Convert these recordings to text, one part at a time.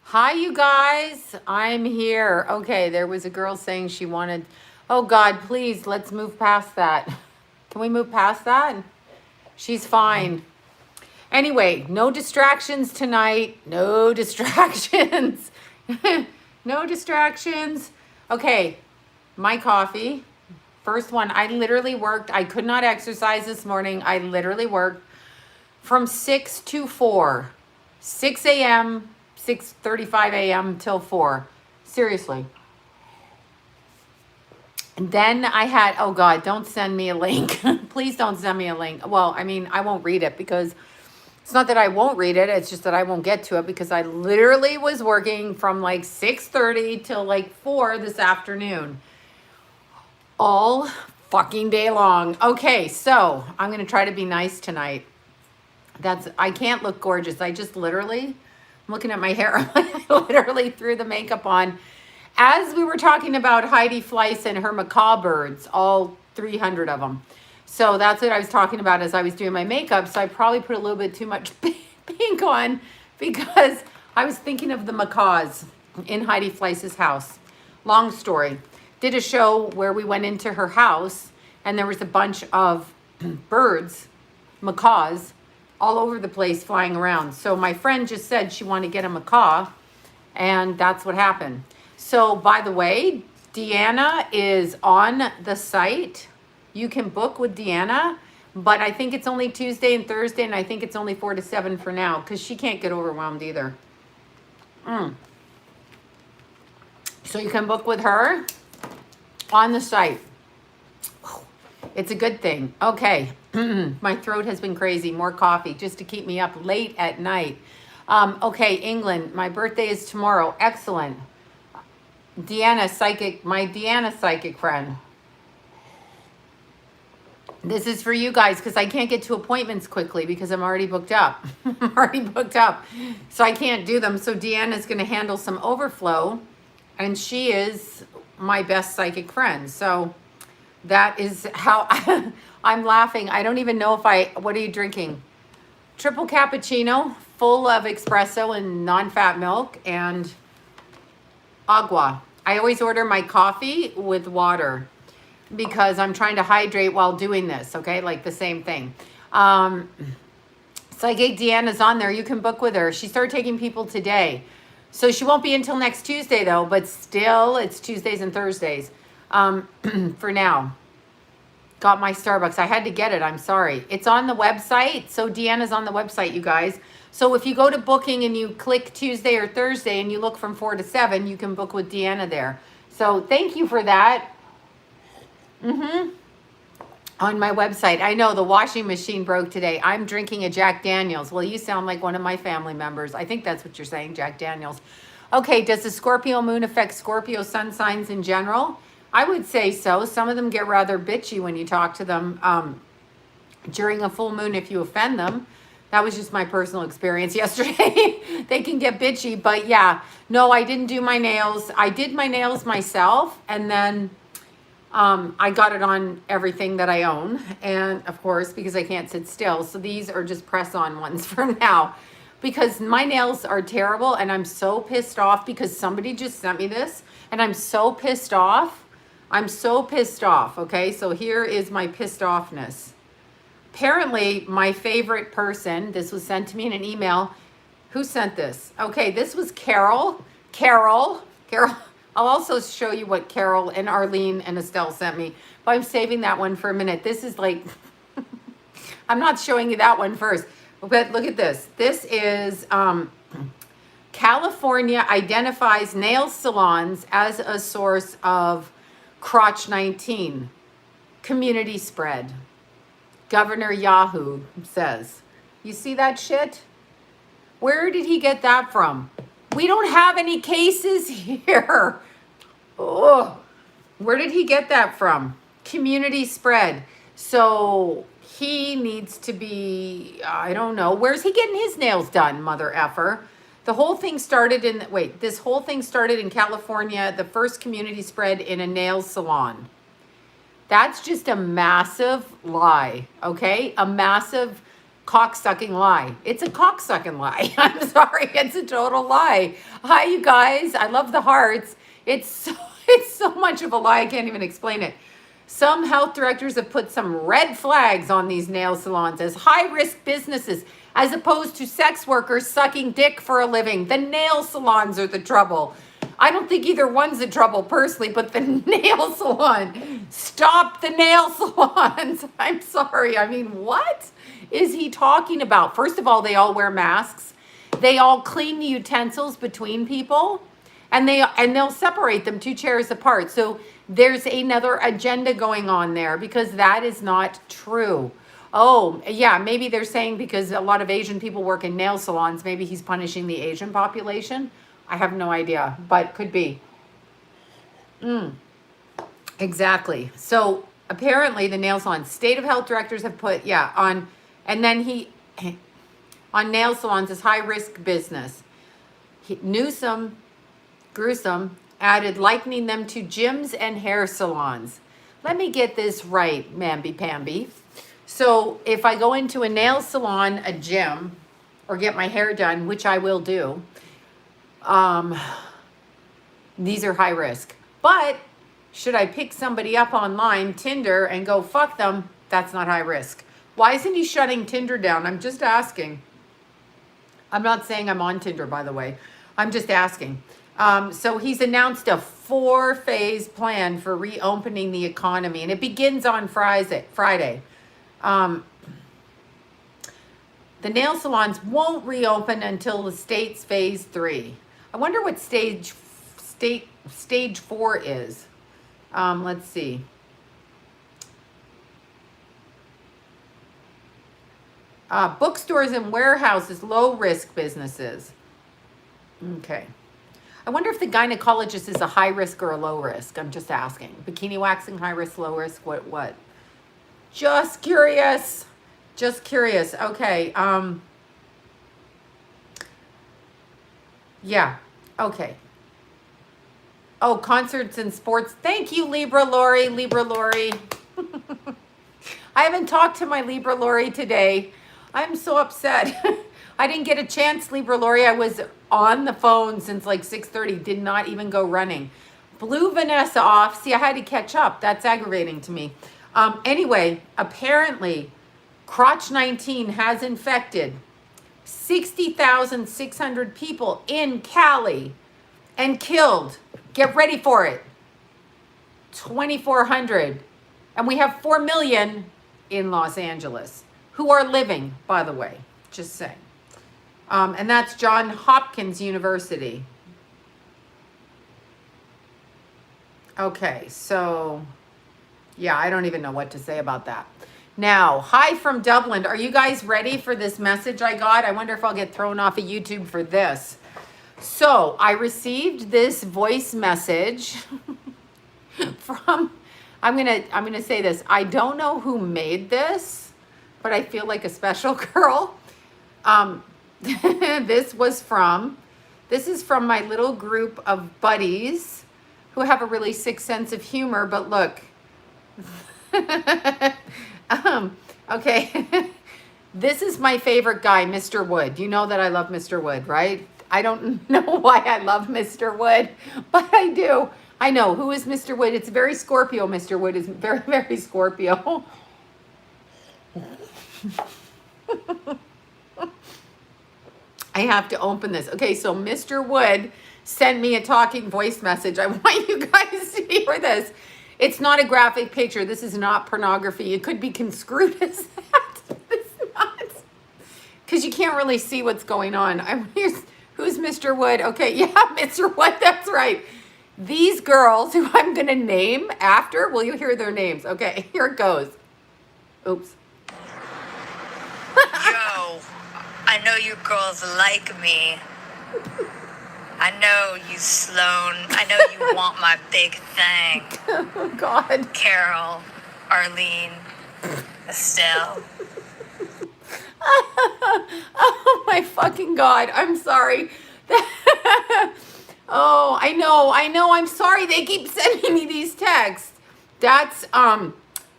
Hi, you guys. I'm here. Okay, there was a girl saying she wanted. Oh, God, please, let's move past that. Can we move past that? She's fine. Anyway, no distractions tonight. No distractions. No distractions. Okay, my coffee. First one, I literally worked. I could not exercise this morning. I literally worked from 6 to 4. 6 a.m., 6:35 a.m. till 4. Seriously. And then I had, oh God, don't send me a link. Please don't send me a link. Well, I mean, I won't read it because it's not that I won't read it. It's just that I won't get to it because I literally was working from like 6:30 till like 4 this afternoon. All fucking day long. Okay, so I'm going to try to be nice tonight. I can't look gorgeous. I just literally, I'm looking at my hair. I literally threw the makeup on as we were talking about Heidi Fleiss and her macaw birds, all 300 of them. So that's what I was talking about as I was doing my makeup. So I probably put a little bit too much pink on because I was thinking of the macaws in Heidi Fleiss's house. Long story. Did a show where we went into her house and there was a bunch of birds, macaws, all over the place flying around. So my friend just said she wanted to get a macaw, and that's what happened. So by the way, Deanna is on the site. You can book with Deanna, but I think it's only Tuesday and Thursday, and I think it's only 4 to 7 for now because she can't get overwhelmed either. So you can book with her on the site. It's a good thing. Okay. My throat has been crazy. More coffee just to keep me up late at night. Okay, England. My birthday is tomorrow. Excellent. Deanna Psychic, my Deanna Psychic friend. This is for you guys because I can't get to appointments quickly because I'm already booked up. I'm already booked up. So I can't do them. So Deanna's going to handle some overflow. And she is my best psychic friend. So that is how I'm laughing. I don't even know what are you drinking? Triple cappuccino, full of espresso and non-fat milk and agua. I always order my coffee with water because I'm trying to hydrate while doing this, okay? Like the same thing. Psychic Deanna's on there. You can book with her. She started taking people today. So she won't be until next Tuesday though, but still it's Tuesdays and Thursdays. For now. Got my Starbucks. I had to get it. I'm sorry. It's on the website. So Deanna's on the website, you guys. So if you go to booking and you click Tuesday or Thursday and you look from 4 to 7, you can book with Deanna there. So thank you for that. On my website. I know the washing machine broke today. I'm drinking a Jack Daniels. Well, you sound like one of my family members. I think that's what you're saying, Jack Daniels. Okay, does the Scorpio moon affect Scorpio sun signs in general? I would say so. Some of them get rather bitchy when you talk to them during a full moon if you offend them. That was just my personal experience yesterday. They can get bitchy, but yeah. No, I didn't do my nails. I did my nails myself, and then I got it on everything that I own. And of course, because I can't sit still. So these are just press-on ones for now. Because my nails are terrible, and I'm so pissed off because somebody just sent me this, and I'm so pissed off. I'm so pissed off, okay? So here is my pissed offness. Apparently, my favorite person, this was sent to me in an email. Who sent this? Okay, this was Carol. Carol. I'll also show you what Carol and Arlene and Estelle sent me. But I'm saving that one for a minute. This is like, I'm not showing you that one first. But look at this. This is California identifies nail salons as a source of crotch 19. Community spread. Governor Yahoo says. You see that shit? Where did he get that from? We don't have any cases here. Oh, where did he get that from? Community spread. So he needs to be, I don't know. Where's he getting his nails done, mother effer? The whole thing started in, this whole thing started in California, the first community spread in a nail salon. That's just a massive lie, okay? A massive Cocksucking lie. It's a cocksucking lie. I'm sorry. It's a total lie. Hi, you guys. I love the hearts. It's so much of a lie. I can't even explain it. Some health directors have put some red flags on these nail salons as high-risk businesses, as opposed to sex workers sucking dick for a living. The nail salons are the trouble. I don't think either one's the trouble personally, but the nail salon. Stop the nail salons. I'm sorry. I mean, what is he talking about? First of all, they all wear masks. They all clean the utensils between people, and they'll separate them 2 chairs apart. So there's another agenda going on there, because that is not true. Oh, yeah, maybe they're saying because a lot of Asian people work in nail salons, maybe he's punishing the Asian population. I have no idea, but could be. Exactly. So apparently the nail salon, state of health directors have put, on, and then on nail salons is high risk business. Newsom, gruesome, added likening them to gyms and hair salons. Let me get this right, mamby-pamby. So if I go into a nail salon, a gym, or get my hair done, which I will do, these are high risk. But should I pick somebody up online, Tinder, and go fuck them? That's not high risk. Why isn't he shutting Tinder down? I'm just asking. I'm not saying I'm on Tinder, by the way. I'm just asking. So he's announced a 4-phase plan for reopening the economy, and it begins on Friday. The nail salons won't reopen until the state's phase 3. I wonder what stage 4 is. Let's see. Bookstores and warehouses, low risk businesses. Okay. I wonder if the gynecologist is a high risk or a low risk. I'm just asking. Bikini waxing, high risk, low risk, what? Just curious. Okay. Yeah. Okay. Oh, concerts and sports. Thank you, Libra Lori. I haven't talked to my Libra Lori today. I'm so upset. I didn't get a chance, Libra Lori. I was on the phone since like 6:30. Did not even go running. Blew Vanessa off. See, I had to catch up. That's aggravating to me. Anyway, apparently, Crotch 19 has infected 60,600 people in Cali and killed, get ready for it, 2,400. And we have 4 million in Los Angeles who are living, by the way, just saying. And that's Johns Hopkins University. Okay, so yeah, I don't even know what to say about that. Now, hi from Dublin. Are you guys ready for this message I got? I wonder if I'll get thrown off of YouTube for this. So I received this voice message from, I'm gonna say this. I don't know who made this, but I feel like a special girl. This is from my little group of buddies who have a really sick sense of humor, but look. Okay. This is my favorite guy, Mr. Wood. You know that I love Mr. Wood, right? I don't know why I love Mr. Wood, but I do. I know. Who is Mr. Wood? It's very Scorpio. Mr. Wood is very, very Scorpio. I have to open this. Okay, so Mr. Wood sent me a talking voice message. I want you guys to hear this. It's not a graphic picture. This is not pornography. It could be construed as that. It's not. Because you can't really see what's going on. Who's Mr. Wood? Okay, yeah, Mr. Wood, that's right. These girls who I'm going to name after, will you hear their names? Okay, here it goes. Oops. Yo, I know you girls like me. I know you, Sloan. I know you want my big thing. Oh, God. Carol, Arlene, Estelle. Oh, my fucking God. I'm sorry. Oh, I know. I'm sorry. They keep sending me these texts. That's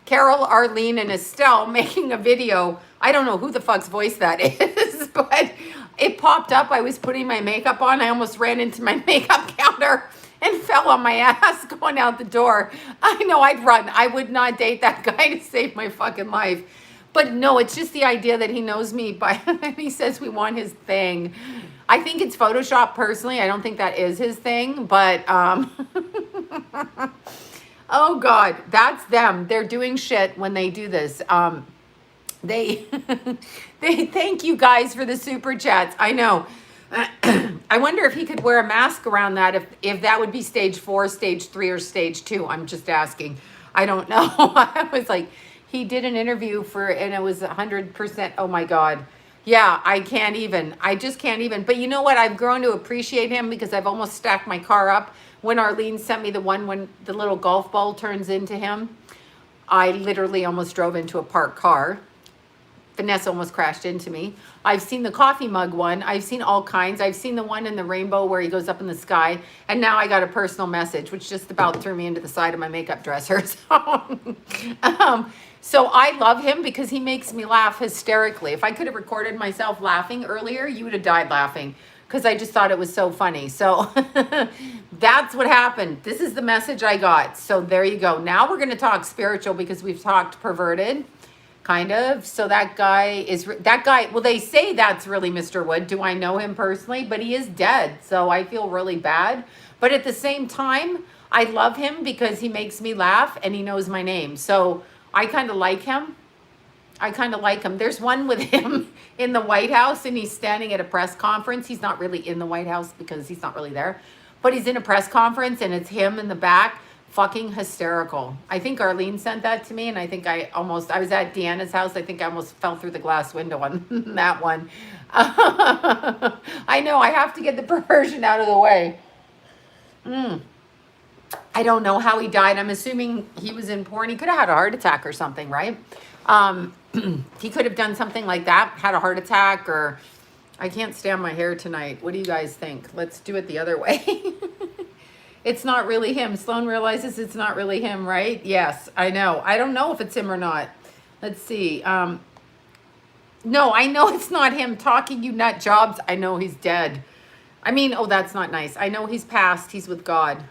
Carol, Arlene, and Estelle making a video. I don't know who the fuck's voice that is, but it popped up. I was putting my makeup on. I almost ran into my makeup counter and fell on my ass going out the door. I know I'd run. I would not date that guy to save my fucking life. But no, it's just the idea that he knows me by, and he says we want his thing. I think it's Photoshop personally. I don't think that is his thing, but, oh God, that's them. They're doing shit when they do this. They, they thank you guys for the super chats. I know. I wonder if he could wear a mask around that, if that would be stage 4, stage 3, or stage 2. I'm just asking. I don't know. I was like, he did an interview and it was 100%. Oh my God. Yeah, I can't even. I just can't even. But you know what? I've grown to appreciate him because I've almost stacked my car up. When Arlene sent me the one when the little golf ball turns into him, I literally almost drove into a parked car. Vanessa almost crashed into me. I've seen the coffee mug one. I've seen all kinds. I've seen the one in the rainbow where he goes up in the sky. And now I got a personal message, which just about threw me into the side of my makeup dresser. So I love him because he makes me laugh hysterically. If I could have recorded myself laughing earlier, you would have died laughing because I just thought it was so funny. So that's what happened. This is the message I got. So there you go. Now we're going to talk spiritual because we've talked perverted. Kind of. So that guy, well, they say that's really Mr. Wood. Do I know him personally? But he is dead. So I feel really bad. But at the same time, I love him because he makes me laugh and he knows my name. So I kind of like him. There's one with him in the White House and he's standing at a press conference. He's not really in the White House because he's not really there. But he's in a press conference and it's him in the back. Fucking hysterical. I think Arlene sent that to me and I think I was at Deanna's house. I think I almost fell through the glass window on that one. I know, I have to get the perversion out of the way. I don't know how he died. I'm assuming he was in porn. He could have had a heart attack or something, right? He could have done something like that, had a heart attack, or I can't stand my hair tonight. What do you guys think? Let's do it the other way. It's not really him. Sloan realizes it's not really him, right? Yes, I know. I don't know if it's him or not. Let's see. No, I know it's not him. Talking you nut jobs. I know he's dead. I mean, oh, that's not nice. I know he's passed. He's with God.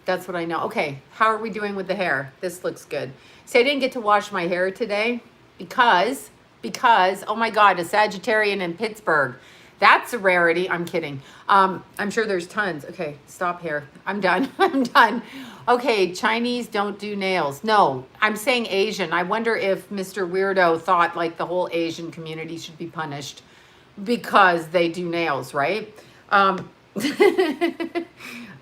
That's what I know. Okay, how are we doing with the hair? This looks good. See, I didn't get to wash my hair today because, oh my God, a Sagittarian in Pittsburgh. That's a rarity. I'm kidding. I'm sure there's tons. Okay, stop here. I'm done. I'm done. Okay, Chinese don't do nails. No, I'm saying Asian. I wonder if Mr. Weirdo thought like the whole Asian community should be punished because they do nails, right?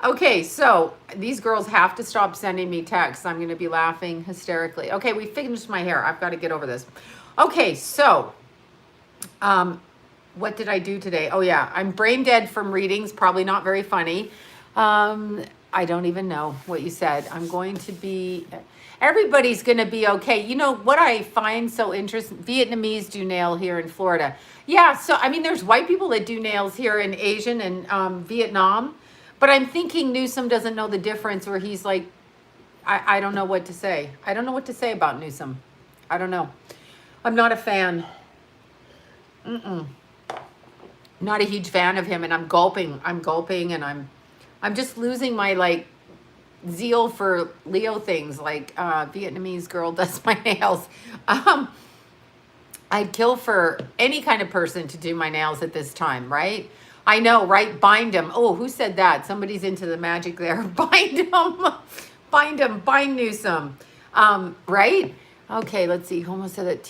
Okay, so these girls have to stop sending me texts. I'm going to be laughing hysterically. Okay, we finished my hair. I've got to get over this. Okay, so what did I do today? Oh yeah, I'm brain dead from readings. Probably not very funny. I don't even know what you said. I'm going to be, everybody's going to be okay. You know what I find so interesting? Vietnamese do nail here in Florida. Yeah, so I mean, there's white people that do nails here in Asian and Vietnam. But I'm thinking Newsom doesn't know the difference, or he's like, I don't know what to say. I don't know what to say about Newsom. I don't know. I'm not a fan. Not a huge fan of him, and I'm gulping and I'm just losing my like zeal for Leo things, like Vietnamese girl does my nails. I'd kill for any kind of person to do my nails at this time, right? I know, right? Bind them. Oh, who said that? Somebody's into the magic there. Bind them. Bind them. Bind Newsom. Right? Okay, let's see. Homo said that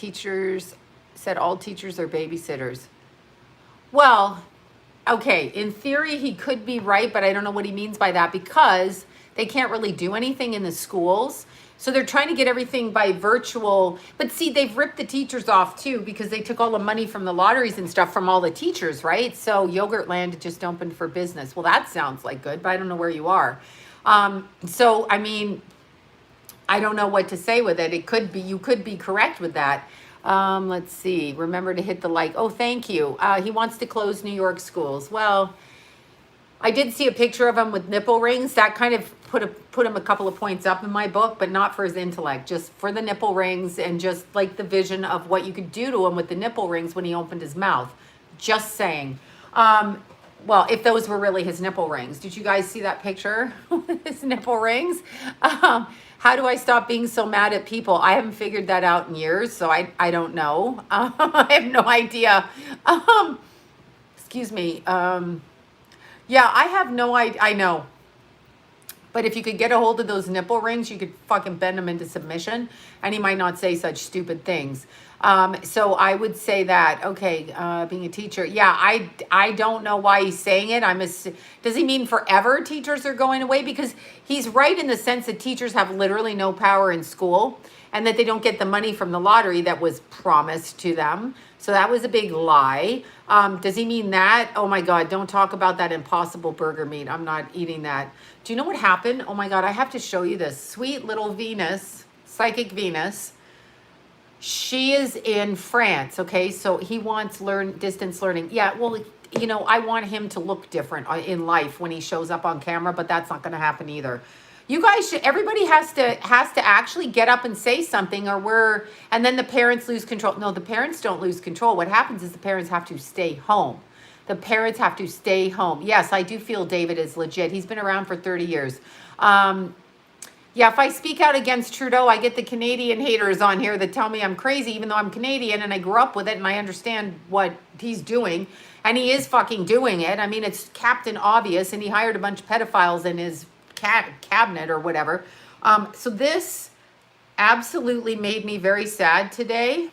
said all teachers are babysitters. Well, okay, in theory, he could be right, but I don't know what he means by that because they can't really do anything in the schools. So they're trying to get everything by virtual. But see, they've ripped the teachers off too because they took all the money from the lotteries and stuff from all the teachers, right? So Yogurtland just opened for business. Well, that sounds like good, but I don't know where you are. So, I mean, I don't know what to say with it. It could be, you could be correct with that. Let's see. Remember to hit the like. Oh, thank you. He wants to close New York schools. Well, I did see a picture of him with nipple rings. That kind of put him a couple of points up in my book, but not for his intellect, just for the nipple rings and just like the vision of what you could do to him with the nipple rings when he opened his mouth. Just saying. Well, if those were really his nipple rings. Did you guys see that picture with his nipple rings? How do I stop being so mad at people? I haven't figured that out in years, so I don't know. I have no idea. Excuse me. Yeah, I have no idea. I know. But if you could get a hold of those nipple rings, you could fucking bend him into submission, and he might not say such stupid things. So I would say that, okay, being a teacher. Yeah, I don't know why he's saying it. Does he mean forever teachers are going away? Because he's right in the sense that teachers have literally no power in school and that they don't get the money from the lottery that was promised to them. So that was a big lie. Does he mean that? Oh my God, don't talk about that impossible burger meat. I'm not eating that. Do you know what happened? Oh my God, I have to show you this. Sweet little Venus, Psychic Venus. She is in France, okay? So he wants distance learning. Yeah, well, you know, I want him to look different in life when he shows up on camera, but that's not going to happen either. You guys should, everybody has to actually get up and say something, and then the parents lose control. No, the parents don't lose control. What happens is the parents have to stay home. The parents have to stay home. Yes, I do feel David is legit. He's been around for 30 years. Yeah, if I speak out against Trudeau, I get the Canadian haters on here that tell me I'm crazy, even though I'm Canadian and I grew up with it and I understand what he's doing. And he is fucking doing it. I mean, it's Captain Obvious, and he hired a bunch of pedophiles in his cabinet or whatever. So this absolutely made me very sad today.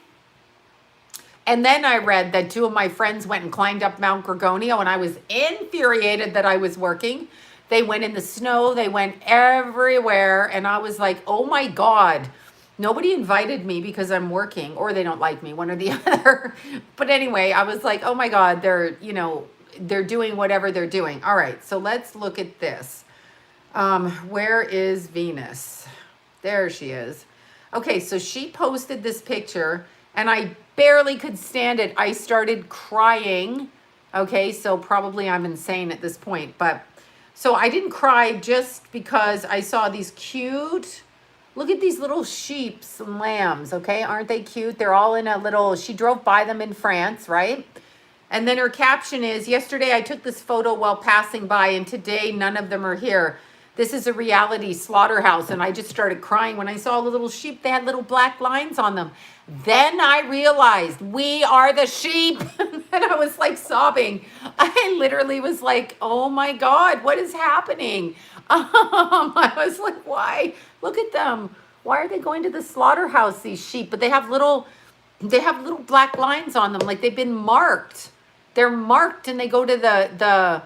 And then I read that 2 of my friends went and climbed up Mount Gorgonio, and I was infuriated that I was working. They went in the snow, they went everywhere, and I was like, oh my God, nobody invited me because I'm working, or they don't like me, one or the other. But anyway, I was like, oh my God, they're doing whatever they're doing. All right, so let's look at this. Where is Venus? There she is. Okay, so she posted this picture, and I barely could stand it. I started crying. Okay, so probably I'm insane at this point, but so I didn't cry just because I saw these cute, look at these little sheeps and lambs, okay? Aren't they cute? They're all in a little, she drove by them in France, right? And then her caption is, yesterday I took this photo while passing by, and today none of them are here. This is a reality slaughterhouse. And I just started crying when I saw the little sheep. They had little black lines on them. Then I realized we are the sheep. And I was like sobbing. I literally was like, oh my God, what is happening? I was like, why? Look at them. Why are they going to the slaughterhouse, these sheep? But they have little black lines on them. Like they've been marked. They're marked, and they go to the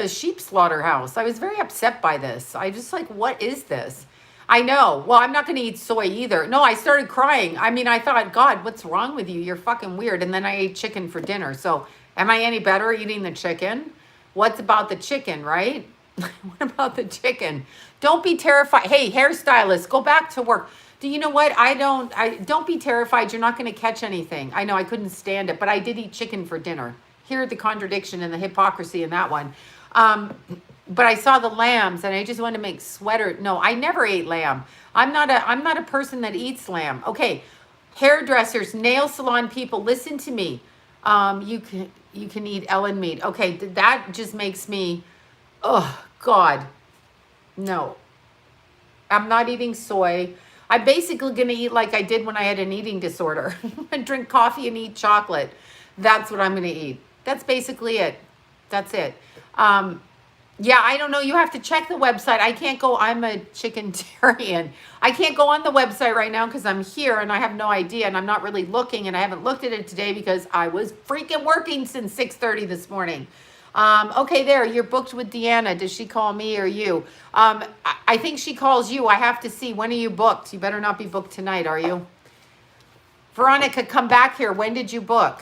sheep slaughterhouse. I was very upset by this. I just like, what is this? I know. Well, I'm not going to eat soy either. No, I started crying. I mean, I thought, God, what's wrong with you? You're fucking weird. And then I ate chicken for dinner. So am I any better eating the chicken? What's about the chicken, right? What about the chicken? Don't be terrified. Hey, hairstylist, go back to work. Do you know what? Don't be terrified. You're not going to catch anything. I know I couldn't stand it, but I did eat chicken for dinner. Hear the contradiction and the hypocrisy in that one. But I saw the lambs, and I just wanted to make sweater. No, I never ate lamb. I'm not a person that eats lamb. Okay, hairdressers, nail salon people, listen to me. You can eat Ellen meat. Okay, that just makes me, oh God, no. I'm not eating soy. I'm basically going to eat like I did when I had an eating disorder. And drink coffee and eat chocolate. That's what I'm going to eat. That's basically it. That's it. Yeah, I don't know. You have to check the website. I can't go. I'm a chickentarian. I can't go on the website right now because I'm here and I have no idea, and I'm not really looking, and I haven't looked at it today because I was freaking working since 6:30 this morning. Okay, there, you're booked with Deanna. Does she call me or you? I think she calls you. I have to see. When are you booked? You better not be booked tonight, are you? Veronica, come back here. When did you book?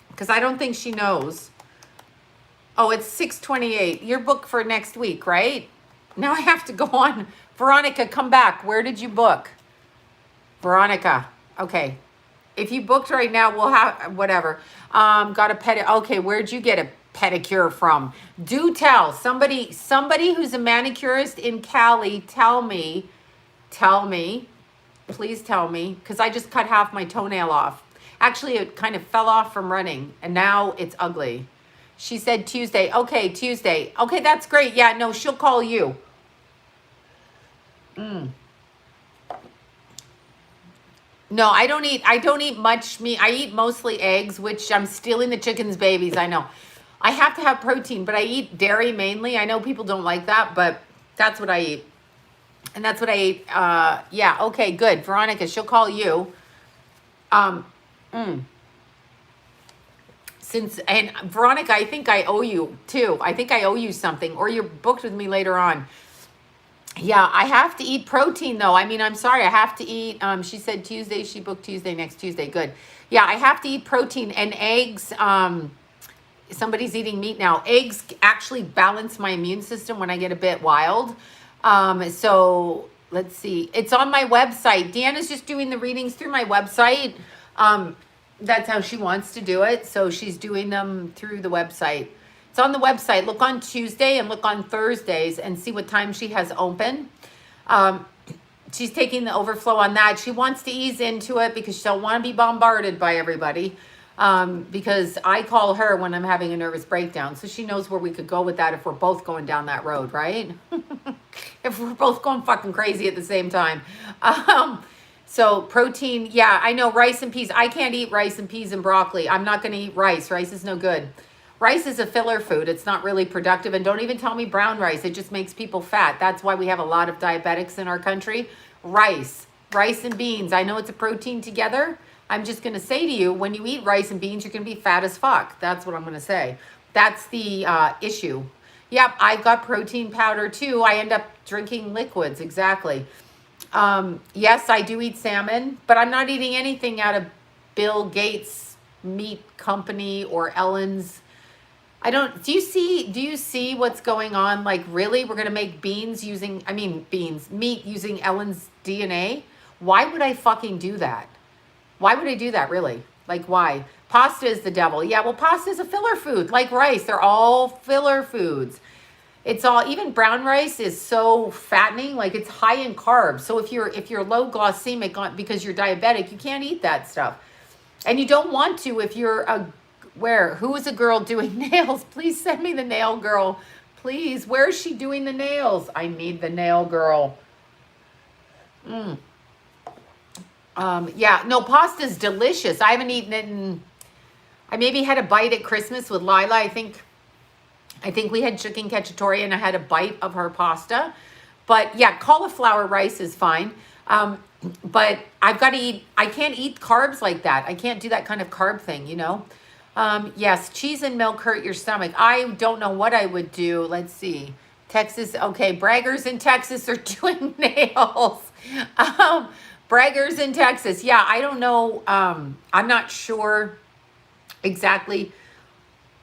Because I don't think she knows. Oh, it's 6:28. You're booked for next week, right? Now I have to go on. Veronica, come back. Where did you book? Veronica. Okay. If you booked right now, we'll have whatever. Got a pet. Okay, where'd you get a pedicure from? Do tell. Somebody who's a manicurist in Cali, tell me, please tell me, because I just cut half my toenail off. Actually, it kind of fell off from running, and now it's ugly. She said Tuesday. Okay, Tuesday. Okay, that's great. Yeah, no, she'll call you. No, I don't eat much meat. I eat mostly eggs, which I'm stealing the chicken's babies. I know. I have to have protein, but I eat dairy mainly. I know people don't like that, but that's what I eat. And that's what I ate. Yeah, okay, good. Veronica, she'll call you. And Veronica, I think I owe you too. I think I owe you something, or you're booked with me later on. Yeah, I have to eat protein though. I mean, I'm sorry, I have to eat. She said Tuesday, she booked Tuesday, next Tuesday. Good. Yeah, I have to eat protein and eggs. Somebody's eating meat now. Eggs actually balance my immune system when I get a bit wild. So let's see. It's on my website. Deanna's just doing the readings through my website. That's how she wants to do it. So she's doing them through the website. It's on the website. Look on Tuesday and look on Thursdays and see what time she has open. She's taking the overflow on that. She wants to ease into it because she don't want to be bombarded by everybody. Because I call her when I'm having a nervous breakdown. So she knows where we could go with that if we're both going down that road, right? If we're both going fucking crazy at the same time. So protein, yeah, I know, rice and peas. I can't eat rice and peas and broccoli. I'm not going to eat rice. Rice is no good. Rice is a filler food. It's not really productive. And don't even tell me brown rice. It just makes people fat. That's why we have a lot of diabetics in our country. Rice and beans. I know it's a protein together. I'm just going to say to you, when you eat rice and beans, you're going to be fat as fuck. That's what I'm going to say. That's the issue. Yep, I got protein powder too. I end up drinking liquids. Exactly. Yes, I do eat salmon, but I'm not eating anything out of Bill Gates' meat company or Ellen's. Do you see what's going on? Like, really? We're going to make meat using Ellen's DNA? Why would I fucking do that? Why would I do that, really? Like, why? Pasta is the devil. Yeah, well, pasta is a filler food, like rice. They're all filler foods. It's all, even brown rice is so fattening, like it's high in carbs. So if you're low glycemic because you're diabetic, you can't eat that stuff. And you don't want to if you're who is a girl doing nails? Please send me the nail girl. Please, where is she doing the nails? I need the nail girl. Yeah, no, pasta's delicious. I haven't eaten it I maybe had a bite at Christmas with Lila. I think we had chicken cacciatore and I had a bite of her pasta. But yeah, cauliflower rice is fine. But I've got to eat, I can't eat carbs like that. I can't do that kind of carb thing, you know? Yes, cheese and milk hurt your stomach. I don't know what I would do. Let's see. Texas, okay, braggers in Texas are doing nails. Braggers in Texas. Yeah, I don't know. I'm not sure exactly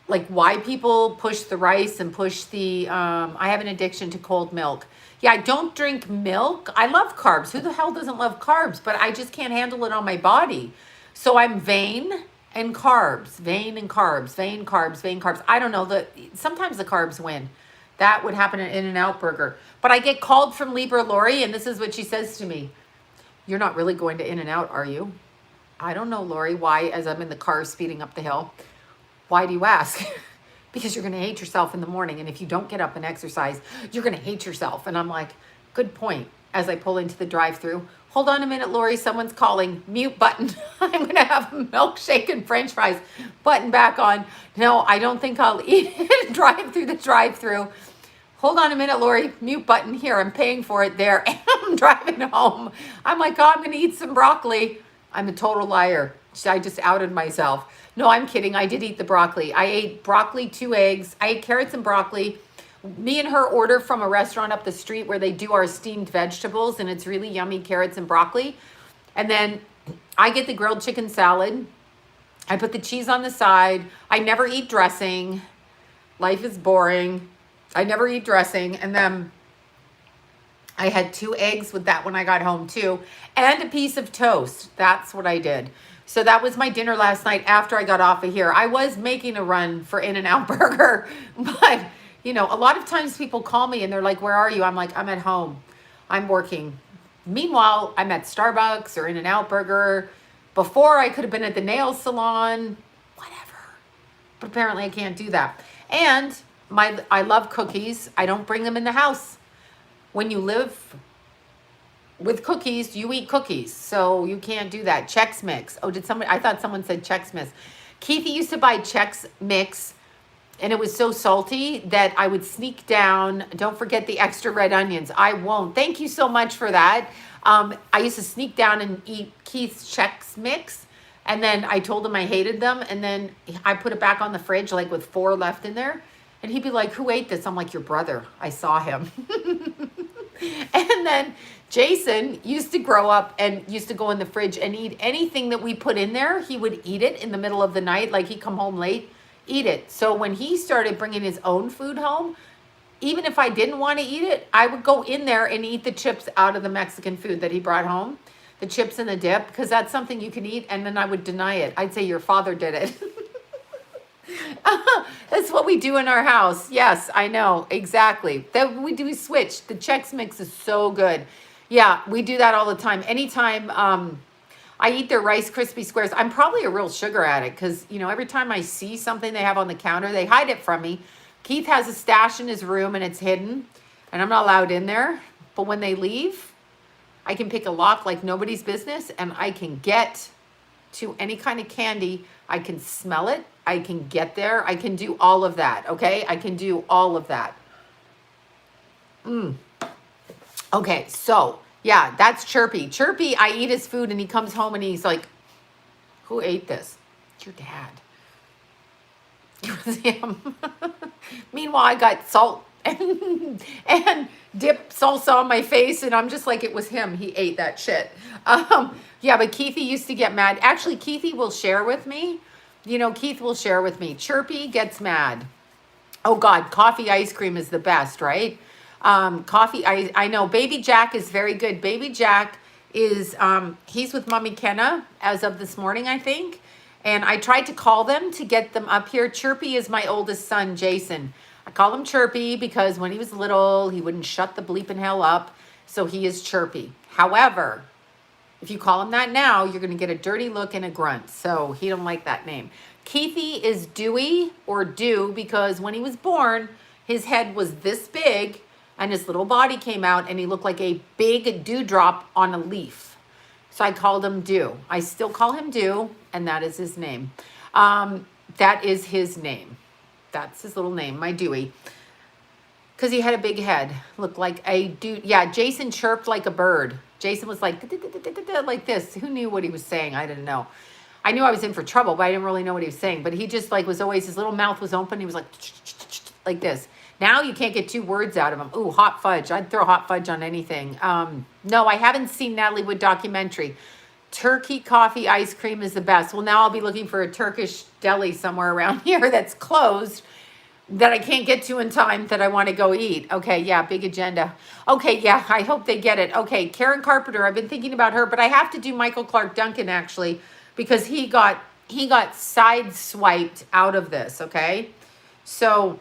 like why people push the rice and push the, I have an addiction to cold milk. Yeah, I don't drink milk. I love carbs. Who the hell doesn't love carbs? But I just can't handle it on my body. So I'm vain and carbs, vain and carbs, vain carbs, vain carbs. I don't know. Sometimes the carbs win. That would happen at In-N-Out Burger. But I get called from Libra Lori, and this is what she says to me. You're not really going to In-N-Out, are you? I don't know, Lori. Why? As I'm in the car speeding up the hill. Why do you ask? Because you're going to hate yourself in the morning. And if you don't get up and exercise, you're going to hate yourself. And I'm like, good point. As I pull into the drive-thru. Hold on a minute, Lori. Someone's calling. Mute button. I'm going to have a milkshake and french fries. Button back on. No, I don't think I'll eat it. Drive through the drive-thru. Hold on a minute, Lori. Mute button here. I'm paying for it there. And I'm driving home. I'm like, oh, I'm going to eat some broccoli. I'm a total liar. I just outed myself. No, I'm kidding. I did eat the broccoli. I ate broccoli, 2 eggs. I ate carrots and broccoli. Me and her order from a restaurant up the street where they do our steamed vegetables, and it's really yummy carrots and broccoli. And then I get the grilled chicken salad. I put the cheese on the side. I never eat dressing. Life is boring. I never eat dressing. And then I had 2 eggs with that when I got home too, and a piece of toast. That's what I did. So that was my dinner last night after I got off of here. I was making a run for In-N-Out Burger, but you know, a lot of times people call me and they're like, where are you? I'm like, I'm at home. I'm working. Meanwhile, I'm at Starbucks or In-N-Out Burger. Before I could have been at the nail salon, whatever. But apparently I can't do that. And I love cookies. I don't bring them in the house. When you live with cookies, you eat cookies. So you can't do that. Chex Mix. Oh, I thought someone said Chex Mix. Keithy used to buy Chex Mix and it was so salty that I would sneak down. Don't forget the extra red onions. I won't. Thank you so much for that. I used to sneak down and eat Keith's Chex Mix. And then I told him I hated them. And then I put it back on the fridge, like with 4 left in there. And he'd be like, who ate this? I'm like, your brother. I saw him. And then Jason used to grow up and used to go in the fridge and eat anything that we put in there. He would eat it in the middle of the night. Like he'd come home late, eat it. So when he started bringing his own food home, even if I didn't want to eat it, I would go in there and eat the chips out of the Mexican food that he brought home, the chips and the dip, because that's something you can eat. And then I would deny it. I'd say your father did it. That's what we do in our house. Yes, I know. Exactly. We switch. The Chex Mix is so good. Yeah, we do that all the time. Anytime I eat their Rice Krispie Squares, I'm probably a real sugar addict because, you know, every time I see something they have on the counter, they hide it from me. Keith has a stash in his room and it's hidden and I'm not allowed in there. But when they leave, I can pick a lock like nobody's business and I can get to any kind of candy. I can smell it. I can get there. I can do all of that. Okay. I can do all of that. Okay. So yeah, that's Chirpy. Chirpy, I eat his food and he comes home and he's like, who ate this? It's your dad. It was him. Meanwhile, I got salt and dip salsa on my face and I'm just like, it was him. He ate that shit. Yeah, but Keithy used to get mad. Actually, Keithy will share with me. You know, Keith will share with me. Chirpy gets mad. Oh God, coffee ice cream is the best, right? I know Baby Jack is very good. Baby Jack is, he's with Mommy Kenna as of this morning, I think. And I tried to call them to get them up here. Chirpy is my oldest son, Jason. I call him Chirpy because when he was little, he wouldn't shut the bleeping hell up. So he is Chirpy. However, if you call him that now, you're going to get a dirty look and a grunt. So he don't like that name. Keithy is Dewey or Dew because when he was born, his head was this big and his little body came out and he looked like a big dewdrop on a leaf. So I called him Dew. I still call him Dew and that is his name. That is his name. That's his little name, my Dewey. Because he had a big head. Looked like a dude. Yeah, Jason chirped like a bird. Jason was like, like this. Who knew what he was saying? I didn't know. I knew I was in for trouble, but I didn't really know what he was saying. But he just like was always, his little mouth was open. He was like this. Now you can't get 2 words out of him. Ooh, hot fudge. I'd throw hot fudge on anything. No, I haven't seen Natalie Wood documentary. Turkey coffee ice cream is the best. Well, now I'll be looking for a Turkish deli somewhere around here that's closed that I can't get to in time that I want to go eat. Okay, yeah, big agenda. Okay, yeah, I hope they get it. Okay, Karen Carpenter, I've been thinking about her, but I have to do Michael Clark Duncan actually because he got sideswiped out of this, okay? So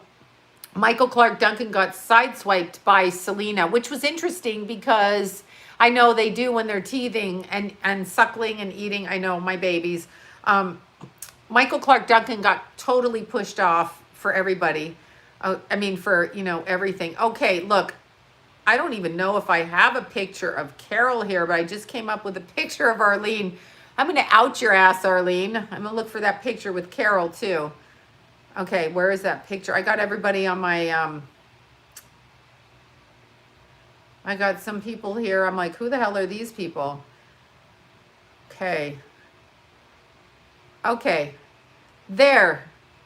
Michael Clark Duncan got sideswiped by Selena, which was interesting because I know they do when they're teething and suckling and eating. I know, my babies. Michael Clark Duncan got totally pushed off for everybody. I mean, for, you know, everything. Okay, look, I don't even know if I have a picture of Carol here, but I just came up with a picture of Arlene. I'm going to out your ass, Arlene. I'm going to look for that picture with Carol, too. Okay, where is that picture? I got everybody on my, I got some people here. I'm like, who the hell are these people? Okay. Okay. There.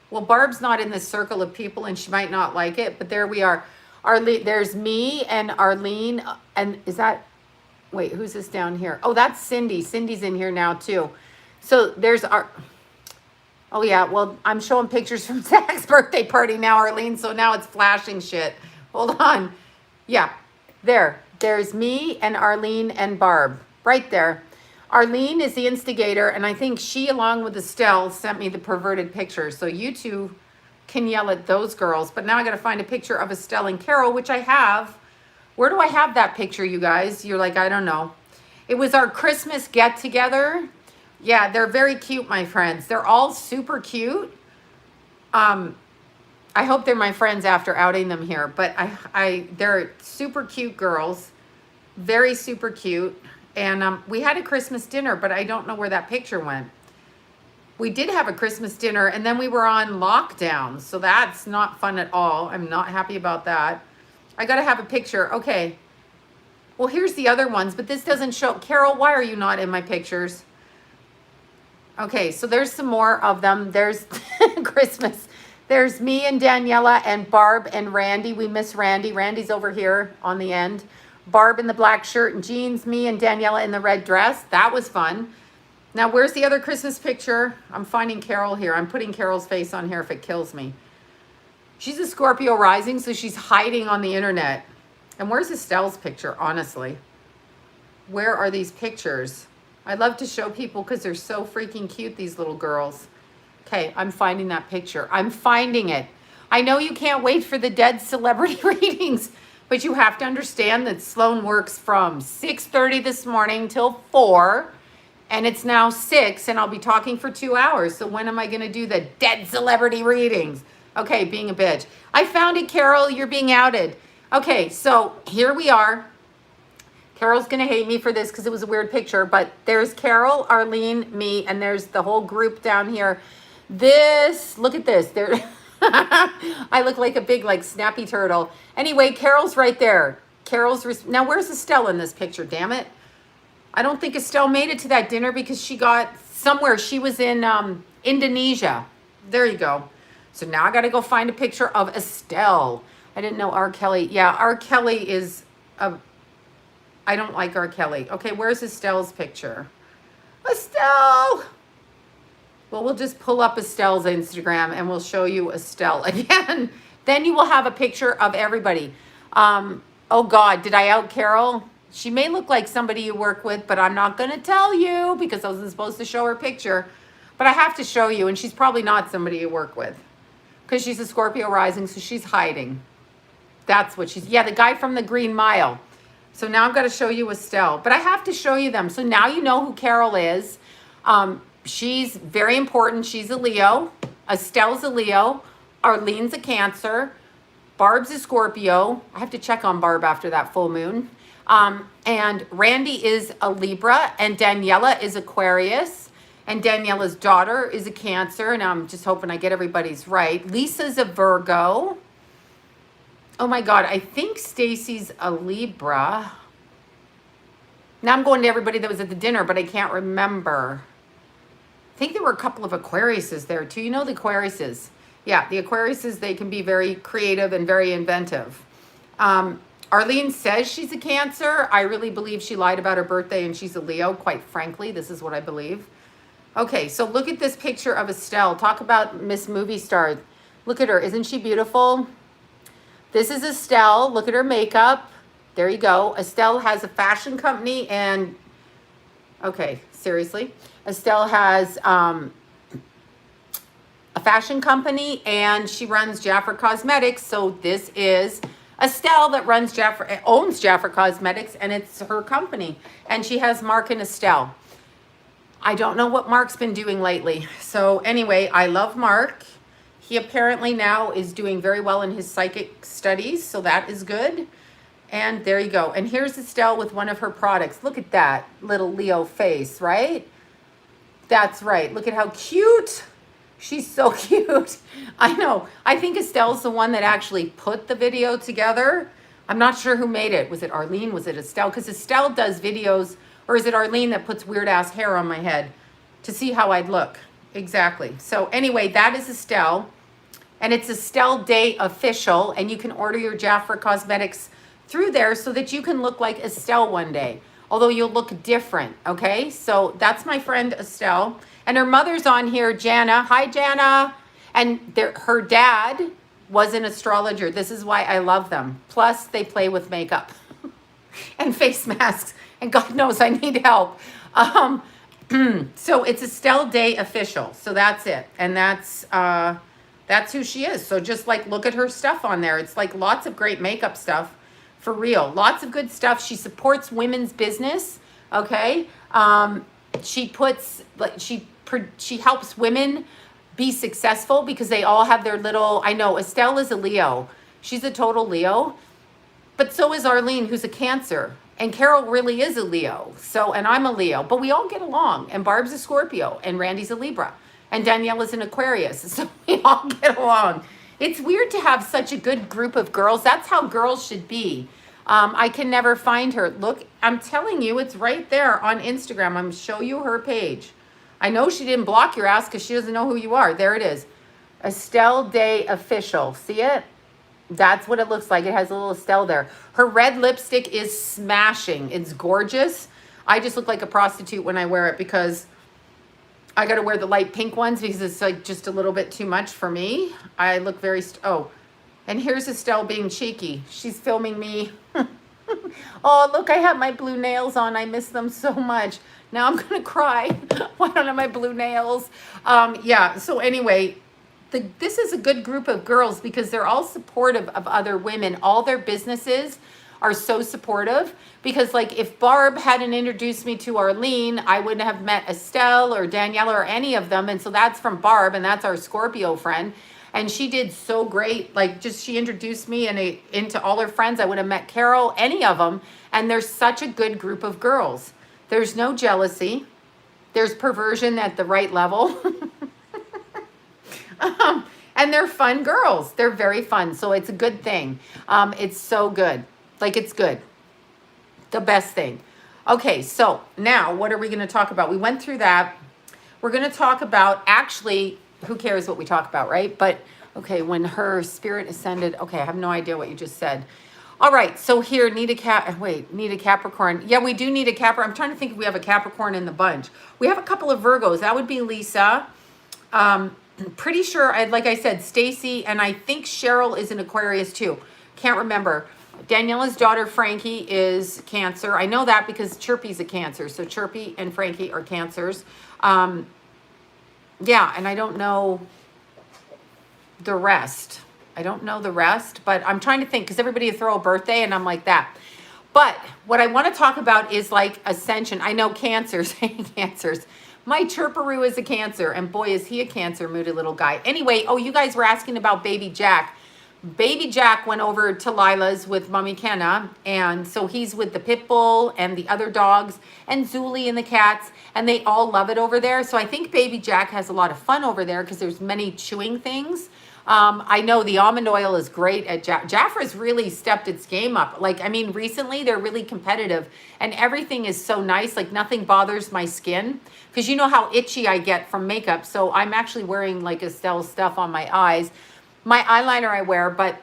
Well, Barb's not in this circle of people and she might not like it, but there we are. Arlene, there's me and Arlene. And is that, wait, who's this down here? Oh, that's Cindy. Cindy's in here now too. So there's our, oh yeah, well, I'm showing pictures from Zach's birthday party now, Arlene. So now it's flashing shit. Hold on. Yeah, there's me and Arlene and Barb right there. Arlene is the instigator, and I think she, along with Estelle, sent me the perverted picture. So you two can yell at those girls. But now I got to find a picture of Estelle and Carol, which I have. Where do I have that picture, you guys? You're like, I don't know. It was our Christmas get-together. Yeah, they're very cute, my friends. They're all super cute. I hope they're my friends after outing them here. But they're super cute girls. Very super cute. And we had a Christmas dinner, but I don't know where that picture went. We did have a Christmas dinner, and then we were on lockdown. So that's not fun at all. I'm not happy about that. I got to have a picture. Okay. Well, here's the other ones, but this doesn't show. Carol, why are you not in my pictures? Okay, so there's some more of them. There's Christmas. There's me and Daniela and Barb and Randy. We miss Randy. Randy's over here on the end. Barb in the black shirt and jeans. Me and Daniela in the red dress. That was fun. Now, where's the other Christmas picture? I'm finding Carol here. I'm putting Carol's face on here if it kills me. She's a Scorpio rising, so she's hiding on the internet. And where's Estelle's picture, honestly? Where are these pictures? I love to show people because they're so freaking cute, these little girls. Okay, I'm finding that picture. I'm finding it. I know you can't wait for the dead celebrity readings, but you have to understand that Sloan works from 6:30 this morning till 4, and it's now 6, and I'll be talking for 2 hours. So when am I going to do the dead celebrity readings? Okay, being a bitch. I found it, Carol. You're being outed. Okay, so here we are. Carol's going to hate me for this because it was a weird picture, but there's Carol, Arlene, me, and there's the whole group down here. This, look at this. There, I look like a big, like, snappy turtle. Anyway, Carol's right there. Now, where's Estelle in this picture? Damn it. I don't think Estelle made it to that dinner because she got somewhere. She was in Indonesia. There you go. So now I got to go find a picture of Estelle. I didn't know R. Kelly. Yeah, R. Kelly is I don't like R. Kelly. Okay, where's Estelle's picture? Estelle! Well, we'll just pull up Estelle's Instagram and we'll show you Estelle again. Then you will have a picture of everybody. Oh, God, did I out Carol? She may look like somebody you work with, but I'm not going to tell you because I wasn't supposed to show her picture. But I have to show you, and she's probably not somebody you work with because she's a Scorpio rising, so she's hiding. That's what she's... Yeah, the guy from the Green Mile. So now I've got to show you Estelle. But I have to show you them. So now you know who Carol is. She's very important. She's a Leo. Estelle's a Leo. Arlene's a Cancer. Barb's a Scorpio. I have to check on Barb after that full moon. And Randy is a Libra. And Daniela is Aquarius. And Daniela's daughter is a Cancer. And I'm just hoping I get everybody's right. Lisa's a Virgo. Oh my God, I think Stacy's a Libra. Now I'm going to everybody that was at the dinner, but I can't remember. I think there were a couple of Aquariuses there too. You know the Aquariuses. Yeah, the Aquariuses, they can be very creative and very inventive. Arlene says she's a Cancer. I really believe she lied about her birthday and she's a Leo, quite frankly. This is what I believe. Okay, so look at this picture of Estelle. Talk about Miss Movie Star. Look at her. Isn't she beautiful? This is Estelle. Look at her makeup. There you go. Estelle has a fashion company and... Okay, seriously. Estelle has a fashion company and she runs Jaffer Cosmetics. So this is Estelle that owns Jaffer Cosmetics, and it's her company. And she has Mark and Estelle. I don't know what Mark's been doing lately. So anyway, I love Mark. He apparently now is doing very well in his psychic studies, so that is good. And there you go. And here's Estelle with one of her products. Look at that little Leo face, right? That's right. Look at how cute. She's so cute. I know. I think Estelle's the one that actually put the video together. I'm not sure who made it. Was it Arlene? Was it Estelle? Because Estelle does videos, or is it Arlene that puts weird ass hair on my head to see how I'd look? Exactly. So anyway, that is Estelle. And it's Estelle Day Official, and you can order your Jaffer Cosmetics through there so that you can look like Estelle one day, although you'll look different, okay? So that's my friend Estelle, and her mother's on here, Jana. Hi, Jana. And her dad was an astrologer. This is why I love them. Plus, they play with makeup and face masks, and God knows I need help. Um, so it's Estelle Day official. So that's it. And that's who she is. So just like look at her stuff on there. It's like lots of great makeup stuff for real. Lots of good stuff. She supports women's business. Okay. She puts like she helps women be successful because they all have their little, I know Estelle is a Leo. She's a total Leo. But so is Arlene, who's a Cancer. And Carol really is a Leo. So, and I'm a Leo. But we all get along. And Barb's a Scorpio. And Randy's a Libra. And Danielle is an Aquarius. So we all get along. It's weird to have such a good group of girls. That's how girls should be. I can never find her. Look, I'm telling you, it's right there on Instagram. I'm going to show you her page. I know she didn't block your ass because she doesn't know who you are. There it is. Estelle Day Official. See it? That's what it looks like. It has a little Estelle there. Her red lipstick is smashing. It's gorgeous. I just look like a prostitute when I wear it because I got to wear the light pink ones because it's like just a little bit too much for me. I look very, oh, and here's Estelle being cheeky. She's filming me. Oh, look, I have my blue nails on. I miss them so much. Now I'm going to cry. Why don't I have my blue nails? Yeah, so anyway, this is a good group of girls because they're all supportive of other women. All their businesses are so supportive because like if Barb hadn't introduced me to Arlene, I wouldn't have met Estelle or Daniela or any of them. And so that's from Barb and that's our Scorpio friend. And she did so great. Like just she introduced me into all her friends. I would have met Carol, any of them. And there's such a good group of girls. There's no jealousy. There's perversion at the right level. And they're fun girls. They're very fun. So it's a good thing. It's so good. Like it's good. The best thing. Okay, so now what are we going to talk about? We went through that. We're going to talk about actually, who cares what we talk about, right? But okay, when her spirit ascended. Okay, I have no idea what you just said. All right, so here, need a Capricorn. Yeah, we do need a Capricorn. I'm trying to think if we have a Capricorn in the bunch. We have a couple of Virgos. That would be Lisa. Pretty sure, like I said, Stacy, and I think Cheryl is an Aquarius too. Can't remember. Daniela's daughter, Frankie, is Cancer. I know that because Chirpy's a Cancer. So Chirpy and Frankie are Cancers. Yeah, and I don't know the rest. I don't know the rest, but I'm trying to think because everybody would throw a birthday and I'm like that. But what I want to talk about is like ascension. I know Cancers, Cancers. My Chirperoo is a Cancer, and boy, is he a Cancer, moody little guy. Anyway, oh, you guys were asking about Baby Jack. Baby Jack went over to Lila's with Mommy Kenna, and so he's with the pit bull and the other dogs and Zuli and the cats, and they all love it over there. So I think Baby Jack has a lot of fun over there because there's many chewing things. I know the almond oil is great at Jaffra's really stepped its game up. Like, I mean, recently they're really competitive and everything is so nice. Like nothing bothers my skin because you know how itchy I get from makeup. So I'm actually wearing like Estelle's stuff on my eyes. My eyeliner I wear, but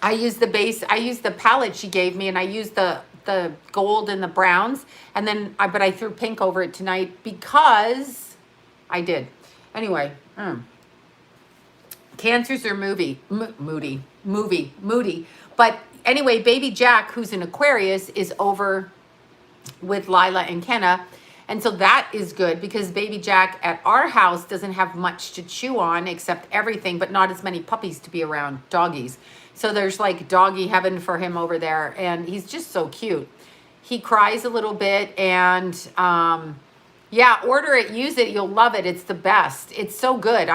I use the base. I use the palette she gave me and I use the gold and the browns. And then, but I threw pink over it tonight because I did. Anyway, Cancers are moody. But anyway, Baby Jack, who's an Aquarius, is over with Lila and Kenna. And so that is good because Baby Jack at our house doesn't have much to chew on except everything, but not as many puppies to be around, doggies. So there's like doggy heaven for him over there. And he's just so cute. He cries a little bit and, yeah, order it, use it. You'll love it. It's the best. It's so good.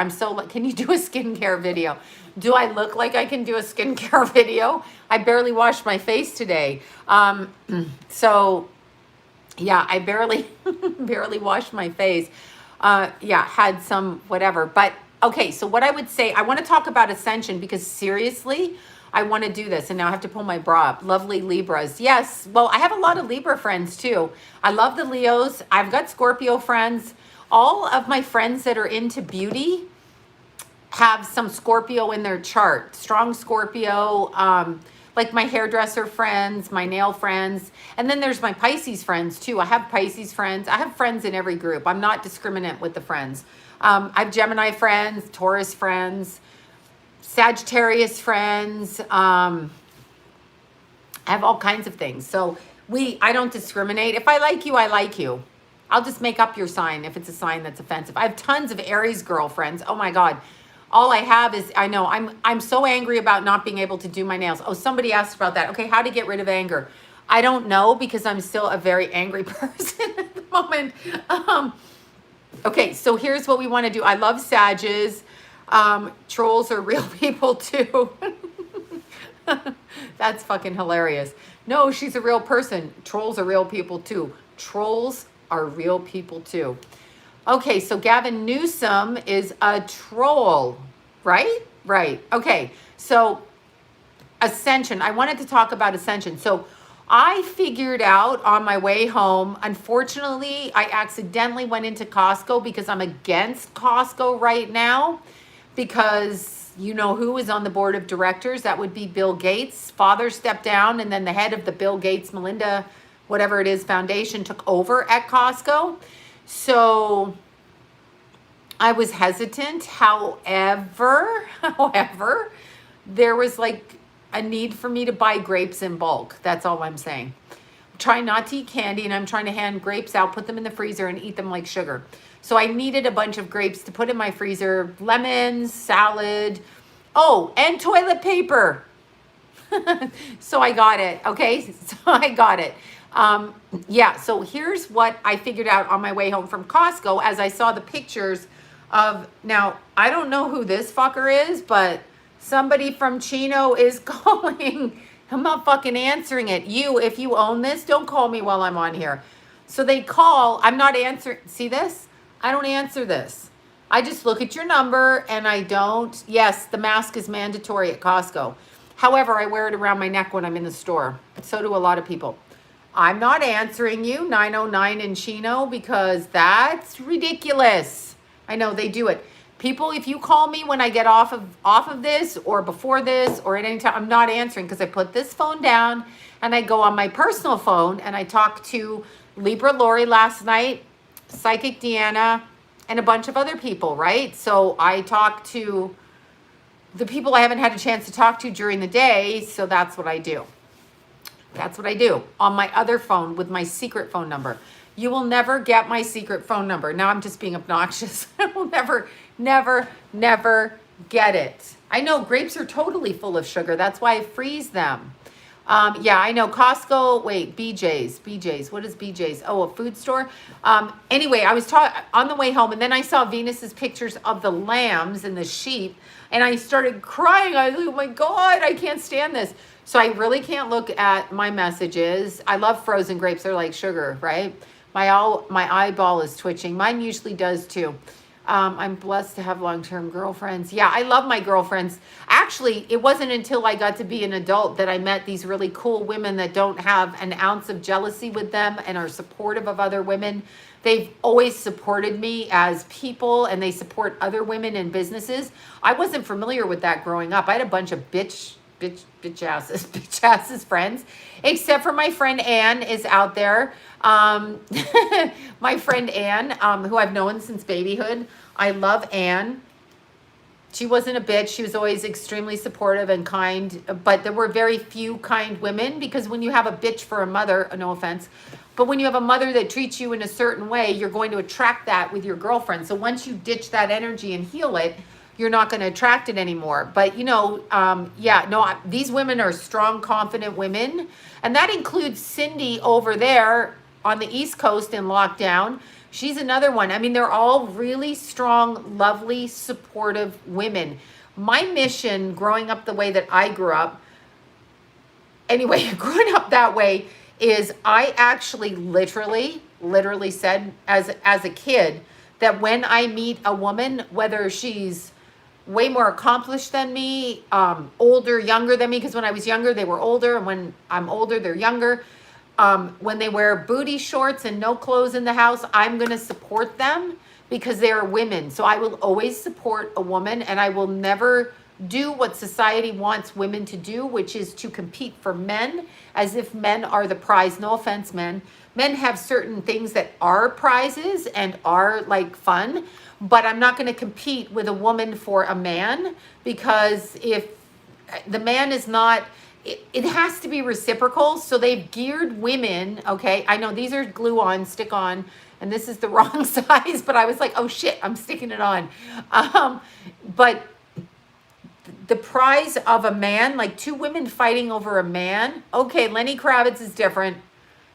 Can you do a skincare video? Do I look like I can do a skincare video? I barely washed my face today. So yeah, I barely washed my face. Yeah, had some whatever. But okay, so what I would say, I want to talk about ascension because seriously, I want to do this. And now I have to pull my bra up. Lovely Libras. Yes. Well, I have a lot of Libra friends too. I love the Leos. I've got Scorpio friends. All of my friends that are into beauty have some Scorpio in their chart. Strong Scorpio, like my hairdresser friends, my nail friends. And then there's my Pisces friends too. I have Pisces friends. I have friends in every group. I'm not discriminant with the friends. I have Gemini friends, Taurus friends, Sagittarius friends. I have all kinds of things. So I don't discriminate. If I like you, I like you. I'll just make up your sign if it's a sign that's offensive. I have tons of Aries girlfriends. Oh my God. All I have is, I know, I'm so angry about not being able to do my nails. Oh, somebody asked about that. Okay, how to get rid of anger. I don't know because I'm still a very angry person at the moment. Okay, so here's what we want to do. I love Sages. Trolls are real people too. That's fucking hilarious. No, she's a real person. Trolls are real people too. Trolls are real people too. Okay, so Gavin Newsom is a troll, right? Right. Okay, so Ascension. I wanted to talk about Ascension. So I figured out on my way home, unfortunately, I accidentally went into Costco because I'm against Costco right now because you know who is on the board of directors? That would be Bill Gates. Father stepped down and then the head of the Bill Gates, Melinda, whatever it is, foundation took over at Costco. So I was hesitant. However, there was like a need for me to buy grapes in bulk. That's all I'm saying. I'm trying not to eat candy and I'm trying to hand grapes out, put them in the freezer and eat them like sugar. So I needed a bunch of grapes to put in my freezer, lemons, salad, oh, and toilet paper. So I got it, okay? So I got it. Yeah, so here's what I figured out on my way home from Costco as I saw the pictures of, now, I don't know who this fucker is, but somebody from Chino is calling. I'm not fucking answering it. You, if you own this, don't call me while I'm on here. So they call, I'm not answering, see this? I don't answer this. I just look at your number and I don't, yes, the mask is mandatory at Costco. However, I wear it around my neck when I'm in the store. So do a lot of people. I'm not answering you, 909 in Chino, because that's ridiculous. I know they do it. People, if you call me when I get off of this or before this or at any time, I'm not answering because I put this phone down and I go on my personal phone and I talk to Libra Lori last night, Psychic Deanna, and a bunch of other people, right? So I talk to the people I haven't had a chance to talk to during the day, so that's what I do. That's what I do on my other phone with my secret phone number. You will never get my secret phone number. Now I'm just being obnoxious. I will never get it. I know grapes are totally full of sugar. That's why I freeze them. Yeah, I know Costco. Wait, BJ's. What is BJ's? Oh, a food store. Anyway, I was on the way home and then I saw Venus's pictures of the lambs and the sheep and I started crying. I was like, oh my God, I can't stand this. So I really can't look at my messages. I love frozen grapes. They're like sugar, right? My eyeball is twitching. Mine usually does too. I'm blessed to have long-term girlfriends. Yeah, I love my girlfriends. Actually, it wasn't until I got to be an adult that I met these really cool women that don't have an ounce of jealousy with them and are supportive of other women. They've always supported me as people and they support other women in businesses. I wasn't familiar with that growing up. I had a bunch of bitch asses friends, except for my friend Anne is out there. My friend Anne, who I've known since babyhood. I love Anne. She wasn't a bitch. She was always extremely supportive and kind, but there were very few kind women because when you have a bitch for a mother, no offense, but when you have a mother that treats you in a certain way, you're going to attract that with your girlfriend. So once you ditch that energy and heal it, you're not going to attract it anymore. But, you know, yeah, no, these women are strong, confident women. And that includes Cindy over there on the East Coast in lockdown. She's another one. I mean, they're all really strong, lovely, supportive women. My mission growing up the way that I grew up, anyway, growing up that way is I actually literally said as a kid that when I meet a woman, whether she's way more accomplished than me, older, younger than me, because when I was younger, they were older, and when I'm older, they're younger. When they wear booty shorts and no clothes in the house, I'm going to support them because they are women. So I will always support a woman, and I will never do what society wants women to do, which is to compete for men as if men are the prize. No offense, men. Men have certain things that are prizes and are like fun, but I'm not going to compete with a woman for a man because if the man is not it has to be reciprocal. So they've geared women, okay? I know these are glue on, stick on, and this is the wrong size, but I was like, oh shit, I'm sticking it on. But the prize of a man, like two women fighting over a man, okay, Lenny Kravitz is different.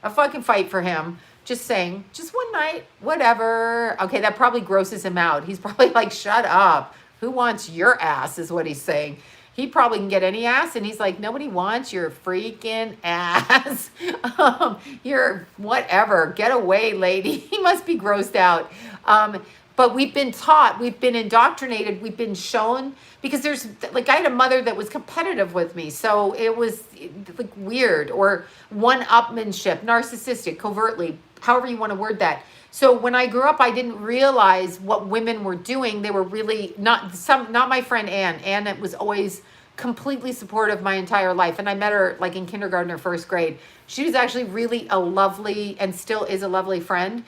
A fucking fight for him. Just saying, just one night, whatever. Okay, that probably grosses him out. He's probably like, shut up. Who wants your ass is what he's saying. He probably can get any ass, and he's like, nobody wants your freaking ass. You're whatever. Get away, lady. He must be grossed out. But we've been taught, we've been indoctrinated, we've been shown, because there's, like, I had a mother that was competitive with me. So it was like weird, or one-upmanship, narcissistic, covertly, however you want to word that. So when I grew up, I didn't realize what women were doing. They were really not my friend Anne. Anne was always completely supportive my entire life. And I met her like in kindergarten or first grade. She was actually really a lovely, and still is a lovely friend.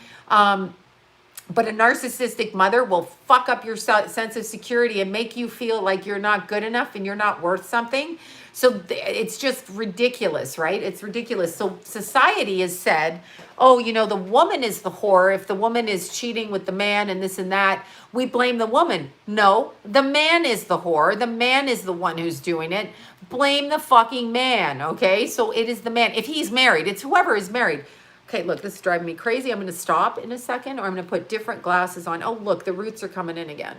But a narcissistic mother will fuck up your sense of security and make you feel like you're not good enough and you're not worth something. So it's just ridiculous, right? It's ridiculous. So society has said, oh, you know, the woman is the whore. If the woman is cheating with the man and this and that, we blame the woman. No, the man is the whore. The man is the one who's doing it. Blame the fucking man, okay? So it is the man. If he's married, it's whoever is married. Okay, look, this is driving me crazy. I'm going to stop in a second, or I'm going to put different glasses on. Oh, look, the roots are coming in again.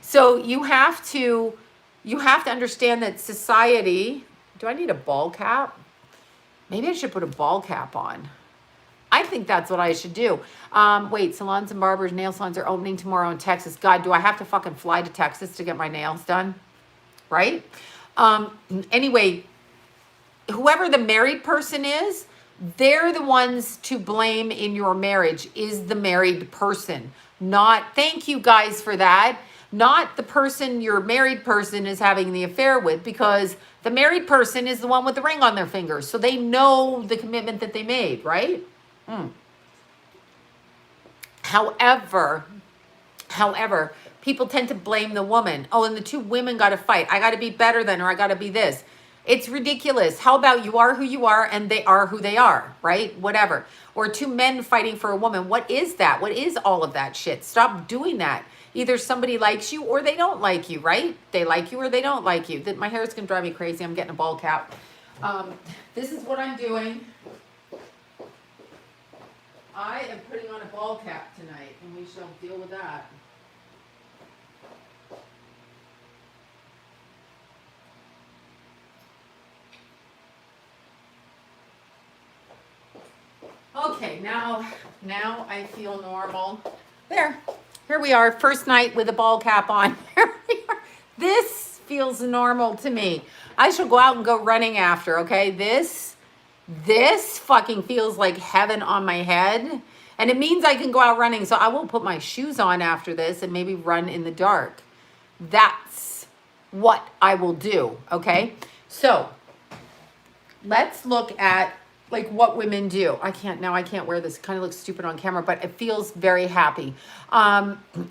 So you have to understand that society, do I need a ball cap? Maybe I should put a ball cap on. I think that's what I should do. Wait, salons and barbers, nail salons are opening tomorrow in Texas. God, do I have to fucking fly to Texas to get my nails done? Right? Anyway, whoever the married person is, they're the ones to blame in your marriage, is the married person. Not, thank you guys for that, not the person your married person is having the affair with, because the married person is the one with the ring on their finger. So they know the commitment that they made, right? However, people tend to blame the woman. Oh, and the two women got to fight. I got to be better than, or I got to be this. It's ridiculous. How about you are who you are and they are who they are, right? Whatever. Or two men fighting for a woman. What is that? What is all of that shit? Stop doing that. Either somebody likes you or they don't like you, right? They like you or they don't like you. My hair is going to drive me crazy. I'm getting a ball cap. This is what I'm doing. I am putting on a ball cap tonight, and we shall deal with that. Okay, now I feel normal. Here we are, first night with a ball cap on. Here we are. This feels normal to me. I shall go out and go running after, okay? This fucking feels like heaven on my head. And it means I can go out running, so I will put my shoes on after this and maybe run in the dark. That's what I will do, okay? So let's look at like what women do. I can't wear this. It kind of looks stupid on camera, but it feels very happy.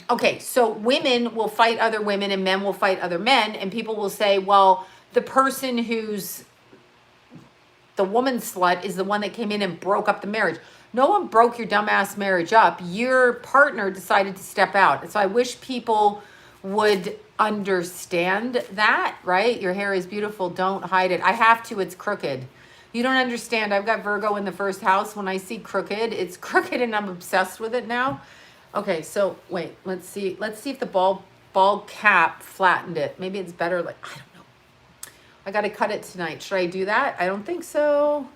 Okay, so women will fight other women and men will fight other men, and people will say, well, the person who's the woman slut is the one that came in and broke up the marriage. No one broke your dumbass marriage up. Your partner decided to step out. And so I wish people would understand that, right? Your hair is beautiful. Don't hide it. I have to. It's crooked. You don't understand. I've got Virgo in the first house. When I see crooked, it's crooked and I'm obsessed with it now. Okay, so wait, let's see. Let's see if the ball cap flattened it. Maybe it's better. Like, I don't know. I got to cut it tonight. Should I do that? I don't think so.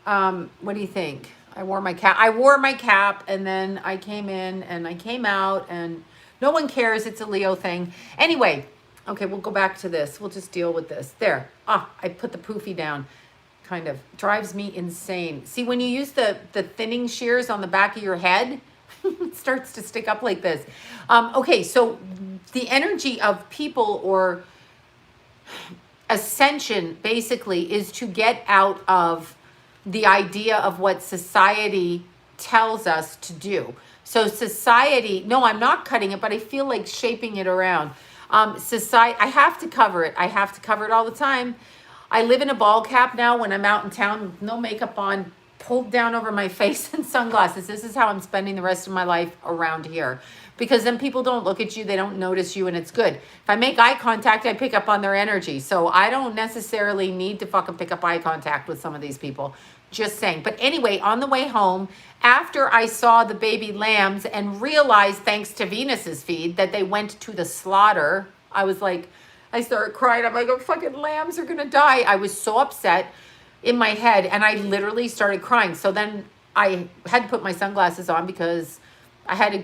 What do you think? I wore my cap and then I came in and I came out and no one cares. It's a Leo thing. Anyway, okay, we'll go back to this. We'll just deal with this. There. I put the poofy down. Kind of drives me insane. See, when you use the thinning shears on the back of your head, it starts to stick up like this. Okay, so the energy of people or ascension basically is to get out of the idea of what society tells us to do. So society, no, I'm not cutting it, but I feel like shaping it around. Society, I have to cover it. I have to cover it all the time. I live in a ball cap now when I'm out in town with no makeup on, pulled down over my face and sunglasses. This is how I'm spending the rest of my life around here. Because then people don't look at you, they don't notice you, and it's good. If I make eye contact, I pick up on their energy. So I don't necessarily need to fucking pick up eye contact with some of these people. Just saying. But anyway, on the way home, after I saw the baby lambs and realized, thanks to Venus's feed, that they went to the slaughter, I was like, I started crying. I'm like, oh, fucking lambs are gonna die. I was so upset in my head, and I literally started crying. So then I had to put my sunglasses on because I had to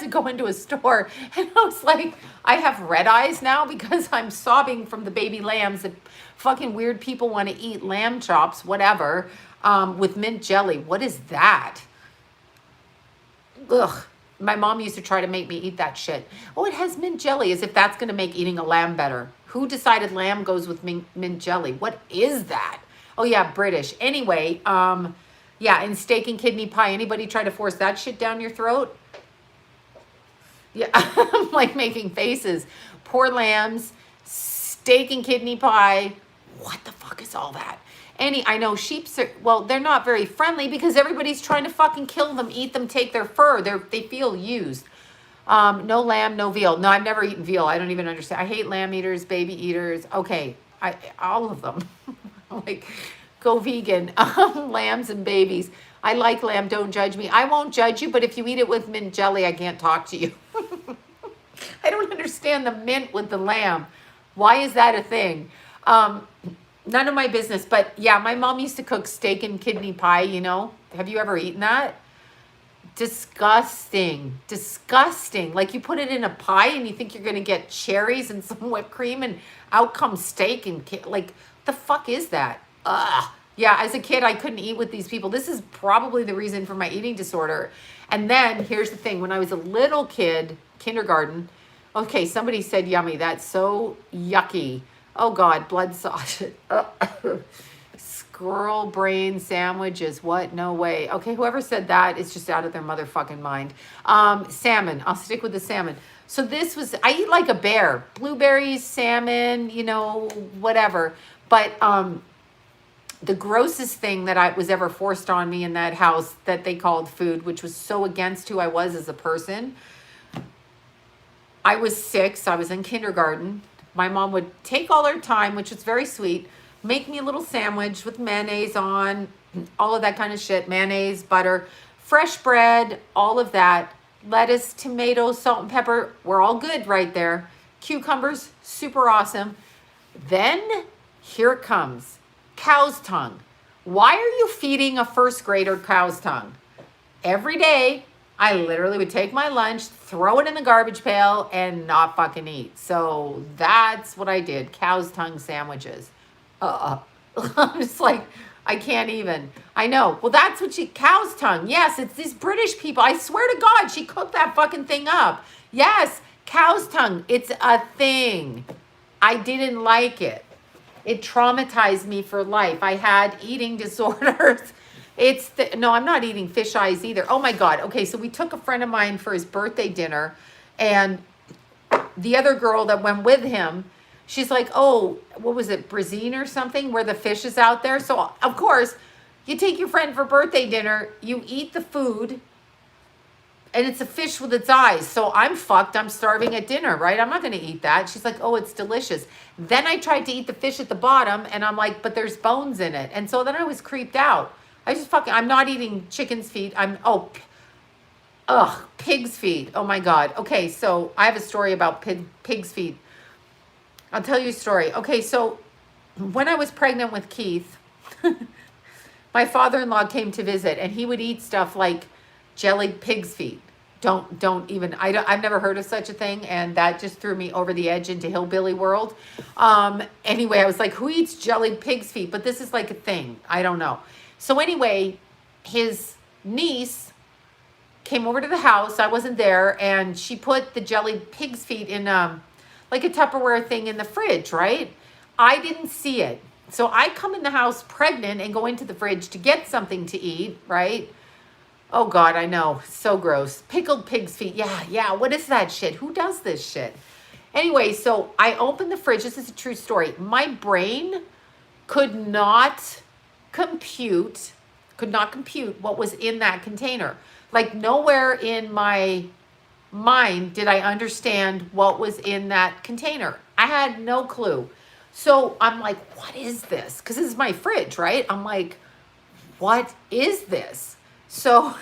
go into a store, and I was like, I have red eyes now because I'm sobbing from the baby lambs that fucking weird people want to eat lamb chops, whatever, with mint jelly. What is that? Ugh. My mom used to try to make me eat that shit. Oh, it has mint jelly, as if that's going to make eating a lamb better. Who decided lamb goes with mint jelly? What is that? Oh yeah, British. Anyway, yeah, and steak and kidney pie. Anybody try to force that shit down your throat? Yeah, I'm like making faces. Poor lambs, steak and kidney pie. What the fuck is all that? I know sheeps are, well, they're not very friendly because everybody's trying to fucking kill them, eat them, take their fur. They feel used. No lamb, no veal. No, I've never eaten veal. I don't even understand. I hate lamb eaters, baby eaters. Okay, all of them. Like, go vegan. Lambs and babies. I like lamb. Don't judge me. I won't judge you, but if you eat it with mint jelly, I can't talk to you. I don't understand the mint with the lamb. Why is that a thing? None of my business. But yeah, my mom used to cook steak and kidney pie, you know. Have you ever eaten that? Disgusting. Disgusting. Like, you put it in a pie and you think you're going to get cherries and some whipped cream, and out comes steak and like, the fuck is that? Ugh. Yeah, as a kid, I couldn't eat with these people. This is probably the reason for my eating disorder. And then here's the thing. When I was a little kid, kindergarten, okay, somebody said yummy. That's so yucky. Oh God, blood sausage. Squirrel brain sandwiches. What? No way. Okay, whoever said that is just out of their motherfucking mind. Salmon. I'll stick with the salmon. So this was, I eat like a bear. Blueberries, salmon, you know, whatever. But the grossest thing that I was ever forced on me in that house that they called food, which was so against who I was as a person. I was 6. I was in kindergarten. My mom would take all her time, which was very sweet, make me a little sandwich with mayonnaise on, all of that kind of shit, mayonnaise, butter, fresh bread, all of that, lettuce, tomatoes, salt and pepper, we're all good right there. Cucumbers, super awesome. Then here it comes, cow's tongue. Why are you feeding a first grader cow's tongue? Every day, I literally would take my lunch, throw it in the garbage pail, and not fucking eat. So that's what I did. Cow's tongue sandwiches. I'm just like, I can't even. I know. Well, that's what cow's tongue. Yes, it's these British people. I swear to God, she cooked that fucking thing up. Yes, cow's tongue. It's a thing. I didn't like it. It traumatized me for life. I had eating disorders. No, I'm not eating fish eyes either. Oh my God. Okay, so we took a friend of mine for his birthday dinner, and the other girl that went with him, she's like, oh, what was it, Brazine or something, where the fish is out there? So, of course, you take your friend for birthday dinner, you eat the food, and it's a fish with its eyes. So I'm fucked. I'm starving at dinner, right? I'm not going to eat that. She's like, oh, it's delicious. Then I tried to eat the fish at the bottom, and I'm like, but there's bones in it. And so then I was creeped out. I'm not eating chicken's feet. Pig's feet. Oh my God. Okay, so I have a story about pig's feet. I'll tell you a story. Okay, so when I was pregnant with Keith, my father-in-law came to visit, and he would eat stuff like jellied pig's feet. Don't even, I've never heard of such a thing, and that just threw me over the edge into hillbilly world. Anyway, I was like, who eats jellied pig's feet? But this is like a thing. I don't know. So anyway, his niece came over to the house. I wasn't there, and she put the jellied pig's feet in like a Tupperware thing in the fridge, right? I didn't see it. So I come in the house pregnant and go into the fridge to get something to eat, right? Oh God, I know. So gross. Pickled pig's feet. Yeah. What is that shit? Who does this shit? Anyway, so I opened the fridge. This is a true story. My brain could not compute, what was in that container. Like nowhere in my mind did I understand what was in that container. I had no clue. So I'm like, what is this? Because this is my fridge, right? I'm like, what is this? So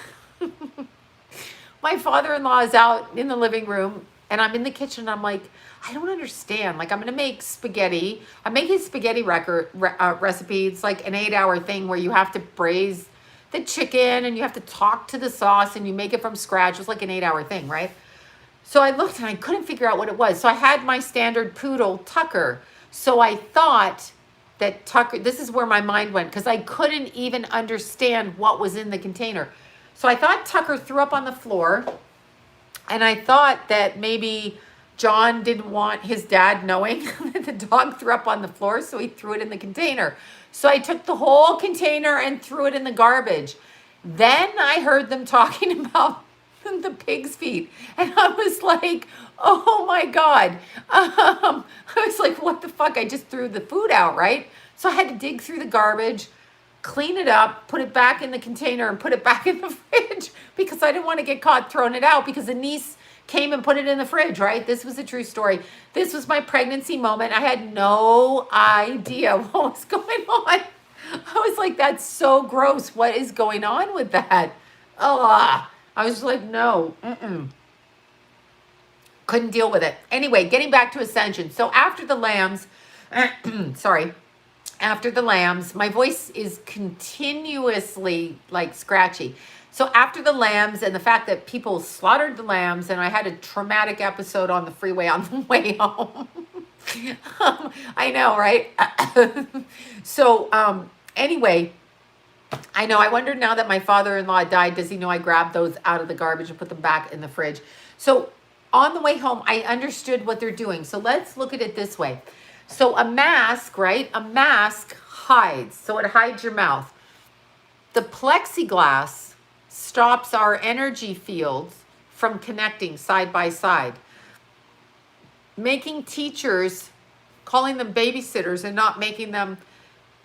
my father-in-law is out in the living room and I'm in the kitchen. I'm like, I don't understand. Like, I'm going to make spaghetti. I'm making spaghetti recipe. It's like an 8-hour thing where you have to braise the chicken and you have to talk to the sauce and you make it from scratch. It's like an 8-hour thing, right? So I looked and I couldn't figure out what it was. So I had my standard poodle, Tucker. So I thought that Tucker, this is where my mind went because I couldn't even understand what was in the container. So I thought Tucker threw up on the floor and I thought that maybe John didn't want his dad knowing that the dog threw up on the floor, so he threw it in the container. So I took the whole container and threw it in the garbage. Then I heard them talking about the pig's feet. And I was like, oh my God. I was like, what the fuck? I just threw the food out, right? So I had to dig through the garbage, clean it up, put it back in the container and put it back in the fridge because I didn't want to get caught throwing it out because the niece came and put it in the fridge, right? This was a true story. This was my pregnancy moment. I had no idea what was going on. I was like, that's so gross. What is going on with that? Oh, I was like, no, couldn't deal with it. Anyway, getting back to Ascension. So after the lambs, after the lambs, my voice is continuously like scratchy. So after the lambs and the fact that people slaughtered the lambs and I had a traumatic episode on the freeway on the way home. I know, right? So anyway, I know, I wonder now that my father-in-law died, does he know I grabbed those out of the garbage and put them back in the fridge? So on the way home, I understood what they're doing. So let's look at it this way. So a mask, right? A mask hides. So it hides your mouth. The plexiglass stops our energy fields from connecting side by side. Making teachers, calling them babysitters and not making them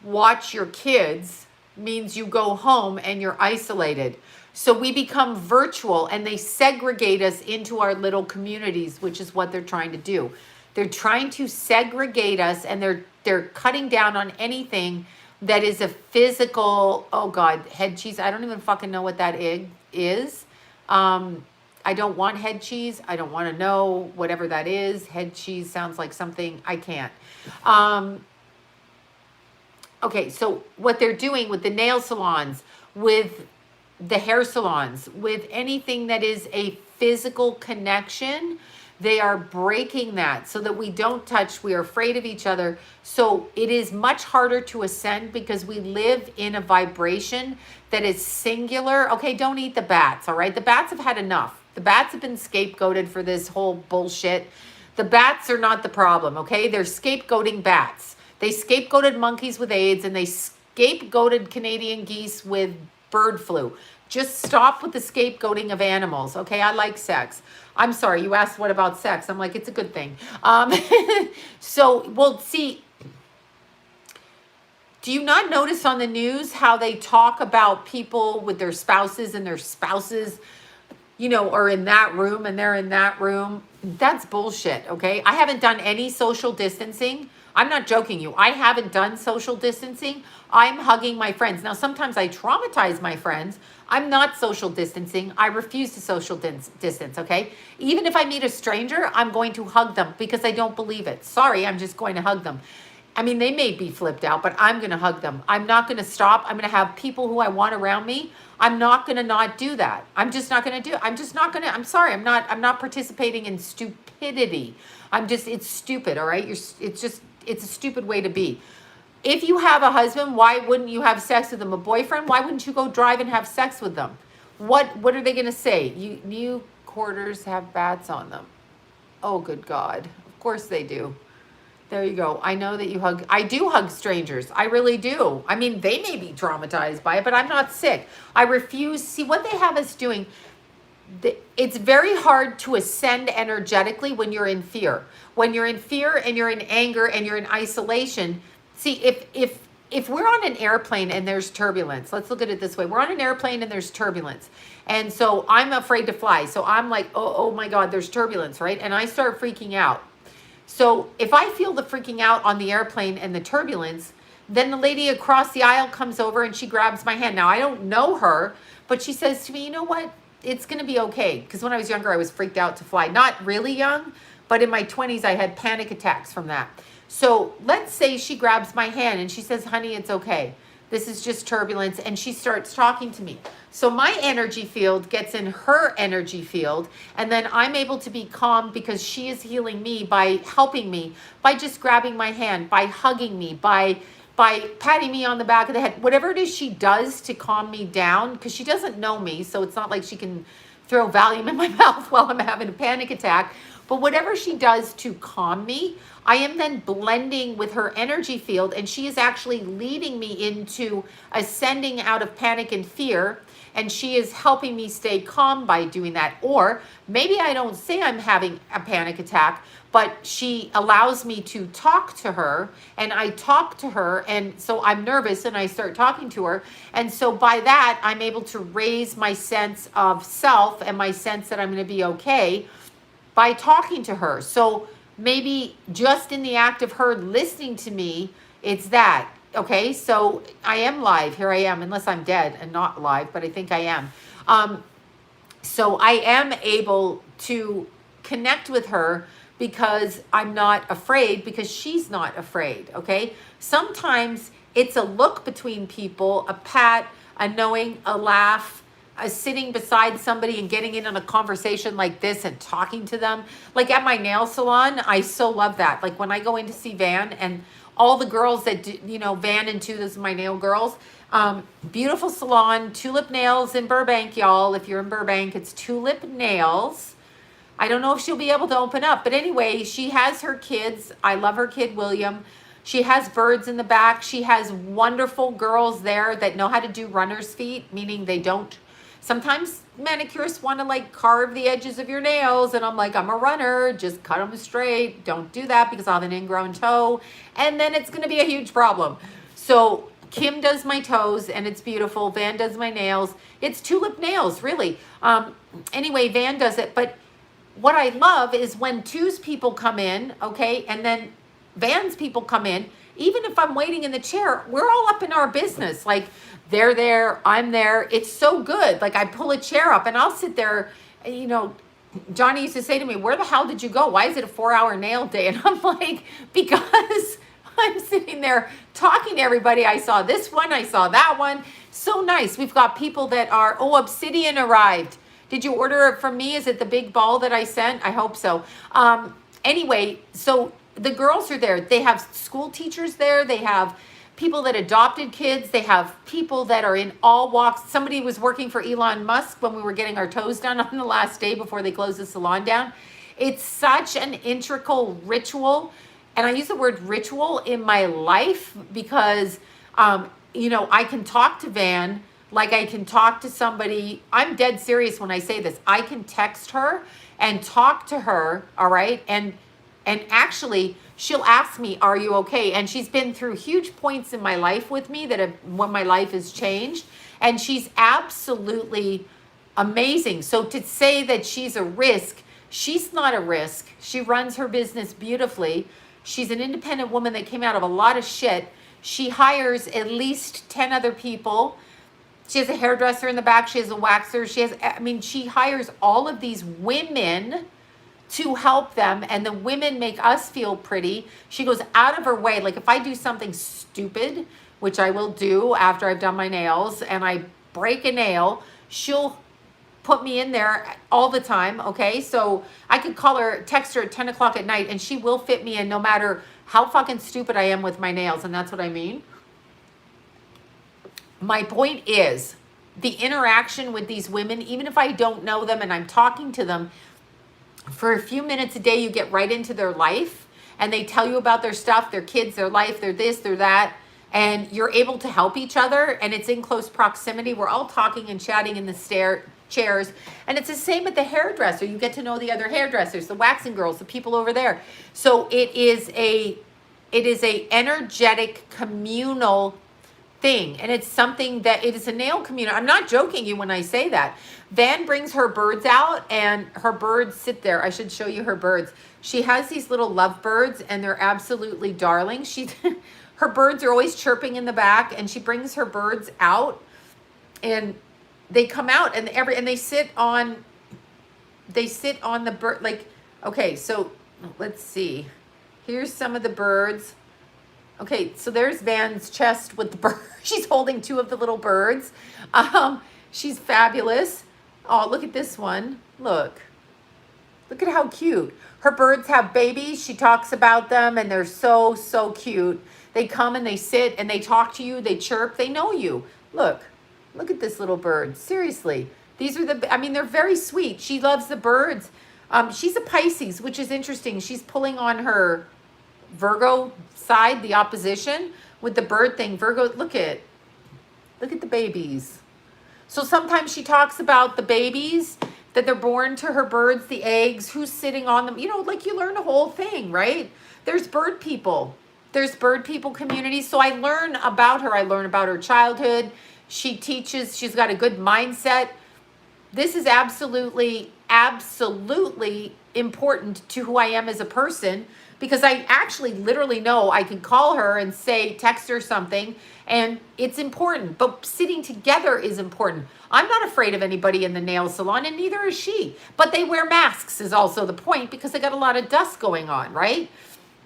watch your kids means you go home and you're isolated. So we become virtual and they segregate us into our little communities, which is what they're trying to do. They're trying to segregate us and they're cutting down on anything that is a physical, oh God, head cheese. I don't even fucking know what that egg is. I don't want head cheese. I don't want to know whatever that is. Head cheese sounds like something I can't. Okay, so what they're doing with the nail salons, with the hair salons, with anything that is a physical connection, they are breaking that so that we don't touch. We are afraid of each other. So it is much harder to ascend because we live in a vibration that is singular. Okay, don't eat the bats, all right? The bats have had enough. The bats have been scapegoated for this whole bullshit. The bats are not the problem, okay? They're scapegoating bats. They scapegoated monkeys with AIDS and they scapegoated Canadian geese with bird flu. Just stop with the scapegoating of animals, okay? I like sex. I'm sorry, you asked what about sex? I'm like, it's a good thing. So, well, see, do you not notice on the news how they talk about people with their spouses and their spouses, you know, are in that room and they're in that room? That's bullshit, okay? I haven't done any social distancing. I'm not joking you. I haven't done social distancing. I'm hugging my friends. Now, sometimes I traumatize my friends. I'm not social distancing. I refuse to social distance, okay? Even if I meet a stranger, I'm going to hug them because I don't believe it. Sorry, I'm just going to hug them. I mean, they may be flipped out, but I'm going to hug them. I'm not going to stop. I'm going to have people who I want around me. I'm not going to not do that. I'm just not going to do it. I'm just not going to, I'm sorry. I'm not participating in stupidity. It's stupid, all right? It's a stupid way to be. If you have a husband, why wouldn't you have sex with them? A boyfriend, why wouldn't you go drive and have sex with them? What are they going to say? New quarters have bats on them. Oh, good God. Of course they do. There you go. I know that you hug. I do hug strangers. I really do. I mean, they may be traumatized by it, but I'm not sick. I refuse. See, what they have us doing, it's very hard to ascend energetically when you're in fear. When you're in fear and you're in anger and you're in isolation. See, if we're on an airplane and there's turbulence, let's look at it this way. We're on an airplane and there's turbulence. And so I'm afraid to fly. So I'm like, oh my God, there's turbulence, right? And I start freaking out. So if I feel the freaking out on the airplane and the turbulence, then the lady across the aisle comes over and she grabs my hand. Now, I don't know her, but she says to me, you know what? It's going to be okay. Because when I was younger, I was freaked out to fly. Not really young, but in my 20s, I had panic attacks from that. So let's say she grabs my hand and she says, honey, it's okay. This is just turbulence. And she starts talking to me. So my energy field gets in her energy field. And then I'm able to be calm because she is healing me by helping me, by just grabbing my hand, by hugging me, by patting me on the back of the head, whatever it is she does to calm me down, because she doesn't know me, so it's not like she can throw Valium in my mouth while I'm having a panic attack. But whatever she does to calm me, I am then blending with her energy field, and she is actually leading me into ascending out of panic and fear, and she is helping me stay calm by doing that. Or maybe I don't say I'm having a panic attack, but she allows me to talk to her, and I talk to her, and so I'm nervous and I start talking to her. And so by that, I'm able to raise my sense of self and my sense that I'm going to be okay by talking to her. So maybe just in the act of her listening to me, it's that. Okay, so I am live. Here I am, unless I'm dead and not live, but I think I am. So I am able to connect with her because I'm not afraid, because she's not afraid, okay? Sometimes it's a look between people, a pat, a knowing, a laugh, a sitting beside somebody and getting in on a conversation like this and talking to them. Like at my nail salon, I so love that. Like when I go in to see Van and all the girls that do, you know, Van and two, those are my nail girls. Beautiful salon, Tulip Nails in Burbank, y'all. If you're in Burbank, it's Tulip Nails. I don't know if she'll be able to open up, but anyway, she has her kids. I love her kid, William. She has birds in the back. She has wonderful girls there that know how to do runner's feet, meaning they don't. Sometimes manicurists want to like carve the edges of your nails, and I'm like, I'm a runner, just cut them straight. Don't do that because I'll have an ingrown toe, and then it's going to be a huge problem. So Kim does my toes, and it's beautiful. Van does my nails. It's Tulip Nails, really. Anyway, Van does it, but what I love is when Two's people come in, okay, and then Van's people come in, even if I'm waiting in the chair, we're all up in our business. Like, they're there, I'm there. It's so good. Like, I pull a chair up and I'll sit there, you know, Johnny used to say to me, where the hell did you go? Why is it a 4-hour nail day? And I'm like, because I'm sitting there talking to everybody. I saw this one, I saw that one. So nice. We've got people that are, oh, Obsidian arrived. Did you order it from me? Is it the big ball that I sent? I hope so. Anyway, so the girls are there. They have school teachers there. They have people that adopted kids. They have people that are in all walks. Somebody was working for Elon Musk when we were getting our toes done on the last day before they closed the salon down. It's such an integral ritual. And I use the word ritual in my life because, you know, I can talk to Van like I can talk to somebody. I'm dead serious when I say this. I can text her and talk to her, all right? And actually, she'll ask me, are you okay? And she's been through huge points in my life with me that have, when my life has changed. And she's absolutely amazing. So to say that she's a risk, she's not a risk. She runs her business beautifully. She's an independent woman that came out of a lot of shit. She hires at least 10 other people. She has a hairdresser in the back. She has a waxer. She hires all of these women to help them, and the women make us feel pretty. She goes out of her way. Like if I do something stupid, which I will do after I've done my nails, and I break a nail, she'll put me in there all the time, okay? So I could call her, text her at 10 o'clock at night, and she will fit me in no matter how fucking stupid I am with my nails, and that's what I mean. My point is, the interaction with these women, even if I don't know them and I'm talking to them, for a few minutes a day, you get right into their life and they tell you about their stuff, their kids, their life, their this, their that, and you're able to help each other, and it's in close proximity. We're all talking and chatting in the chairs. And it's the same at the hairdresser. You get to know the other hairdressers, the waxing girls, the people over there. So it is a energetic communal thing, and it's something that it is a nail community. I'm not joking you when I say that. Van brings her birds out, and her birds sit there. I should show you her birds. She has these little love birds, and they're absolutely darling. Her birds are always chirping in the back, and she brings her birds out, and they come out, and they sit on the bird. Like, okay, so let's see. Here's some of the birds. Okay, so there's Van's chest with the bird. She's holding two of the little birds. She's fabulous. Oh, look at this one. Look at how cute. Her birds have babies. She talks about them, and they're so, so cute. They come and they sit and they talk to you. They chirp. They know you. Look at this little bird. Seriously. They're very sweet. She loves the birds. She's a Pisces, which is interesting. She's pulling on her Virgo side, the opposition with the bird thing. Virgo, look at the babies. So sometimes she talks about the babies that they're born to her birds, the eggs, who's sitting on them. Like you learn a whole thing, right? There's bird people. There's bird people communities. So I learn about her. I learn about her childhood. She teaches. She's got a good mindset. This is absolutely, absolutely important to who I am as a person, because I actually literally know I can call her and text her something, and it's important. But sitting together is important. I'm not afraid of anybody in the nail salon, and neither is she. But they wear masks is also the point, because they got a lot of dust going on, right?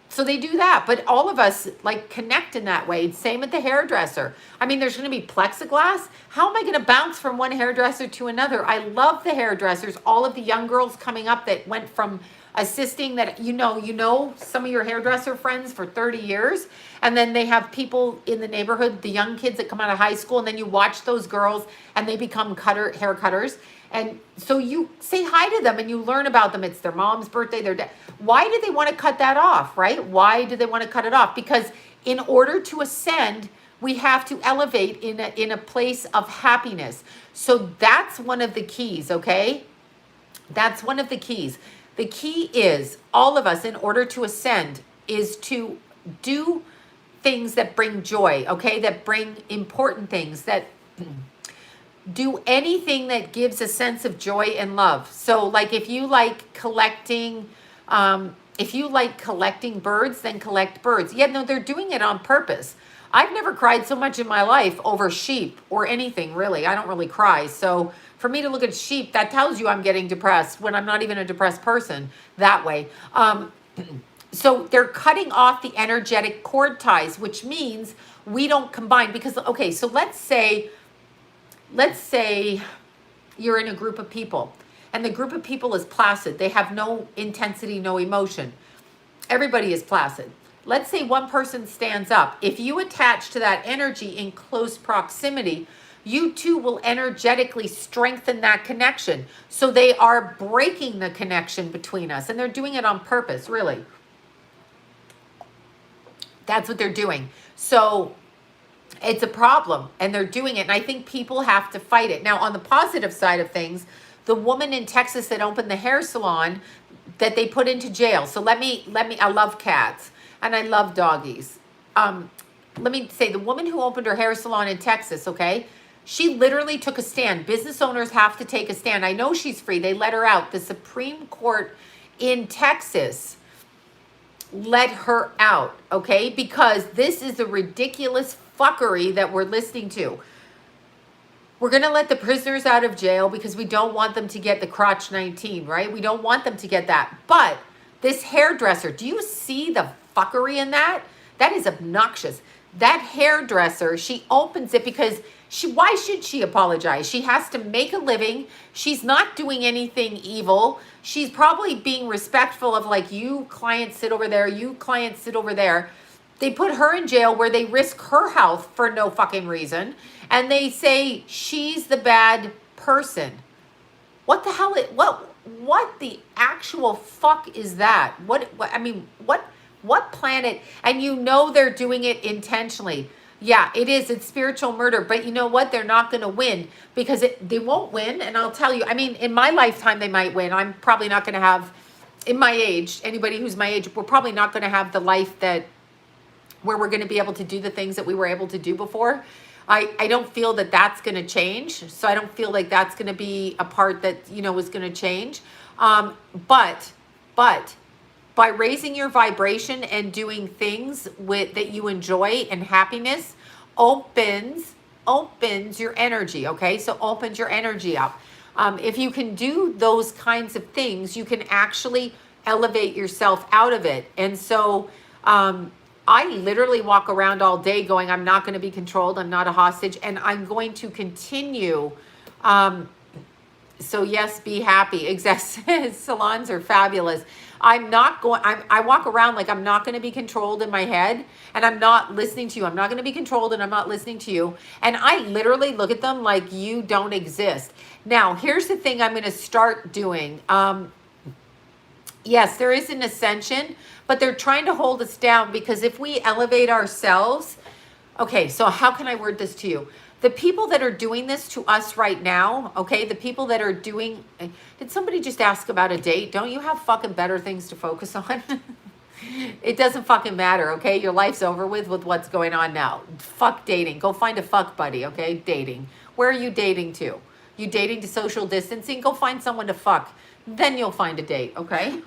So they do that. But all of us connect in that way. Same at the hairdresser. There's going to be plexiglass. How am I going to bounce from one hairdresser to another? I love the hairdressers. All of the young girls coming up that went from assisting that, some of your hairdresser friends for 30 years. And then they have people in the neighborhood, the young kids that come out of high school. And then you watch those girls and they become hair cutters. And so you say hi to them and you learn about them. It's their mom's birthday, their dad. Why do they want to cut that off, right? Why do they want to cut it off? Because in order to ascend, we have to elevate in a place of happiness. So that's one of the keys, okay? That's one of the keys. The key is, all of us, in order to ascend, is to do things that bring joy, okay? That bring important things, that do anything that gives a sense of joy and love. So if you like collecting birds, then collect birds. Yeah, no, they're doing it on purpose. I've never cried so much in my life over sheep or anything, really. I don't really cry. So for me to look at sheep, that tells you I'm getting depressed when I'm not even a depressed person that way. So they're cutting off the energetic cord ties, which means we don't combine. Because, okay, so let's say you're in a group of people, and the group of people is placid. They have no intensity, no emotion. Everybody is placid. Let's say one person stands up. If you attach to that energy in close proximity, you too will energetically strengthen that connection. So they are breaking the connection between us, and they're doing it on purpose, really. That's what they're doing. So it's a problem, and they're doing it, and I think people have to fight it. Now, on the positive side of things, the woman in Texas that opened the hair salon that they put into jail. So let me, I love cats, and I love doggies. Let me say, the woman who opened her hair salon in Texas, okay, she literally took a stand. Business owners have to take a stand. I know she's free. They let her out. The Supreme Court in Texas let her out, okay, because this is the ridiculous fuckery that we're listening to. We're going to let the prisoners out of jail because we don't want them to get the crotch 19, right? We don't want them to get that. But this hairdresser, do you see the fuckery in that? That is obnoxious. That hairdresser, she opens it because why should she apologize? She has to make a living. She's not doing anything evil. She's probably being respectful of you clients sit over there, you clients sit over there. They put her in jail where they risk her health for no fucking reason. And they say she's the bad person. What the hell? What the actual fuck is that? What planet? And they're doing it intentionally. Yeah, it is. It's spiritual murder. But you know what? They're not going to win because they won't win. And I'll tell you, I mean, in my lifetime, they might win. I'm probably not going to have, in my age, anybody who's my age, we're probably not going to have the life that where we're going to be able to do the things that we were able to do before. I don't feel that that's going to change. So I don't feel like that's going to be a part that, you know, is going to change. But by raising your vibration and doing things with that you enjoy and happiness opens your energy. Okay, so opens your energy up. If you can do those kinds of things, you can actually elevate yourself out of it. And so I literally walk around all day going, I'm not going to be controlled, I'm not a hostage, and I'm going to continue. So yes, be happy. Exactly. Salons are fabulous. I'm not going, I walk around like I'm not going to be controlled in my head, and I'm not listening to you. I'm not going to be controlled, and I'm not listening to you. And I literally look at them like you don't exist. Now, here's the thing I'm going to start doing. Yes, there is an ascension, but they're trying to hold us down because if we elevate ourselves, okay, so how can I word this to you? The people that are doing this to us right now, okay, the people that are doing, did somebody just ask about a date? Don't you have fucking better things to focus on? It doesn't fucking matter, okay? Your life's over with what's going on now. Fuck dating. Go find a fuck buddy, okay? Dating. Where are you dating to? You dating to social distancing? Go find someone to fuck. Then you'll find a date, okay?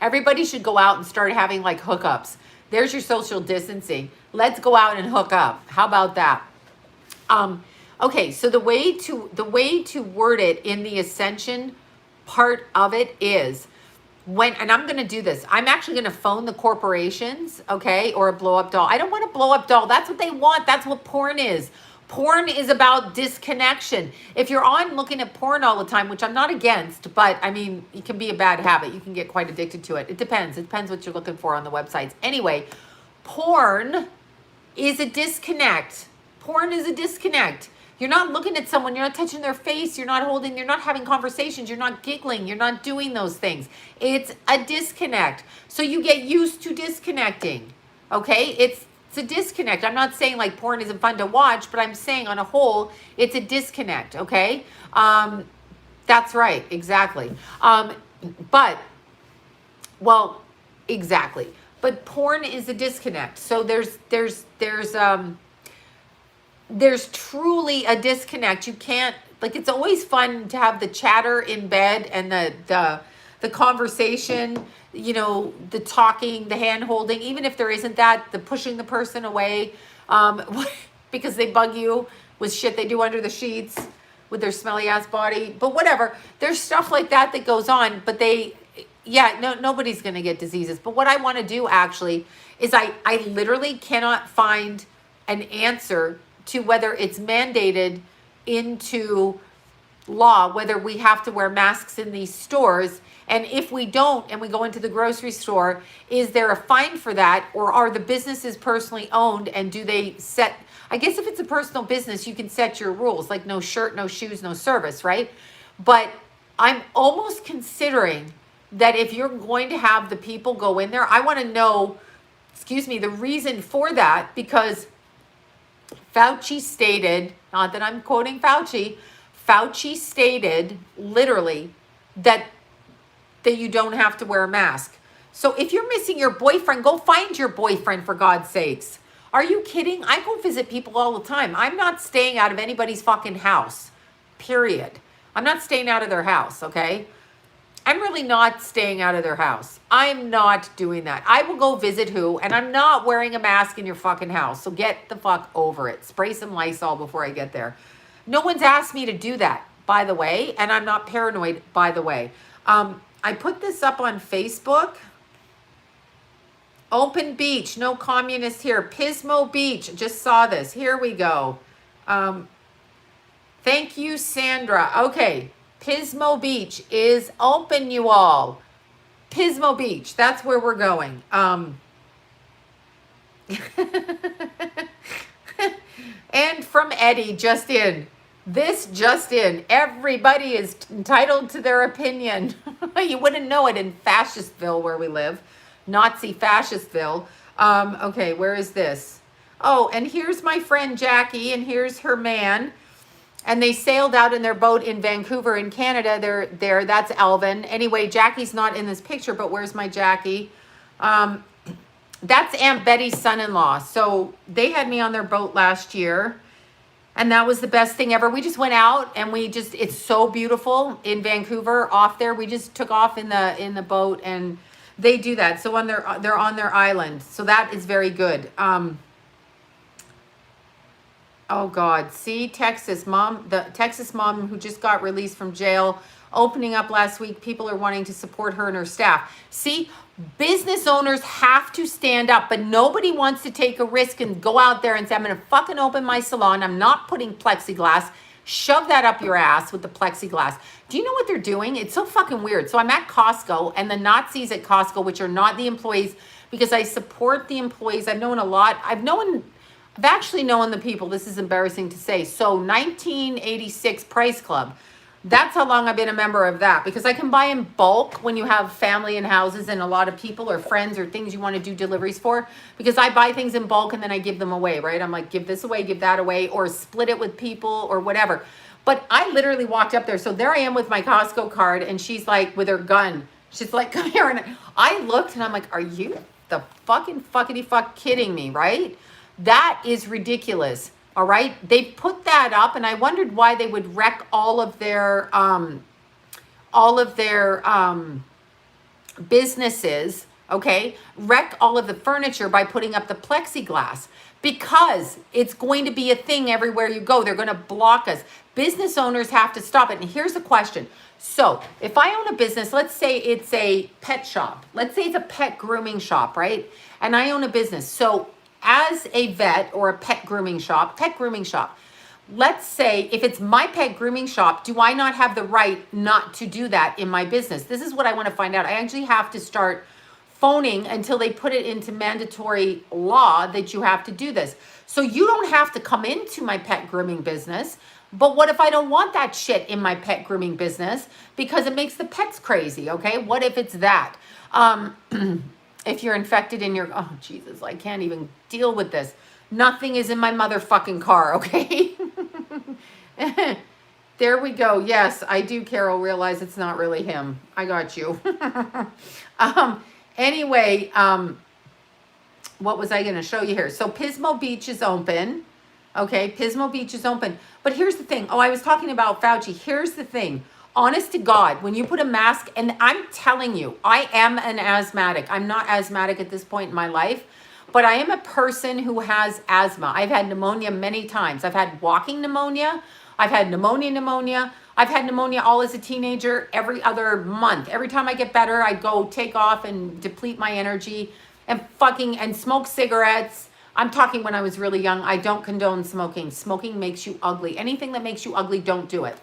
Everybody should go out and start having like hookups. There's your social distancing. Let's go out and hook up. How about that? Okay, so the way to word it in the ascension part of it is when, and I'm going to do this. I'm actually going to phone the corporations, okay, or a blow up doll. I don't want a blow up doll. That's what they want. That's what porn is. Porn is about disconnection. If you're on looking at porn all the time, which I'm not against, but I mean, it can be a bad habit. You can get quite addicted to it. It depends. It depends what you're looking for on the websites. Anyway, porn is a disconnect. Porn is a disconnect. You're not looking at someone. You're not touching their face. You're not holding, you're not having conversations. You're not giggling. You're not doing those things. It's a disconnect. So you get used to disconnecting. Okay? It's a disconnect. I'm not saying like porn isn't fun to watch, but I'm saying on a whole, it's a disconnect. Okay. That's right. Exactly. Exactly. But porn is a disconnect. So there's truly a disconnect. You can't, like, it's always fun to have the chatter in bed and the conversation, you know, the talking, the hand holding, even if there isn't that, the pushing the person away, because they bug you with shit they do under the sheets with their smelly ass body, but whatever. There's stuff like that that goes on, but nobody's going to get diseases. But what I want to do actually is I literally cannot find an answer to whether it's mandated into law, whether we have to wear masks in these stores. And if we don't, and we go into the grocery store, is there a fine for that? Or are the businesses personally owned? And do they set, I guess if it's a personal business, you can set your rules, like no shirt, no shoes, no service, right? But I'm almost considering that if you're going to have the people go in there, I want to know, the reason for that, because Fauci stated, not that I'm quoting Fauci stated literally that you don't have to wear a mask. So if you're missing your boyfriend, go find your boyfriend, for God's sakes. Are you kidding? I go visit people all the time. I'm not staying out of anybody's fucking house, period. I'm not staying out of their house, okay? I'm really not staying out of their house. I'm not doing that. I will go visit who, and I'm not wearing a mask in your fucking house. So get the fuck over it. Spray some Lysol before I get there. No one's asked me to do that, by the way, and I'm not paranoid, by the way. I put this up on Facebook. Open beach, no communists here. Pismo Beach, just saw this. Here we go. Thank you, Sandra. Okay, Pismo Beach is open, you all. Pismo Beach, that's where we're going. And from Eddie, just in. This just in. Everybody is entitled to their opinion. You wouldn't know it in Fascistville where we live. Nazi Fascistville. Okay, where is this? Oh, and here's my friend Jackie, and here's her man. And they sailed out in their boat in Vancouver in Canada. They're there. That's Alvin. Anyway, Jackie's not in this picture, but where's my Jackie? Um, that's Aunt Betty's son-in-law. So they had me on their boat last year. And that was the best thing ever. We just went out and it's so beautiful in Vancouver off there. We just took off in the boat, and they do that. So they're on their island. So that is very good. Oh God, see, the Texas mom who just got released from jail, opening up last week. People are wanting to support her and her staff. See, business owners have to stand up, but nobody wants to take a risk and go out there and say, I'm going to fucking open my salon. I'm not putting plexiglass. Shove that up your ass with the plexiglass. Do you know what they're doing? It's so fucking weird. So I'm at Costco, and the Nazis at Costco, which are not the employees, because I support the employees. I've actually known the people. This is embarrassing to say. So 1986 Price Club. That's how long I've been a member of that, because I can buy in bulk when you have family and houses and a lot of people or friends or things you want to do deliveries for, because I buy things in bulk and then I give them away, right? I'm like, give this away, give that away, or split it with people or whatever. But I literally walked up there. So there I am with my Costco card, and she's like with her gun. She's like, come here. And I looked and I'm like, are you the fuckity fuck kidding me, right? That is ridiculous. All right. They put that up, and I wondered why they would wreck all of their businesses. Okay. Wreck all of the furniture by putting up the plexiglass, because it's going to be a thing everywhere you go. They're going to block us. Business owners have to stop it. And here's the question. So if I own a business, let's say it's a pet shop. Let's say it's a pet grooming shop, right? And I own a business. So as a vet or a pet grooming shop, let's say if it's my pet grooming shop, do I not have the right not to do that in my business? This is what I want to find out. I actually have to start phoning until they put it into mandatory law that you have to do this. So you don't have to come into my pet grooming business. But what if I don't want that shit in my pet grooming business because it makes the pets crazy? Okay. What if it's that? If you're infected in your, oh Jesus, I can't even deal with this. Nothing is in my motherfucking car, okay? There we go. Yes, I do, Carol, realize it's not really him. I got you. Anyway, what was I going to show you here? So Pismo Beach is open. Okay, Pismo Beach is open. But here's the thing. Oh, I was talking about Fauci. Here's the thing. Honest to God, when you put a mask, and I'm telling you, I am an asthmatic. I'm not asthmatic at this point in my life, but I am a person who has asthma. I've had pneumonia many times. I've had walking pneumonia. I've had pneumonia. I've had pneumonia all as a teenager every other month. Every time I get better, I go take off and deplete my energy and smoke cigarettes. I'm talking when I was really young. I don't condone smoking. Smoking makes you ugly. Anything that makes you ugly, don't do it.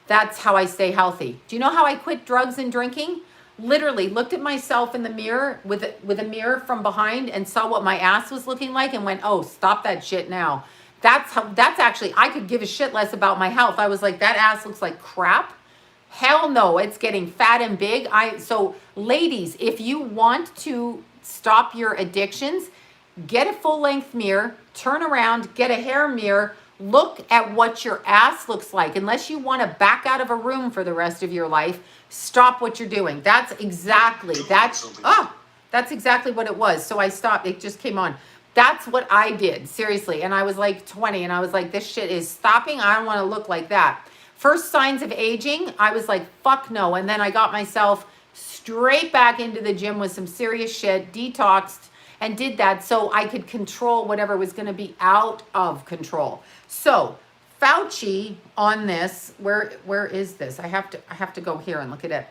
That's how I stay healthy. Do you know how I quit drugs and drinking? Literally looked at myself in the mirror with a mirror from behind and saw what my ass was looking like and went, oh, stop that shit now. That's actually, I could give a shit less about my health. I was like, that ass looks like crap. Hell no, it's getting fat and big. So ladies, if you want to stop your addictions, get a full length mirror, turn around, get a hair mirror, look at what your ass looks like. Unless you want to back out of a room for the rest of your life, stop what you're doing. That's exactly what it was. So I stopped. It just came on. That's what I did. Seriously. And I was like 20 and I was like, this shit is stopping. I don't want to look like that. First signs of aging, I was like, fuck no. And then I got myself straight back into the gym with some serious shit, detoxed, and did that so I could control whatever was going to be out of control. So Fauci on this, where is this? I have to go here and look at it.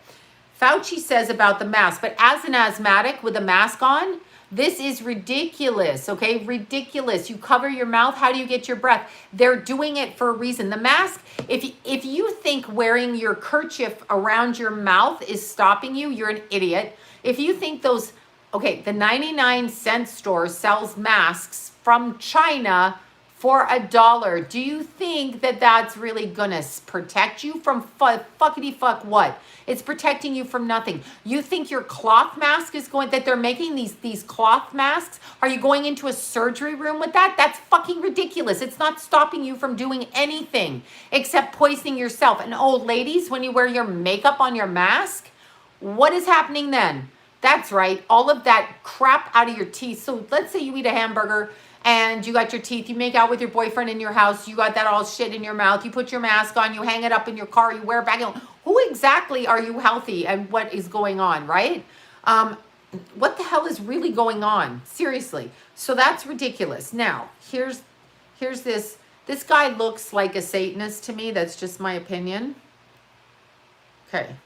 Fauci says about the mask, but as an asthmatic with a mask on, this is ridiculous, okay? Ridiculous. You cover your mouth. How do you get your breath? They're doing it for a reason. The mask, if you think wearing your kerchief around your mouth is stopping you, you're an idiot. If you think those, okay, the 99-cent store sells masks from China for $1. Do you think that that's really gonna protect you from fuckity fuck what? It's protecting you from nothing. You think your cloth mask is going, that they're making these cloth masks? Are you going into a surgery room with that? That's fucking ridiculous. It's not stopping you from doing anything except poisoning yourself. And old ladies, when you wear your makeup on your mask, what is happening then? That's right, all of that crap out of your teeth. So let's say you eat a hamburger and you got your teeth, you make out with your boyfriend in your house, you got that all shit in your mouth, you put your mask on, you hang it up in your car, you wear it back. Who exactly are you healthy and what is going on, right? What the hell is really going on? Seriously. So that's ridiculous. Now, here's this. This guy looks like a Satanist to me. That's just my opinion. Okay.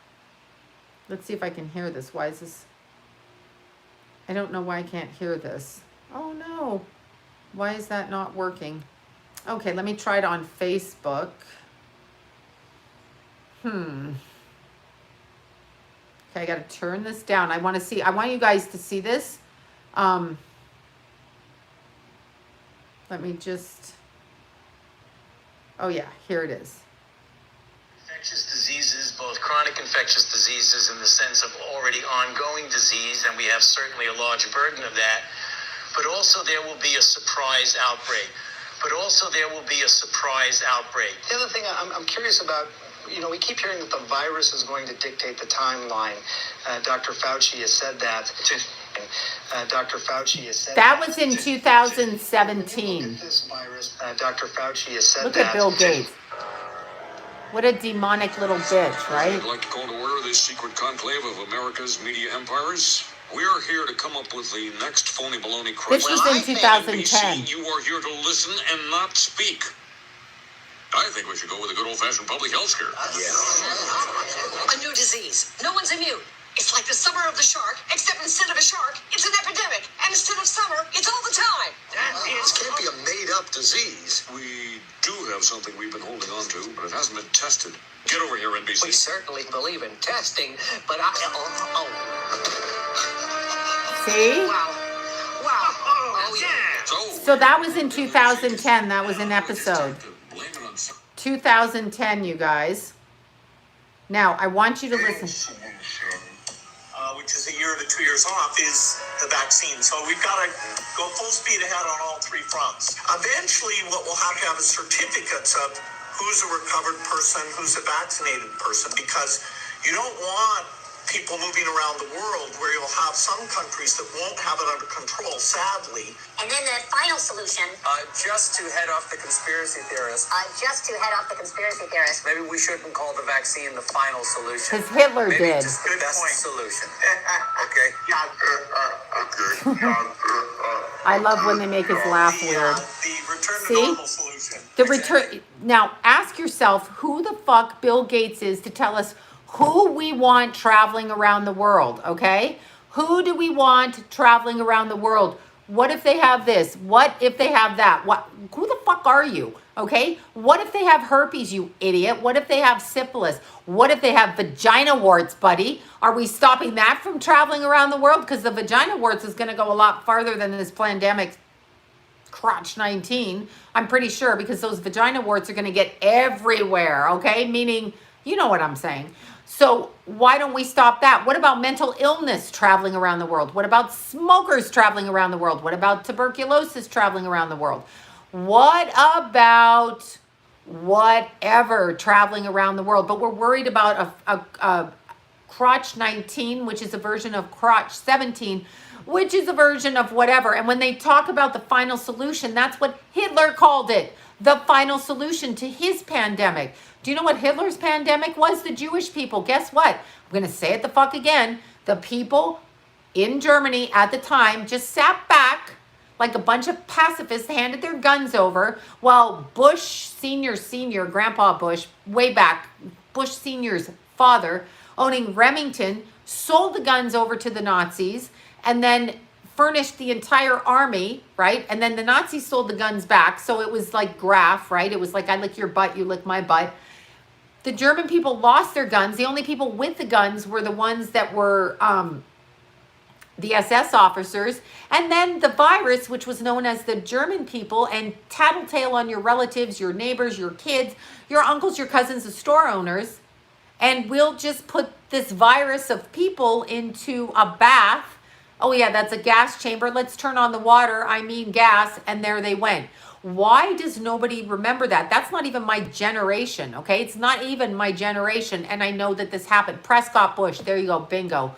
Let's see if I can hear this. Why is this? I don't know why I can't hear this. Oh no. Why is that not working? Okay, let me try it on Facebook. Okay, I gotta turn this down. I want you guys to see this. Let me just, oh yeah, here it is. Infectious diseases, both chronic infectious diseases in the sense of already ongoing disease, and we have certainly a large burden of that, but also there will be a surprise outbreak. The other thing I'm curious about, we keep hearing that the virus is going to dictate the timeline. Dr. Fauci has said that. That was in 2017. Look at this virus. Dr. Fauci has said Look that. at Bill Gates. What a demonic little bitch, right? I'd like to call to order this secret conclave of America's media empires. We're here to come up with the next phony baloney crap. This was in 2010. You are here to listen and not speak. I think we should go with a good old-fashioned public health scare. A new disease. No one's immune. It's like the summer of the shark, except instead of a shark, it's an epidemic. And instead of summer, it's all the time. This can't be a made-up disease. We do have something we've been holding on to, but it hasn't been tested. Get over here, NBC. We certainly believe in testing, but See? Wow. Oh, yeah. So that was in 2010. That was an episode. 2010, you guys. Now, I want you to listen. Which is a year to 2 years off, is the vaccine. So we've got to go full speed ahead on all three fronts. Eventually, what we'll have is certificates of who's a recovered person, who's a vaccinated person, because you don't want people moving around the world where you'll have some countries that won't have it under control, sadly. And then the final solution. just to head off the conspiracy theorists. Maybe we shouldn't call the vaccine the final solution. Because Hitler Maybe did. just the best solution. Okay. I love when they make us laugh weird. The return to See? normal solution. The return. Now, ask yourself who the fuck Bill Gates is to tell us who we want traveling around the world, okay? Who do we want traveling around the world? What if they have this? What if they have that? Who the fuck are you, okay? What if they have herpes, you idiot? What if they have syphilis? What if they have vagina warts, buddy? Are we stopping that from traveling around the world? Because the vagina warts is going to go a lot farther than this pandemic crotch 19. I'm pretty sure, because those vagina warts are going to get everywhere, okay? Meaning, you know what I'm saying. So why don't we stop that? What about mental illness traveling around the world? What about smokers traveling around the world? What about tuberculosis traveling around the world? What about whatever traveling around the world? But we're worried about a crotch 19, which is a version of crotch 17, which is a version of whatever. And when they talk about the final solution, that's what Hitler called it. The final solution to his pandemic. Do you know what Hitler's pandemic was? The Jewish people. Guess what? I'm going to say it the fuck again. The people in Germany at the time just sat back like a bunch of pacifists, handed their guns over, while Bush Senior, Grandpa Bush, way back, Bush Senior's father, owning Remington, sold the guns over to the Nazis, and then furnished the entire army, right? And then the Nazis sold the guns back. So it was like Graf, right? It was like, I lick your butt, you lick my butt. The German people lost their guns. The only people with the guns were the ones that were the SS officers, and then the virus, which was known as the German people, and tattletale on your relatives, your neighbors, your kids, your uncles, your cousins, the store owners, and we'll just put this virus of people into a bath. Oh yeah, that's a gas chamber. Let's turn on the water, I mean gas, and there they went. Why does nobody remember that? That's not even my generation, okay? It's not even my generation, and I know that this happened. Prescott Bush, there you go, bingo.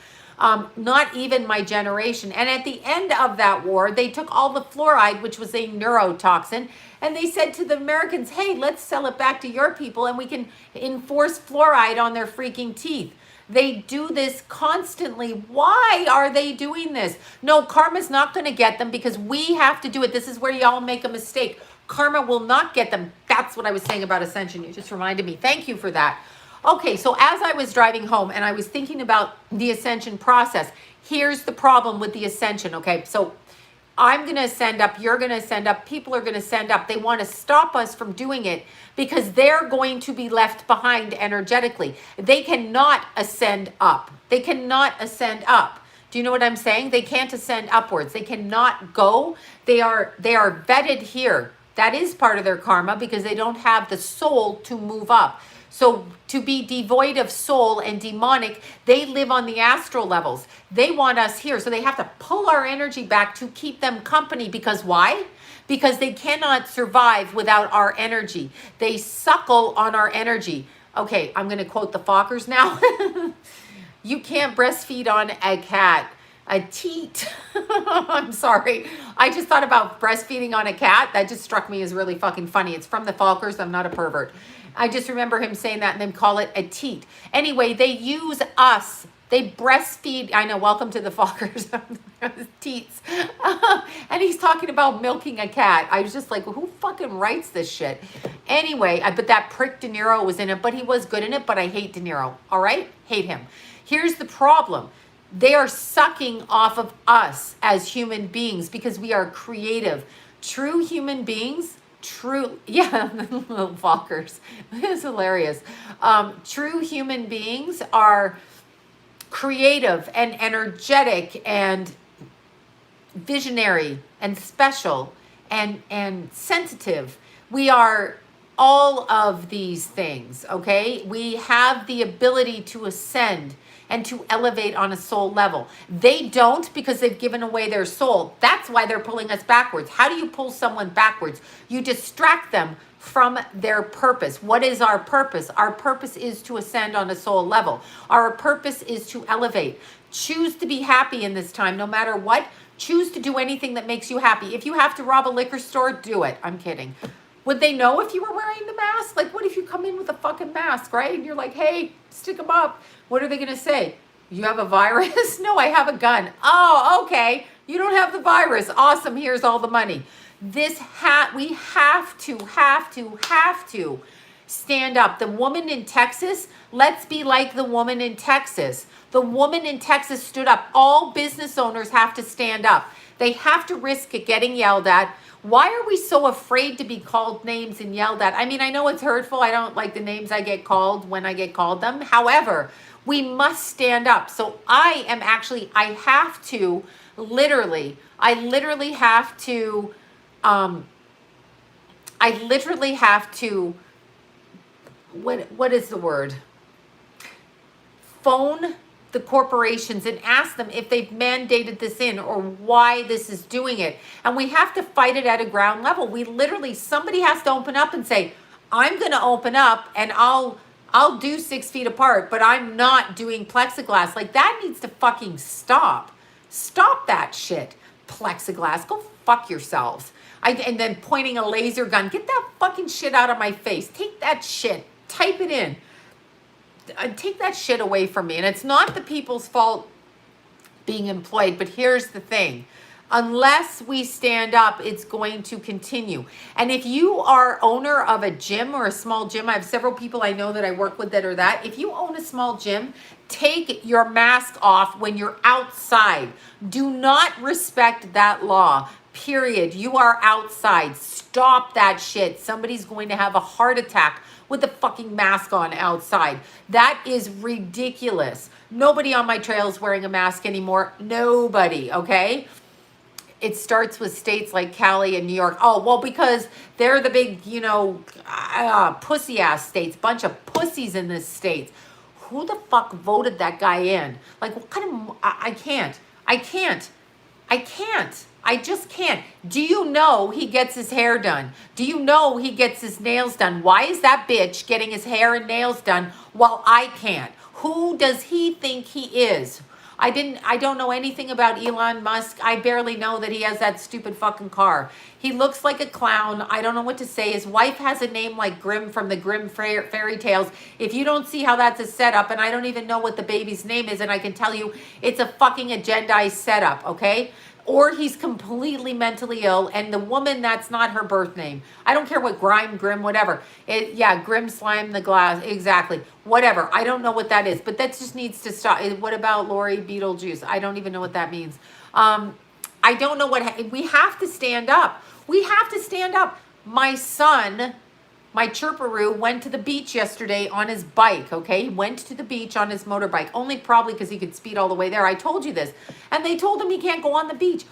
Not even my generation. And at the end of that war, they took all the fluoride, which was a neurotoxin, and they said to the Americans, hey, let's sell it back to your people and we can enforce fluoride on their freaking teeth. They do this constantly. Why are they doing this? No, karma's not going to get them because we have to do it. This is where y'all make a mistake. Karma will not get them. That's what I was saying about ascension. You just reminded me. Thank you for that. Okay, so as I was driving home and I was thinking about the ascension process, here's the problem with the ascension, okay? So I'm going to ascend up, you're going to ascend up, people are going to ascend up. They want to stop us from doing it because they're going to be left behind energetically. They cannot ascend up. They cannot ascend up. Do you know what I'm saying? They can't ascend upwards. They cannot go. They are vetted here. That is part of their karma because they don't have the soul to move up. So to be devoid of soul and demonic, they live on the astral levels. They want us here. So they have to pull our energy back to keep them company. Because why? Because they cannot survive without our energy. They suckle on our energy. Okay, I'm going to quote the Fockers now. You can't breastfeed on a cat. A teat. I'm sorry. I just thought about breastfeeding on a cat. That just struck me as really fucking funny. It's from the Fockers. I'm not a pervert. I just remember him saying that and then call it a teat. Anyway, they use us. They breastfeed. I know. Welcome to the Fockers. Teats. And he's talking about milking a cat. I was just like, who fucking writes this shit? Anyway, but that prick De Niro was in it, but he was good in it, but I hate De Niro. All right? Hate him. Here's the problem. They are sucking off of us as human beings because we are creative. True human beings, little Fockers. It's hilarious. True human beings are creative and energetic and visionary and special and sensitive. We are all of these things, okay? We have the ability to ascend and to elevate on a soul level. They don't because they've given away their soul. That's why they're pulling us backwards. How do you pull someone backwards? You distract them from their purpose. What is our purpose? Our purpose is to ascend on a soul level. Our purpose is to elevate. Choose to be happy in this time, no matter what. Choose to do anything that makes you happy. If you have to rob a liquor store, do it. I'm kidding. Would they know if you were wearing the mask? Like, what if you come in with a fucking mask, right? And you're like, hey, stick them up. What are they going to say? You have a virus? No, I have a gun. Oh, okay. You don't have the virus. Awesome. Here's all the money. We have to stand up. The woman in Texas, let's be like the woman in Texas. The woman in Texas stood up. All business owners have to stand up. They have to risk it getting yelled at. Why are we so afraid to be called names and yelled at? I mean, I know it's hurtful. I don't like the names I get called when I get called them. However, we must stand up. So I have to literally have to, what is the word? Phone the corporations and ask them if they've mandated this in or why this is doing it. And we have to fight it at a ground level. Somebody has to open up and say, I'm going to open up and I'll do 6 feet apart, but I'm not doing plexiglass. Like, that needs to fucking stop. Stop that shit. Plexiglass. Go fuck yourselves. And then pointing a laser gun. Get that fucking shit out of my face. Take that shit. Type it in. Take that shit away from me. And it's not the people's fault being employed, but here's the thing. Unless we stand up, it's going to continue. And if you are owner of a gym or a small gym, I have several people I know that I work with that are that. If you own a small gym, take your mask off when you're outside. Do not respect that law. Period. You are outside. Stop that shit. Somebody's going to have a heart attack with a fucking mask on outside. That is ridiculous. Nobody on my trail is wearing a mask anymore. Nobody, okay? It starts with states like Cali and New York. Oh, well, because they're the big, pussy ass states, bunch of pussies in this state. Who the fuck voted that guy in? Like, what kind of, I can't. I just can't. Do you know he gets his hair done? Do you know he gets his nails done? Why is that bitch getting his hair and nails done while I can't? Who does he think he is? I don't know anything about Elon Musk. I barely know that he has that stupid fucking car. He looks like a clown. I don't know what to say. His wife has a name like Grimm from the Grimm fairy tales. If you don't see how that's a setup, and I don't even know what the baby's name is, and I can tell you it's a fucking agendized setup, okay? Or he's completely mentally ill, and the woman, that's not her birth name. I don't care what Grimm, whatever. Grimm slime the glass, exactly. Whatever, I don't know what that is, but that just needs to stop. What about Lori Beetlejuice? I don't even know what that means. I don't know we have to stand up. We have to stand up. My son, my chirperoo, went to the beach yesterday on his bike, okay? He went to the beach on his motorbike, only probably because he could speed all the way there. I told you this. And they told him he can't go on the beach.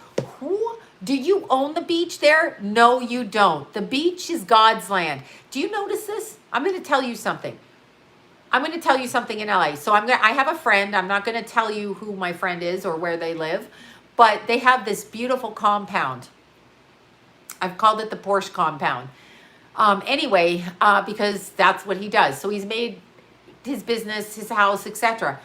Do you own the beach there? No, you don't. The beach is God's land. Do you notice this? I'm going to tell you something. I'm going to tell you something in LA. So I have a friend. I'm not going to tell you who my friend is or where they live, but they have this beautiful compound. I've called it the Porsche compound. Because that's what he does. So he's made his business, his house, etc.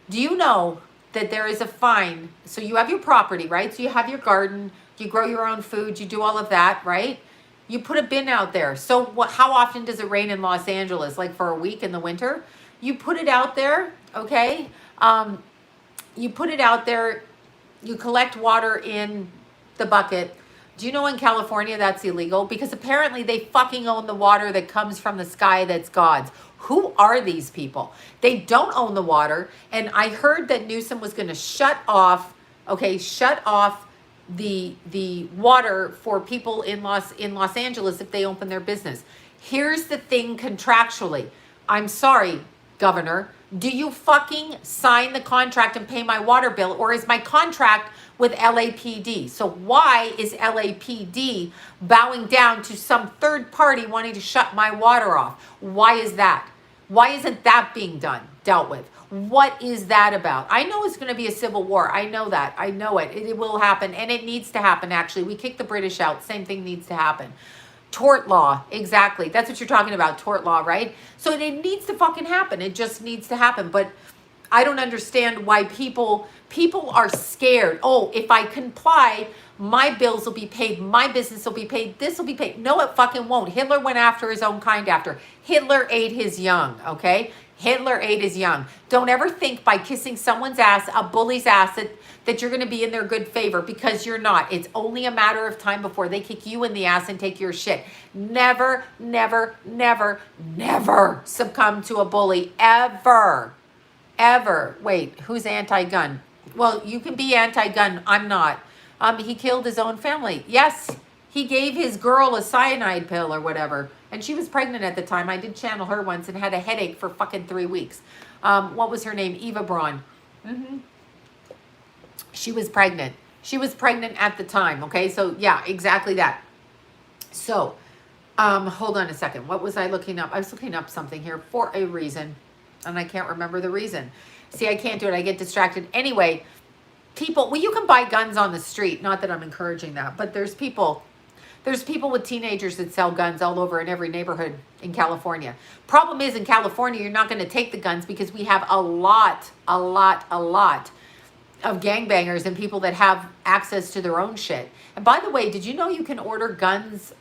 Do you know that there is a fine? So you have your property, right? So you have your garden, you grow your own food, you do all of that, right? You put a bin out there. So how often does it rain in Los Angeles? Like for a week in the winter? You put it out there, okay? You put it out there, you collect water in the bucket. Do you know in California that's illegal? Because apparently they fucking own the water that comes from the sky that's God's. Who are these people? They don't own the water. And I heard that Newsom was going to shut off the water for people in Los Angeles if they open their business. Here's the thing contractually. I'm sorry, Governor. Do you fucking sign the contract and pay my water bill, or is my contract with LAPD? So why is LAPD bowing down to some third party wanting to shut my water off? Why is that? Why isn't that being dealt with? What is that about? I know it's going to be a civil war. I know that. I know it. It will happen, and it needs to happen, actually. We kicked the British out. Same thing needs to happen. Tort law, exactly. That's what you're talking about, tort law, right? So it needs to fucking happen. It just needs to happen. But I don't understand why people are scared. Oh, if I comply, my bills will be paid, my business will be paid, this will be paid. No, it fucking won't. Hitler went after his own kind after. Hitler ate his young, okay? Hitler ate his young. Don't ever think by kissing someone's ass, a bully's ass, that you're going to be in their good favor, because you're not. It's only a matter of time before they kick you in the ass and take your shit. Never, never, never, never succumb to a bully. Ever. Ever. Wait, who's anti-gun? Well, you can be anti-gun. I'm not. He killed his own family. Yes, he gave his girl a cyanide pill or whatever. And she was pregnant at the time. I did channel her once and had a headache for fucking 3 weeks. What was her name? Eva Braun. She was pregnant. She was pregnant at the time. Okay, so yeah, exactly that. So, hold on a second. What was I looking up? I was looking up something here for a reason, and I can't remember the reason. See, I can't do it. I get distracted. Anyway, people, well, you can buy guns on the street. Not that I'm encouraging that, but there's people with teenagers that sell guns all over in every neighborhood in California. Problem is, in California, you're not going to take the guns because we have a lot of gangbangers and people that have access to their own shit. And by the way, did you know you can order guns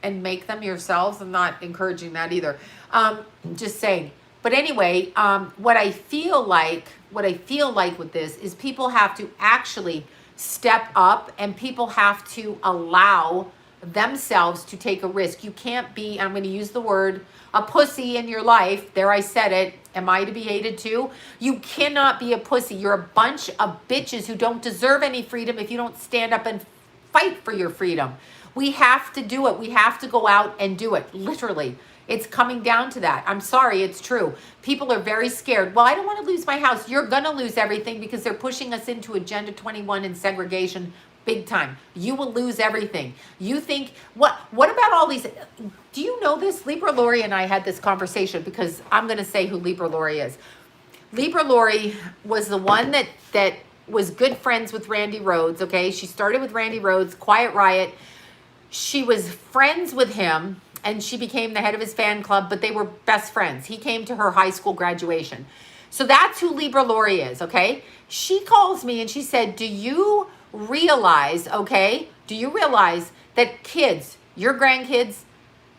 and make them yourselves? I'm not encouraging that either. Just saying. But anyway, what I feel like with this is people have to actually step up, and people have to allow themselves to take a risk. You can't be, I'm going to use the word, a pussy in your life. There, I said it. Am I to be hated too? You cannot be a pussy. You're a bunch of bitches who don't deserve any freedom if you don't stand up and fight for your freedom. We have to do it. We have to go out and do it. Literally. It's coming down to that. I'm sorry, it's true. People are very scared. Well, I don't want to lose my house. You're going to lose everything because they're pushing us into Agenda 21 and segregation big time. You will lose everything. You think, what about all these, do you know this? Libra Lori and I had this conversation because I'm going to say who Libra Lori is. Libra Lori was the one that was good friends with Randy Rhoads, okay? She started with Randy Rhoads, Quiet Riot. She was friends with him, and she became the head of his fan club, but they were best friends. He came to her high school graduation. So that's who Libra Lori is, okay? She calls me and she said, do you realize, okay, do you realize that kids, your grandkids,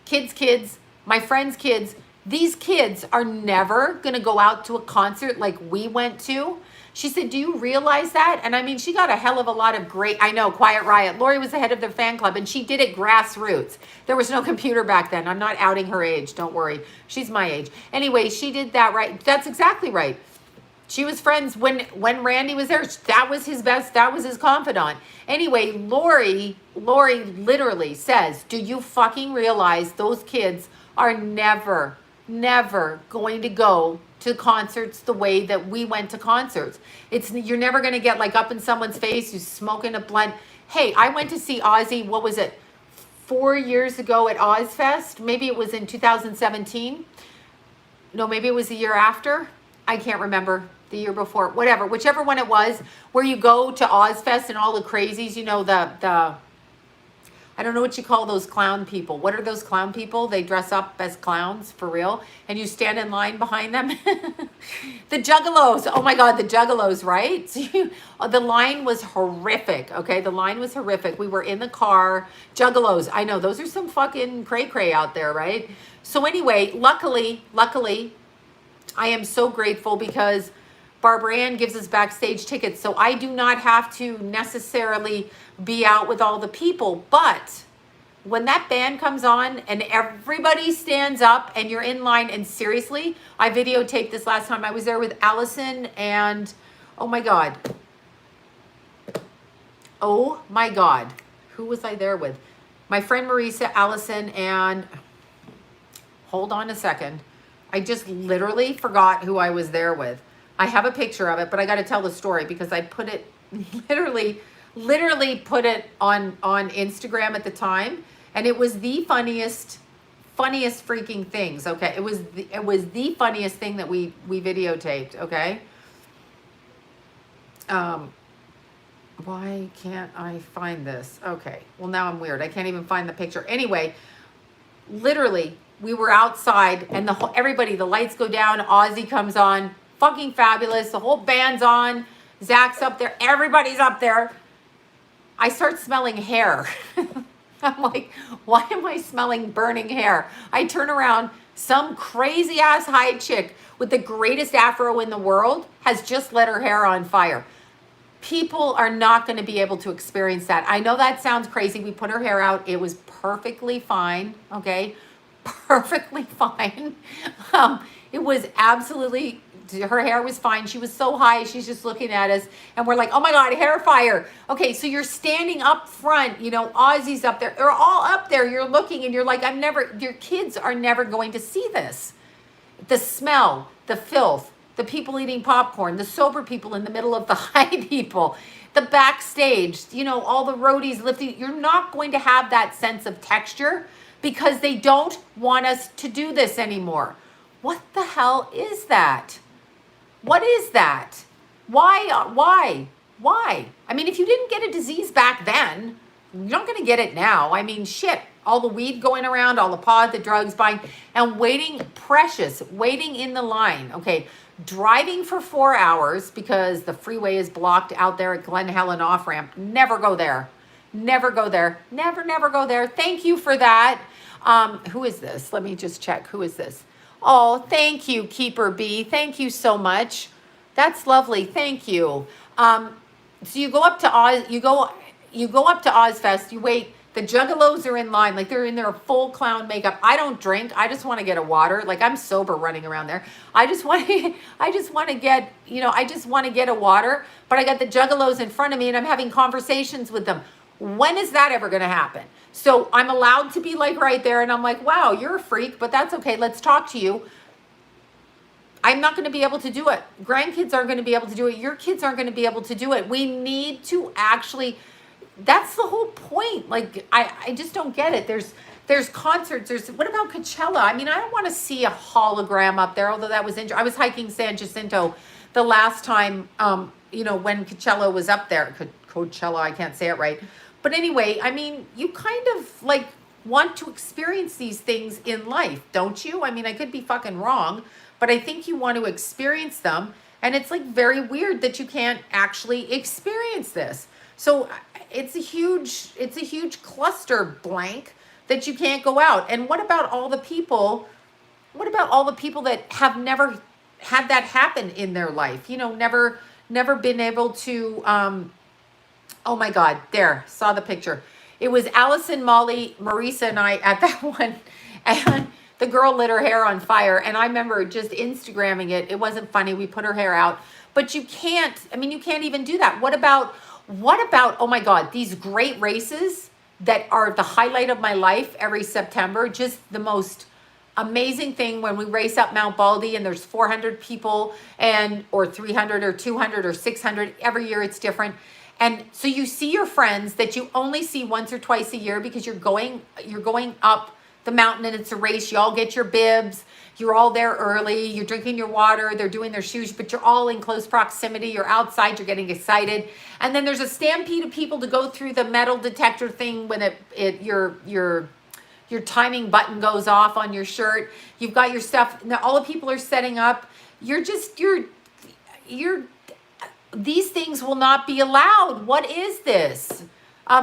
kids, my friends' kids, these kids are never going to go out to a concert like we went to? She said, do you realize that? And I mean, she got a hell of a lot of great, I know, Quiet Riot. Lori was the head of their fan club, and she did it grassroots. There was no computer back then. I'm not outing her age. Don't worry. She's my age. Anyway, she did that right. That's exactly right. She was friends when Randy was there. That was his best. That was his confidant. Anyway, Lori literally says, do you fucking realize those kids are never going to go to concerts the way that we went to concerts? You're never going to get like up in someone's face who's smoking a blunt. Hey, I went to see Ozzy, what was it, 4 years ago at Ozfest? Maybe it was in 2017. No, maybe it was the year after. I can't remember. The year before, whatever, whichever one it was, where you go to Ozfest and all the crazies, you know, the I don't know what you call those clown people. What are those clown people? They dress up as clowns, for real, and you stand in line behind them. The juggalos. Oh my God, the juggalos, right? So the line was horrific, okay? The line was horrific. We were in the car. Juggalos. I know, those are some fucking cray-cray out there, right? So anyway, luckily, I am so grateful because Barbara Ann gives us backstage tickets, so I do not have to necessarily be out with all the people. But when that band comes on and everybody stands up and you're in line, and seriously, I videotaped this last time. I was there with Allison and, oh my God, who was I there with? My friend Marisa, Allison, and hold on a second. I just literally forgot who I was there with. I have a picture of it, but I got to tell the story because I put it, literally put it on Instagram at the time, and it was the funniest freaking things. Okay, it was the funniest thing that we videotaped. Okay. Why can't I find this? Okay, well now I'm weird. I can't even find the picture. Anyway, literally, we were outside, and everybody, the lights go down. Ozzy comes on. Fucking fabulous. The whole band's on. Zach's up there. Everybody's up there. I start smelling hair. I'm like, why am I smelling burning hair? I turn around. Some crazy ass high chick with the greatest afro in the world has just lit her hair on fire. People are not going to be able to experience that. I know that sounds crazy. We put her hair out. It was perfectly fine. Okay. Perfectly fine. It was absolutely, her hair was fine. She was so high. She's just looking at us and we're like, oh my God, hair fire. Okay. So you're standing up front, you know, Ozzy's up there. They're all up there. You're looking and you're like, your kids are never going to see this. The smell, the filth, the people eating popcorn, the sober people in the middle of the high people, the backstage, you know, all the roadies lifting. You're not going to have that sense of texture because they don't want us to do this anymore. What the hell is that? What is that? Why? I mean, if you didn't get a disease back then, you're not going to get it now. I mean, shit, all the weed going around, all the pot, the drugs buying, and waiting in the line. Okay, driving for 4 hours because the freeway is blocked out there at Glen Helen off-ramp. Never go there. Never go there. Never go there. Thank you for that. Who is this? Let me just check. Who is this? Oh, thank you, Keeper B. Thank you so much. That's lovely. Thank you. So you go up to Oz. You go up to Ozfest. You wait. The juggalos are in line, like they're in their full clown makeup. I don't drink. I just want to get a water. Like I'm sober running around there. I just want to get, you know, I just want to get a water. But I got the juggalos in front of me, and I'm having conversations with them. When is that ever going to happen? So I'm allowed to be like right there, and I'm like, wow, you're a freak, but that's okay. Let's talk to you. I'm not going to be able to do it. Grandkids aren't going to be able to do it. Your kids aren't going to be able to do it. We need to actually, that's the whole point. Like, I just don't get it. There's concerts. What about Coachella? I mean, I don't want to see a hologram up there, although that was interesting. I was hiking San Jacinto the last time, when Coachella was up there. Coachella, I can't say it right. But anyway, I mean, you kind of like want to experience these things in life, don't you? I mean, I could be fucking wrong, but I think you want to experience them. And it's like very weird that you can't actually experience this. So it's a huge cluster blank that you can't go out. And what about all the people that have never had that happen in their life? Never been able to, oh my God, there, saw the picture. It was Allison, Molly, Marisa, and I at that one. And the girl lit her hair on fire. And I remember just Instagramming it. It wasn't funny. We put her hair out. But you can't even do that. What about, oh my God, these great races that are the highlight of my life every September. Just the most amazing thing when we race up Mount Baldy and there's 400 people or 300 or 200 or 600. Every year it's different. And so you see your friends that you only see once or twice a year because you're going up the mountain and it's a race. You all get your bibs. You're all there early. You're drinking your water. They're doing their shoes, but you're all in close proximity. You're outside. You're getting excited. And then there's a stampede of people to go through the metal detector thing when your timing button goes off on your shirt. You've got your stuff. Now all the people are setting up. These things will not be allowed. What is this?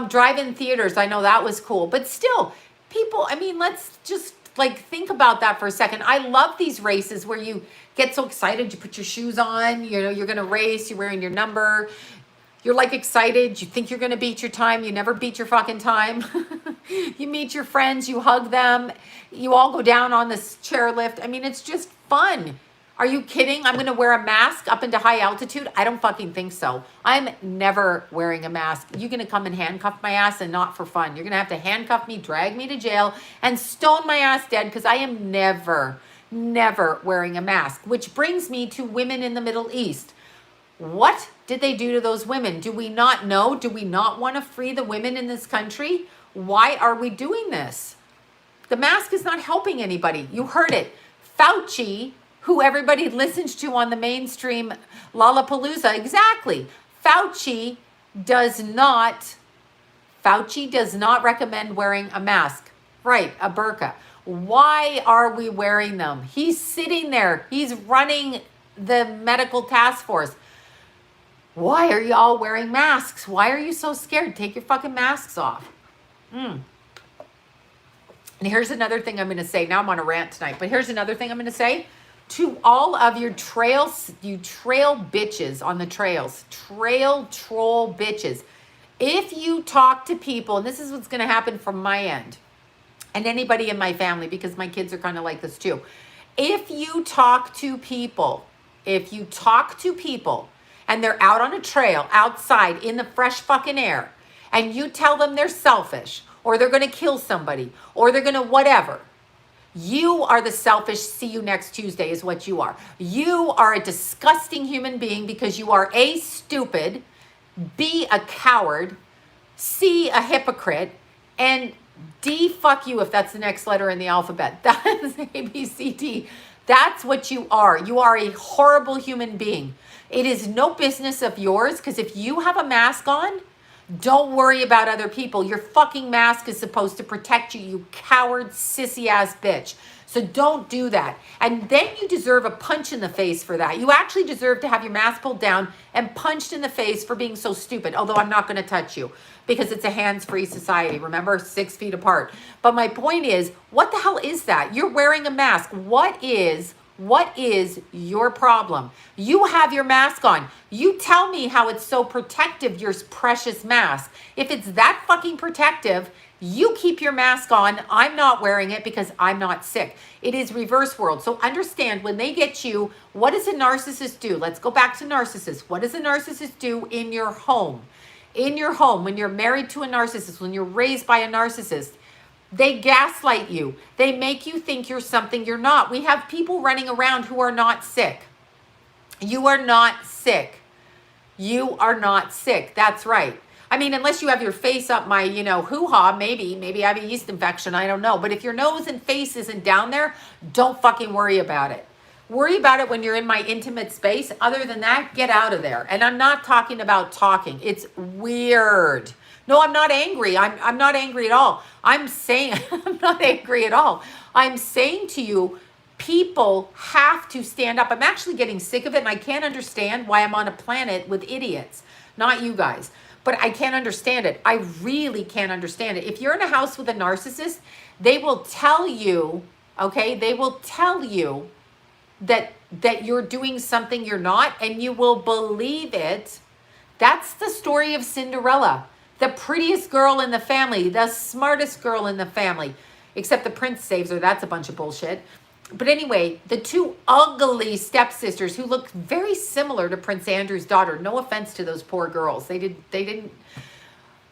Drive-in theaters. I know that was cool, but still, people, I mean, let's just like think about that for a second. I love these races where you get so excited, you put your shoes on, you're going to race, you're wearing your number, you're like excited, you think you're going to beat your time, you never beat your fucking time. You meet your friends, you hug them, you all go down on this chairlift. I mean, it's just fun. Are you kidding? I'm going to wear a mask up into high altitude? I don't fucking think so. I'm never wearing a mask. You're going to come and handcuff my ass, and not for fun. You're going to have to handcuff me, drag me to jail, and stone my ass dead, because I am never wearing a mask. Which brings me to women in the Middle East. What did they do to those women? Do we not know? Do we not want to free the women in this country? Why are we doing this? The mask is not helping anybody. You heard it. Fauci, who everybody listens to on the mainstream Lollapalooza. Exactly. Fauci does not recommend wearing a mask. Right, a burqa. Why are we wearing them? He's sitting there. He's running the medical task force. Why are y'all wearing masks? Why are you so scared? Take your fucking masks off. And here's another thing I'm going to say. Now I'm on a rant tonight, but here's another thing I'm going to say. To all of your you trail bitches on the trails, trail troll bitches. If you talk to people, and this is what's going to happen from my end, and anybody in my family, because my kids are kind of like this too. If you talk to people, and they're out on a trail outside in the fresh fucking air, and you tell them they're selfish, or they're going to kill somebody, or they're going to whatever, you are the selfish, see you next Tuesday is what you are. You are a disgusting human being because you are A, stupid, B, a coward, C, a hypocrite, and D, fuck you if that's the next letter in the alphabet. That's A, B, C, D. That's what you are. You are a horrible human being. It is no business of yours, because if you have a mask on, don't worry about other people. Your fucking mask is supposed to protect you, you coward, sissy ass bitch. So don't do that. And then you deserve a punch in the face for that. You actually deserve to have your mask pulled down and punched in the face for being so stupid. Although I'm not going to touch you because it's a hands-free society. Remember, 6 feet apart. But my point is, what the hell is that? You're wearing a mask. What is your problem? You have your mask on. You tell me how it's so protective, your precious mask. If it's that fucking protective, you keep your mask on. I'm not wearing it because I'm not sick. It is reverse world. So understand, when they get you, what does a narcissist do? Let's go back to narcissists. What does a narcissist do in your home? in your home, when you're married to a narcissist, when you're raised by a narcissist, they gaslight you. They make you think you're something you're not. We have people running around who are not sick. You are not sick. You are not sick. That's right. I mean, unless you have your face up my, hoo-ha, maybe I have a yeast infection. I don't know. But if your nose and face isn't down there, don't fucking worry about it. Worry about it when you're in my intimate space. Other than that, get out of there. And I'm not talking about talking. It's weird. No, I'm not angry. I'm not angry at all. I'm saying, I'm not angry at all. I'm saying to you, people have to stand up. I'm actually getting sick of it, and I can't understand why I'm on a planet with idiots. Not you guys. But I can't understand it. I really can't understand it. If you're in a house with a narcissist, they will tell you, okay? They will tell you that you're doing something you're not, and you will believe it. That's the story of Cinderella. The prettiest girl in the family, the smartest girl in the family, except the prince saves her. That's a bunch of bullshit. But anyway, the two ugly stepsisters who looked very similar to Prince Andrew's daughter. No offense to those poor girls. They didn't,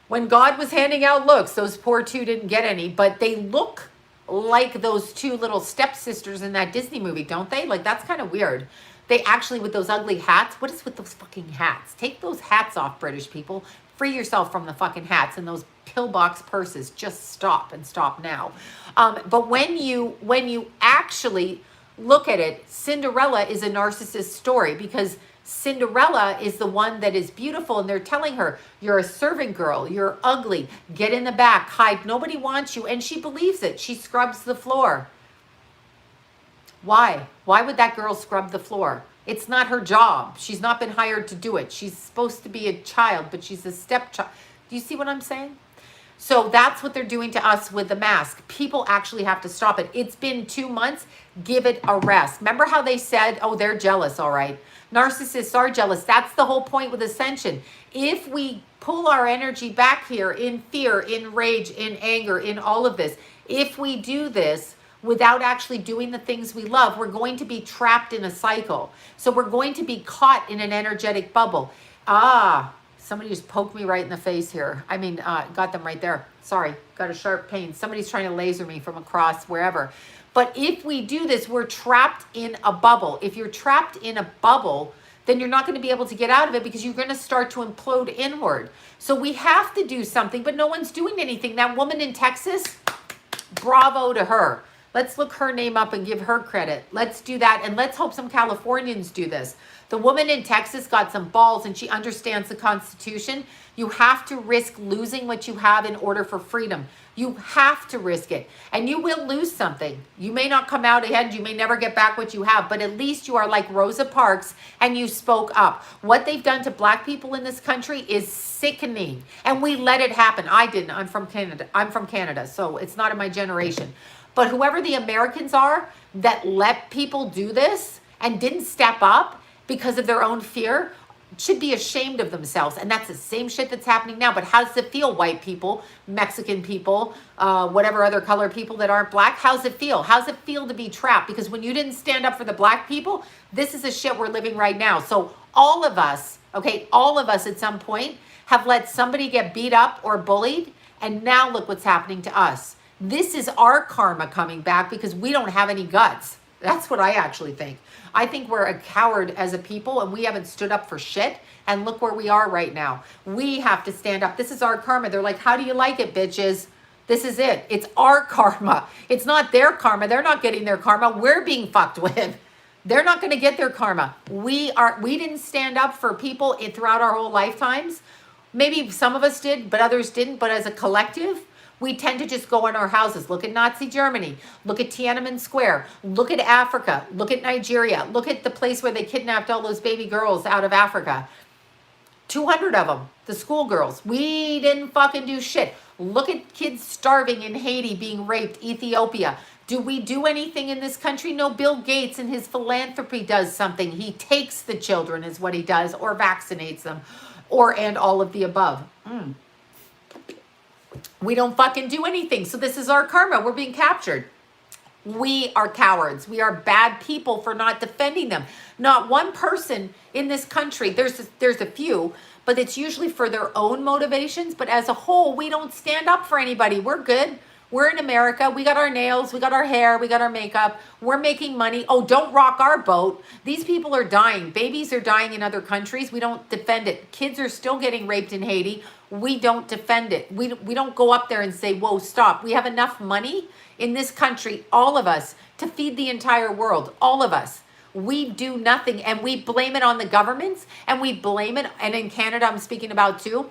when God was handing out looks, those poor two didn't get any, but they look like those two little stepsisters in that Disney movie, don't they? Like, that's kind of weird. They actually, with those ugly hats, what is with those fucking hats? Take those hats off, British people. Free yourself from the fucking hats and those pillbox purses. Just stop and stop now. But when you actually look at it, Cinderella is a narcissist story, because Cinderella is the one that is beautiful, and they're telling her, you're a servant girl, you're ugly, get in the back, hide, nobody wants you. And she believes it. She scrubs the floor. Why? Why would that girl scrub the floor? It's not her job. She's not been hired to do it. She's supposed to be a child, but she's a stepchild. Do you see what I'm saying? So that's what they're doing to us with the mask. People actually have to stop it. It's been 2 months. Give it a rest. Remember how they said, oh, they're jealous, all right. Narcissists are jealous. That's the whole point with Ascension. If we pull our energy back here in fear, in rage, in anger, in all of this, if we do this without actually doing the things we love, we're going to be trapped in a cycle. So we're going to be caught in an energetic bubble. Somebody just poked me right in the face here. I mean, got them right there. Sorry, got a sharp pain. Somebody's trying to laser me from across wherever. But if we do this, we're trapped in a bubble. If you're trapped in a bubble, then you're not going to be able to get out of it, because you're going to start to implode inward. So we have to do something, but no one's doing anything. That woman in Texas, bravo to her. Let's look her name up and give her credit. Let's do that. And let's hope some Californians do this. The woman in Texas got some balls, and she understands the Constitution. You have to risk losing what you have in order for freedom. You have to risk it. And you will lose something. You may not come out ahead. You may never get back what you have. But at least you are like Rosa Parks, and you spoke up. What they've done to black people in this country is sickening. And we let it happen. I didn't. I'm from Canada. So it's not in my generation. But whoever the Americans are that let people do this and didn't step up because of their own fear should be ashamed of themselves. And that's the same shit that's happening now. But how does it feel, white people, Mexican people, whatever other color people that aren't black? How's it feel? How's it feel to be trapped? Because when you didn't stand up for the black people, this is the shit we're living right now. So all of us, okay, all of us at some point have let somebody get beat up or bullied. And now look what's happening to us. This is our karma coming back because we don't have any guts. That's what I actually think. I think we're a coward as a people, and we haven't stood up for shit. And look where we are right now. We have to stand up. This is our karma. They're like, how do you like it, bitches? This is it. It's our karma. It's not their karma. They're not getting their karma. We're being fucked with. They're not going to get their karma. We didn't stand up for people throughout our whole lifetimes. Maybe some of us did, but others didn't. But as a collective, we tend to just go in our houses. Look at Nazi Germany. Look at Tiananmen Square. Look at Africa. Look at Nigeria. Look at the place where they kidnapped all those baby girls out of Africa. 200 of them, the schoolgirls. We didn't fucking do shit. Look at kids starving in Haiti, being raped, Ethiopia. Do we do anything in this country? No, Bill Gates and his philanthropy does something. He takes the children is what he does, or vaccinates them, and all of the above. We don't fucking do anything. So this is our karma. We're being captured. We are cowards. We are bad people for not defending them. Not one person in this country, there's a few, but it's usually for their own motivations. But as a whole, we don't stand up for anybody. We're good. We're in America. We got our nails, we got our hair, we got our makeup. We're making money. Oh, don't rock our boat. These people are dying. Babies are dying in other countries. We don't defend it. Kids are still getting raped in Haiti. We don't defend it. We don't go up there and say, whoa, stop. We have enough money in this country, all of us, to feed the entire world. All of us. We do nothing, and we blame it on the governments, and we blame it, and in Canada I'm speaking about too,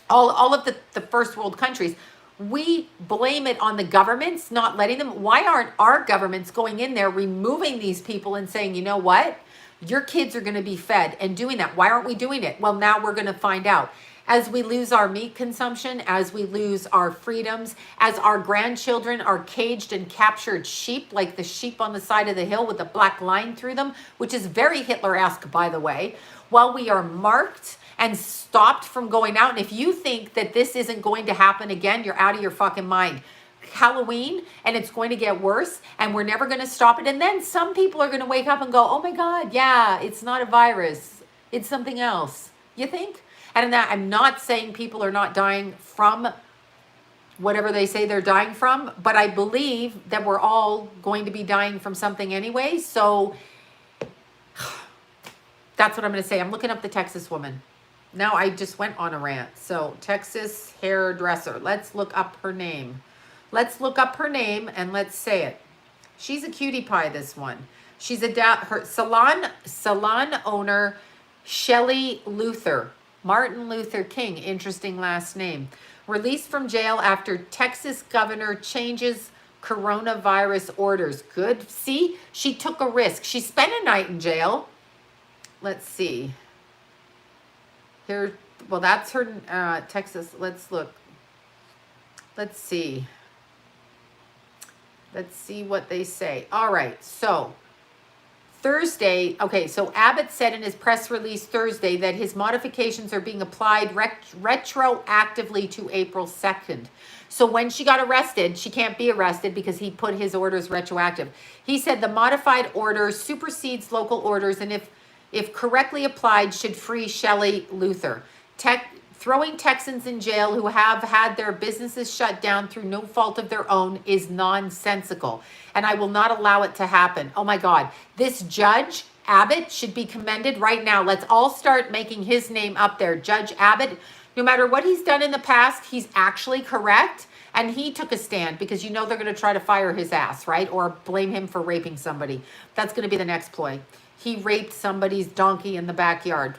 all of the first world countries, we blame it on the governments not letting them. Why aren't our governments going in there, removing these people and saying, you know what, your kids are going to be fed, and doing that? Why aren't we doing it? Well, now we're going to find out. As we lose our meat consumption, as we lose our freedoms, as our grandchildren are caged and captured sheep, like the sheep on the side of the hill with the black line through them, which is very Hitler-esque, by the way, while we are marked and stopped from going out. And if you think that this isn't going to happen again, you're out of your fucking mind. Halloween, and it's going to get worse, and we're never going to stop it. And then some people are going to wake up and go, oh my God, yeah, it's not a virus. It's something else. You think? And that, I'm not saying people are not dying from whatever they say they're dying from, but I believe that we're all going to be dying from something anyway. So that's what I'm going to say. I'm looking up the Texas woman. Now I just went on a rant. So Texas hairdresser. Let's look up her name. Let's look up her name and let's say it. She's a cutie pie, this one. She's her salon owner, Shelley Luther. Martin Luther King, interesting last name. Released from jail after Texas governor changes coronavirus orders. Good. See, she took a risk. She spent a night in jail. Let's see. Here, well, that's her, Texas. Let's look. Let's see. Let's see what they say. All right, so Thursday, okay, so Abbott said in his press release Thursday that his modifications are being applied retroactively to April 2nd. So when she got arrested, she can't be arrested because he put his orders retroactive. He said the modified order supersedes local orders and if correctly applied, should free Shelley Luther. Throwing Texans in jail who have had their businesses shut down through no fault of their own is nonsensical, and I will not allow it to happen. Oh my God, this Judge Abbott should be commended right now. Let's all start making his name up there. Judge Abbott, no matter what he's done in the past, he's actually correct, and he took a stand because you know they're going to try to fire his ass, right? Or blame him for raping somebody. That's going to be the next ploy. He raped somebody's donkey in the backyard.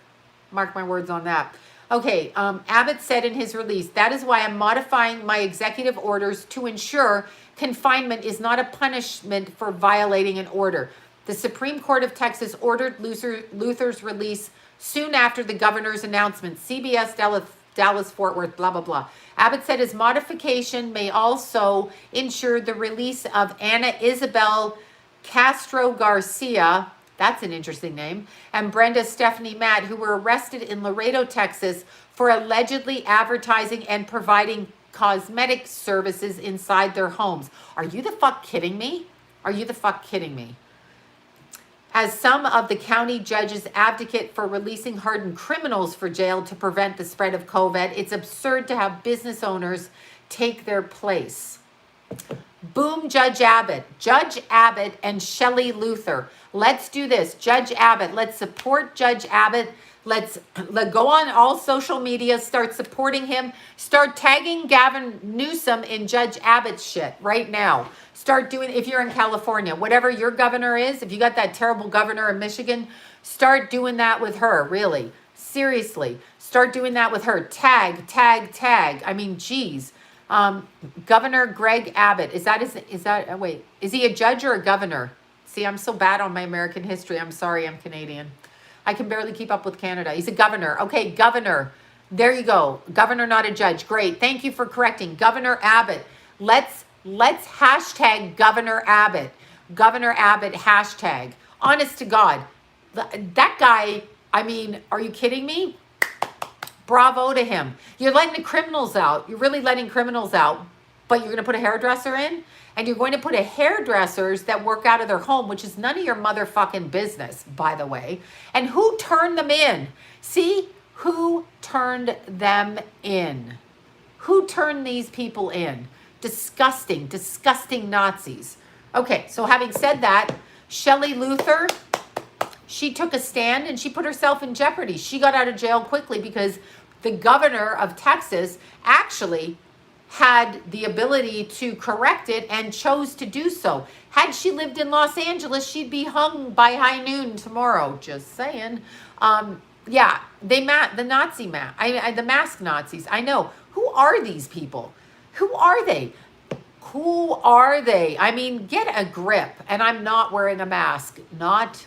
Mark my words on that. Okay, Abbott said in his release, that is why I'm modifying my executive orders to ensure confinement is not a punishment for violating an order. The Supreme Court of Texas ordered Luther's release soon after the governor's announcement. CBS Dallas Fort Worth, blah, blah, blah. Abbott said his modification may also ensure the release of Ana Isabel Castro Garcia, that's an interesting name, and Brenda Stephanie Matt, who were arrested in Laredo, Texas, for allegedly advertising and providing cosmetic services inside their homes. Are you the fuck kidding me? Are you the fuck kidding me? As some of the county judges advocate for releasing hardened criminals for jail to prevent the spread of COVID, it's absurd to have business owners take their place. Boom, Judge Abbott. Judge Abbott and Shelley Luther. Let's do this. Judge Abbott. Let's support Judge Abbott. Let's go on all social media. Start supporting him. Start tagging Gavin Newsom in Judge Abbott's shit right now. Start doing, if you're in California, whatever your governor is, if you got that terrible governor in Michigan, start doing that with her, really. Seriously. Start doing that with her. Tag. I mean, geez. Governor Greg Abbott. Is he a judge or a governor? See, I'm so bad on my American history. I'm sorry, I'm Canadian. I can barely keep up with Canada. He's a governor. Okay, governor. There you go. Governor, not a judge. Great. Thank you for correcting. Governor Abbott. Let's hashtag Governor Abbott. Governor Abbott hashtag. Honest to God. That guy, I mean, are you kidding me? Bravo to him. You're letting the criminals out. You're really letting criminals out. but you're going to put a hairdresser in, and you're going to put a hairdressers that work out of their home, which is none of your motherfucking business, by the way. And who turned them in? See, who turned them in? Who turned these people in? Disgusting, disgusting Nazis. Okay, so having said that, Shelley Luther, she took a stand and she put herself in jeopardy. She got out of jail quickly because the governor of Texas actually had the ability to correct it and chose to do so. Had she lived in Los Angeles, she'd be hung by high noon tomorrow. Just saying. Yeah, the mask Nazis. I know. Who are these people? Who are they? Who are they? I mean, get a grip. And I'm not wearing a mask. Not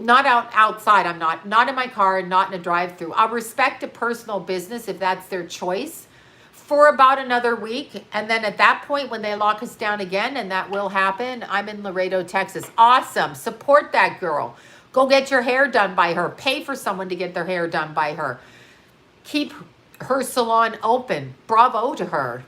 outside. I'm not in my car, not in a drive-through. I'll respect a personal business if that's their choice for about another week. And then at that point, when they lock us down again, and that will happen, I'm in Laredo, Texas. Awesome. Support that girl. Go get your hair done by her. Pay for someone to get their hair done by her. Keep her salon open. Bravo to her.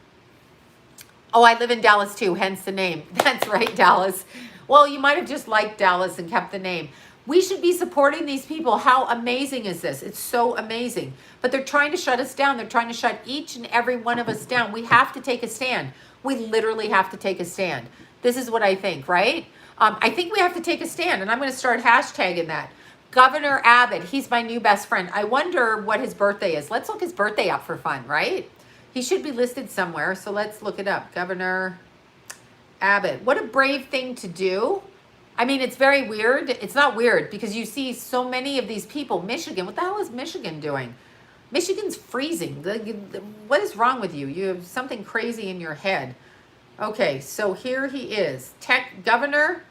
Oh, I live in Dallas too, hence the name. That's right, Dallas. Well, you might have just liked Dallas and kept the name. We should be supporting these people. How amazing is this? It's so amazing. But they're trying to shut us down. They're trying to shut each and every one of us down. We have to take a stand. We literally have to take a stand. This is what I think, right? I think we have to take a stand, and I'm going to start hashtagging that. Governor Abbott, he's my new best friend. I wonder what his birthday is. Let's look his birthday up for fun, right? He should be listed somewhere, so let's look it up. Governor Abbott. What a brave thing to do. I mean, it's very weird. It's not weird because you see so many of these people. Michigan, what the hell is Michigan doing? Michigan's freezing. What is wrong with you? You have something crazy in your head. Okay, so here he is. Governor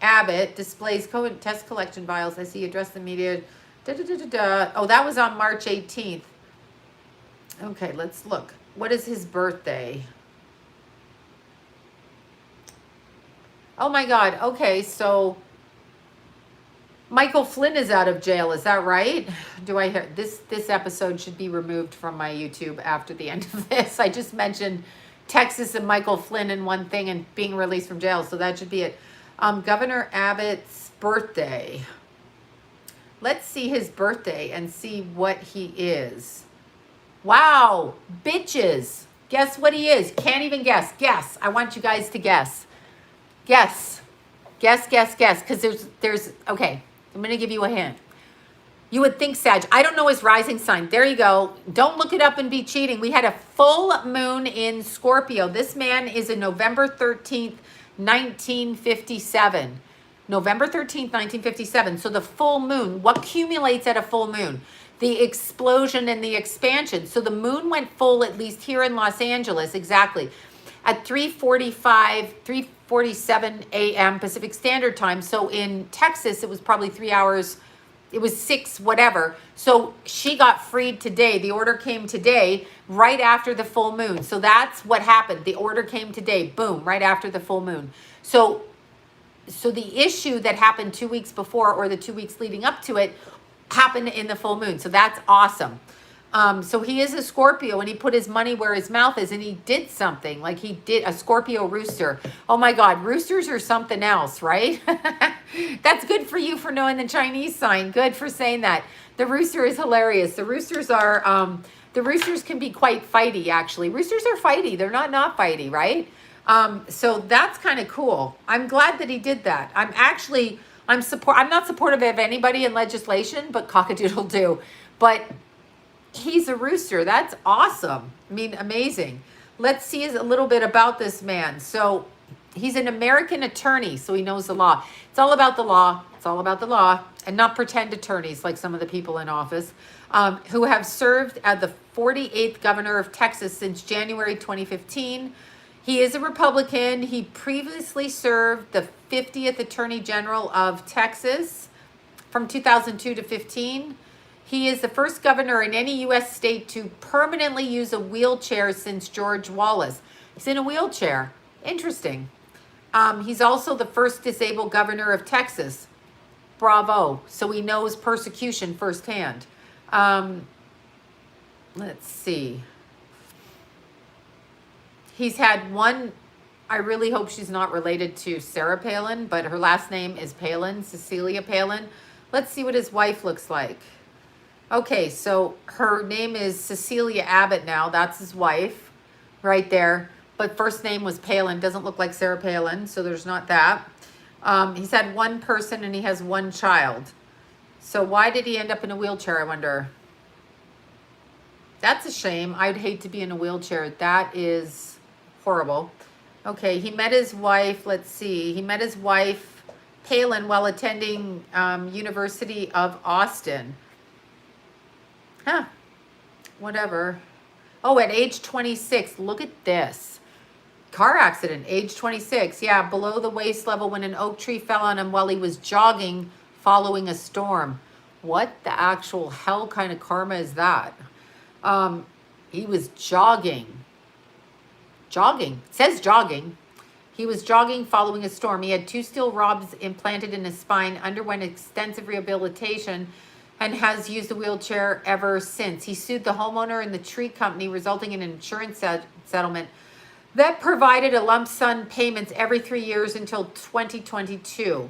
Abbott displays COVID test collection vials as he addressed the media. Oh, that was on March 18th. Okay, let's look. What is his birthday? Oh my God. Okay, so Michael Flynn is out of jail. Is that right? Do I hear this episode should be removed from my YouTube after the end of this. I just mentioned Texas and Michael Flynn in one thing and being released from jail, so that should be it. Governor Abbott's birthday. Let's see his birthday and see what he is. Wow, bitches. Guess what he is? Can't even guess. Guess. I want you guys to guess. Guess. Guess. Because there's, okay, I'm going to give you a hint. You would think Sag. I don't know his rising sign. There you go. Don't look it up and be cheating. We had a full moon in Scorpio. This man is a November 13th, 1957. November 13th, 1957. So the full moon, what accumulates at a full moon? The explosion and the expansion. So the moon went full, at least here in Los Angeles, exactly, at 3:47 a.m. Pacific Standard Time. So in Texas, it was probably 3 hours. It was 6, whatever. So she got freed today. The order came today, right after the full moon. So that's what happened. The order came today, boom, right after the full moon. So the issue that happened 2 weeks before, or the 2 weeks leading up to it, happened in the full moon. So that's awesome. So he is a Scorpio, and he put his money where his mouth is, and he did something. Like he did a Scorpio rooster. Oh my God, roosters are something else, right? That's good for you for knowing the Chinese sign. Good for saying that. The rooster is hilarious. The roosters can be quite fighty, actually. Roosters are fighty. They're not fighty, right? So that's kind of cool. I'm glad that he did that. I'm not supportive of anybody in legislation, but cockadoodle-doo. But he's a rooster. That's awesome. I mean, amazing. Let's see a little bit about this man. So he's an American attorney, so he knows the law. It's all about the law. It's all about the law, and not pretend attorneys like some of the people in office who have served as the 48th governor of Texas since January 2015. He is a Republican. He previously served the 50th Attorney General of Texas from 2002 to 15. He is the first governor in any U.S. state to permanently use a wheelchair since George Wallace. He's in a wheelchair. Interesting. He's also the first disabled governor of Texas. Bravo. So he knows persecution firsthand. let's see. He's had one, I really hope she's not related to Sarah Palin, but her last name is Palin, Cecilia Palin. Let's see what his wife looks like. Okay, so her name is Cecilia Abbott now. That's his wife right there. But first name was Palin. Doesn't look like Sarah Palin, so there's not that. He's had one person and he has one child. So why did he end up in a wheelchair, I wonder? That's a shame. I'd hate to be in a wheelchair. That is horrible. Okay, he met his wife. Let's see. He met his wife, Palin, while attending University of Austin. Huh. Whatever. Oh, at age 26. Look at this. Car accident, age 26. Yeah, below the waist level when an oak tree fell on him while he was jogging following a storm. What the actual hell kind of karma is that? He was jogging. Jogging. It says jogging. He was jogging following a storm. He had 2 steel rods implanted in his spine, underwent extensive rehabilitation, and has used the wheelchair ever since. He sued the homeowner and the tree company, resulting in an insurance settlement that provided a lump sum payments every 3 years until 2022,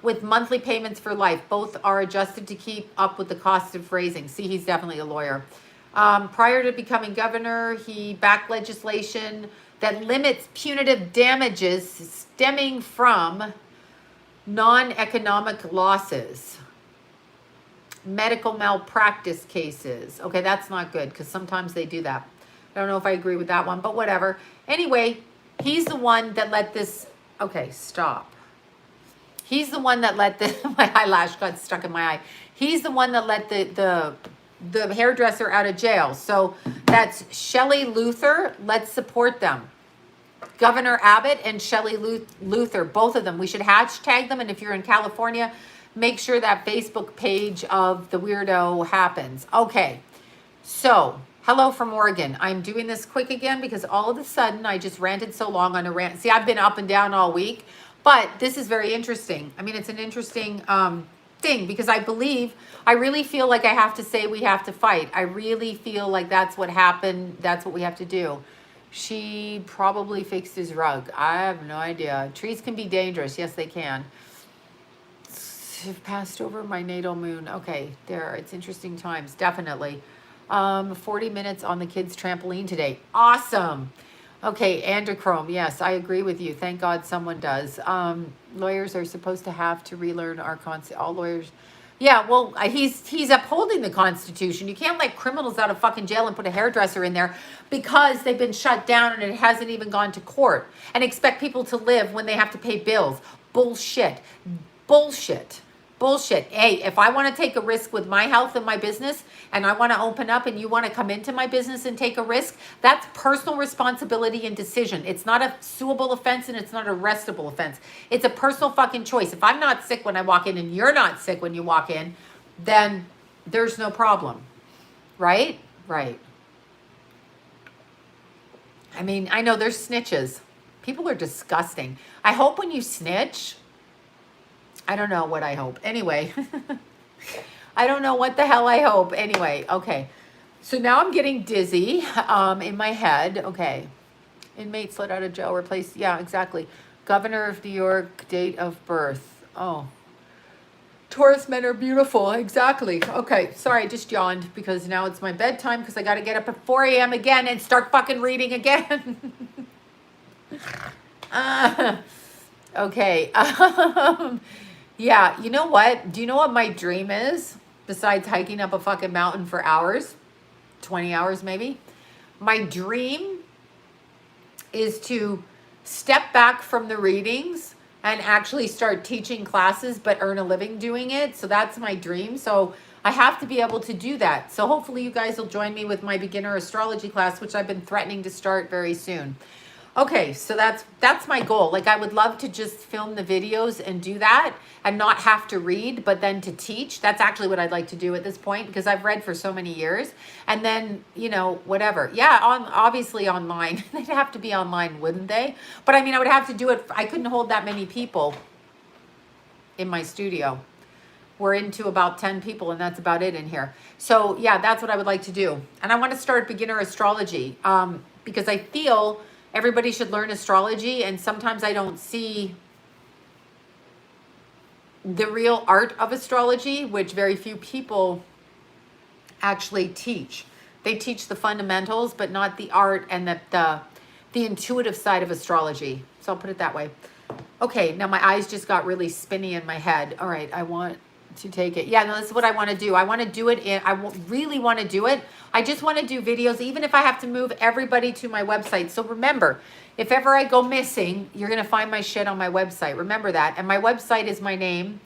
with monthly payments for life. Both are adjusted to keep up with the cost of raising. See, he's definitely a lawyer. Prior to becoming governor, he backed legislation that limits punitive damages stemming from non-economic losses. Medical malpractice cases. Okay, that's not good because sometimes they do that. I don't know if I agree with that one, but whatever. Anyway, he's the one that let this... Okay, stop. He's the one that let the... My eyelash got stuck in my eye. He's the one that let the hairdresser out of jail. So that's Shelley Luther. Let's support them. Governor Abbott and Shelley Luther, both of them. We should hashtag them. And if you're in California, make sure that Facebook page of the weirdo happens. Okay, so hello from Oregon. I'm doing this quick again because all of a sudden I just ranted so long on a rant. See, I've been up and down all week, but this is very interesting. I mean, it's an interesting thing because I really feel like I have to say we have to fight. I really feel like that's what happened. That's what we have to do. She probably fixed his rug. I have no idea. Trees can be dangerous. Yes, they can. Have passed over my natal moon. Okay, there. It's interesting times. Definitely. 40 minutes on the kids' trampoline today. Awesome. Okay, Androchrome. Yes, I agree with you. Thank God someone does. Lawyers are supposed to have to relearn our constitution. All lawyers. Yeah, well, he's upholding the Constitution. You can't let criminals out of fucking jail and put a hairdresser in there because they've been shut down and it hasn't even gone to court and expect people to live when they have to pay bills. Bullshit. Bullshit. Bullshit. Hey, if I want to take a risk with my health and my business and I want to open up and you want to come into my business and take a risk, that's personal responsibility and decision. It's not a suable offense and it's not a arrestable offense. It's a personal fucking choice. If I'm not sick when I walk in and you're not sick when you walk in, then there's no problem. Right? Right. I mean, I know there's snitches. People are disgusting. I hope when you snitch... I don't know what I hope. Anyway, I don't know what the hell I hope. Anyway, okay. So now I'm getting dizzy in my head. Okay. Inmates let out of jail, replaced. Yeah, exactly. Governor of New York, date of birth. Oh. Taurus men are beautiful. Exactly. Okay. Sorry, I just yawned because now it's my bedtime because I got to get up at 4 a.m. again and start fucking reading again. Okay. Yeah, you know what? Do you know what my dream is? Besides hiking up a fucking mountain for hours, 20 hours maybe. My dream is to step back from the readings and actually start teaching classes, but earn a living doing it. So that's my dream. So I have to be able to do that. So hopefully you guys will join me with my beginner astrology class, which I've been threatening to start very soon. Okay, so that's my goal. Like, I would love to just film the videos and do that and not have to read, but then to teach. That's actually what I'd like to do at this point because I've read for so many years. And then, you know, whatever. Yeah, obviously online. They'd have to be online, wouldn't they? But I mean, I would have to do it. I couldn't hold that many people in my studio. we're into about 10 people, and that's about it in here. So yeah, that's what I would like to do. And I want to start beginner astrology because I feel everybody should learn astrology, and sometimes I don't see the real art of astrology, which very few people actually teach. They teach the fundamentals, but not the art and the intuitive side of astrology. So I'll put it that way. Okay, now my eyes just got really spinny in my head. All right, I want to take it. Yeah, no, this is what I want to do. I want to do it in, really want to do it. I just want to do videos, even if I have to move everybody to my website. So remember, if ever I go missing, you're going to find my shit on my website. Remember that. And my website is my name.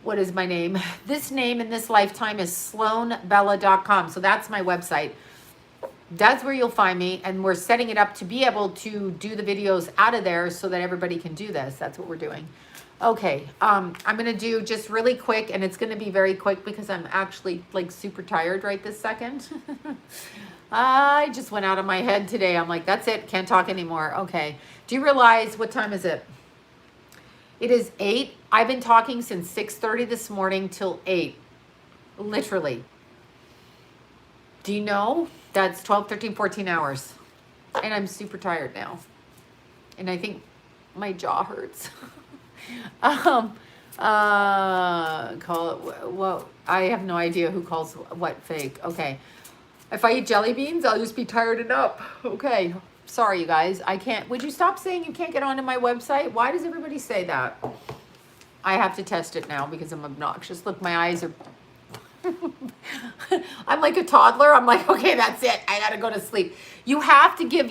What is my name? This name in this lifetime is SloanBella.com. So that's my website. That's where you'll find me. And we're setting it up to be able to do the videos out of there so that everybody can do this. That's what we're doing. Okay. I'm going to do just really quick, and it's going to be very quick because I'm actually like super tired right this second. I just went out of my head today. I'm like, that's it. Can't talk anymore. Okay. Do you realize what time is it? It is 8. I've been talking since 6:30 this morning till 8. Literally. Do you know? That's 12, 13, 14 hours. And I'm super tired now. And I think my jaw hurts. Call it, well, I have no idea who calls what fake. Okay. If I eat jelly beans, I'll just be tired and up. Okay. Sorry, you guys. I can't. Would you stop saying you can't get onto my website? Why does everybody say that? I have to test it now because I'm obnoxious. Look, my eyes are... I'm like a toddler. I'm like, okay, that's it. I got to go to sleep. You have to give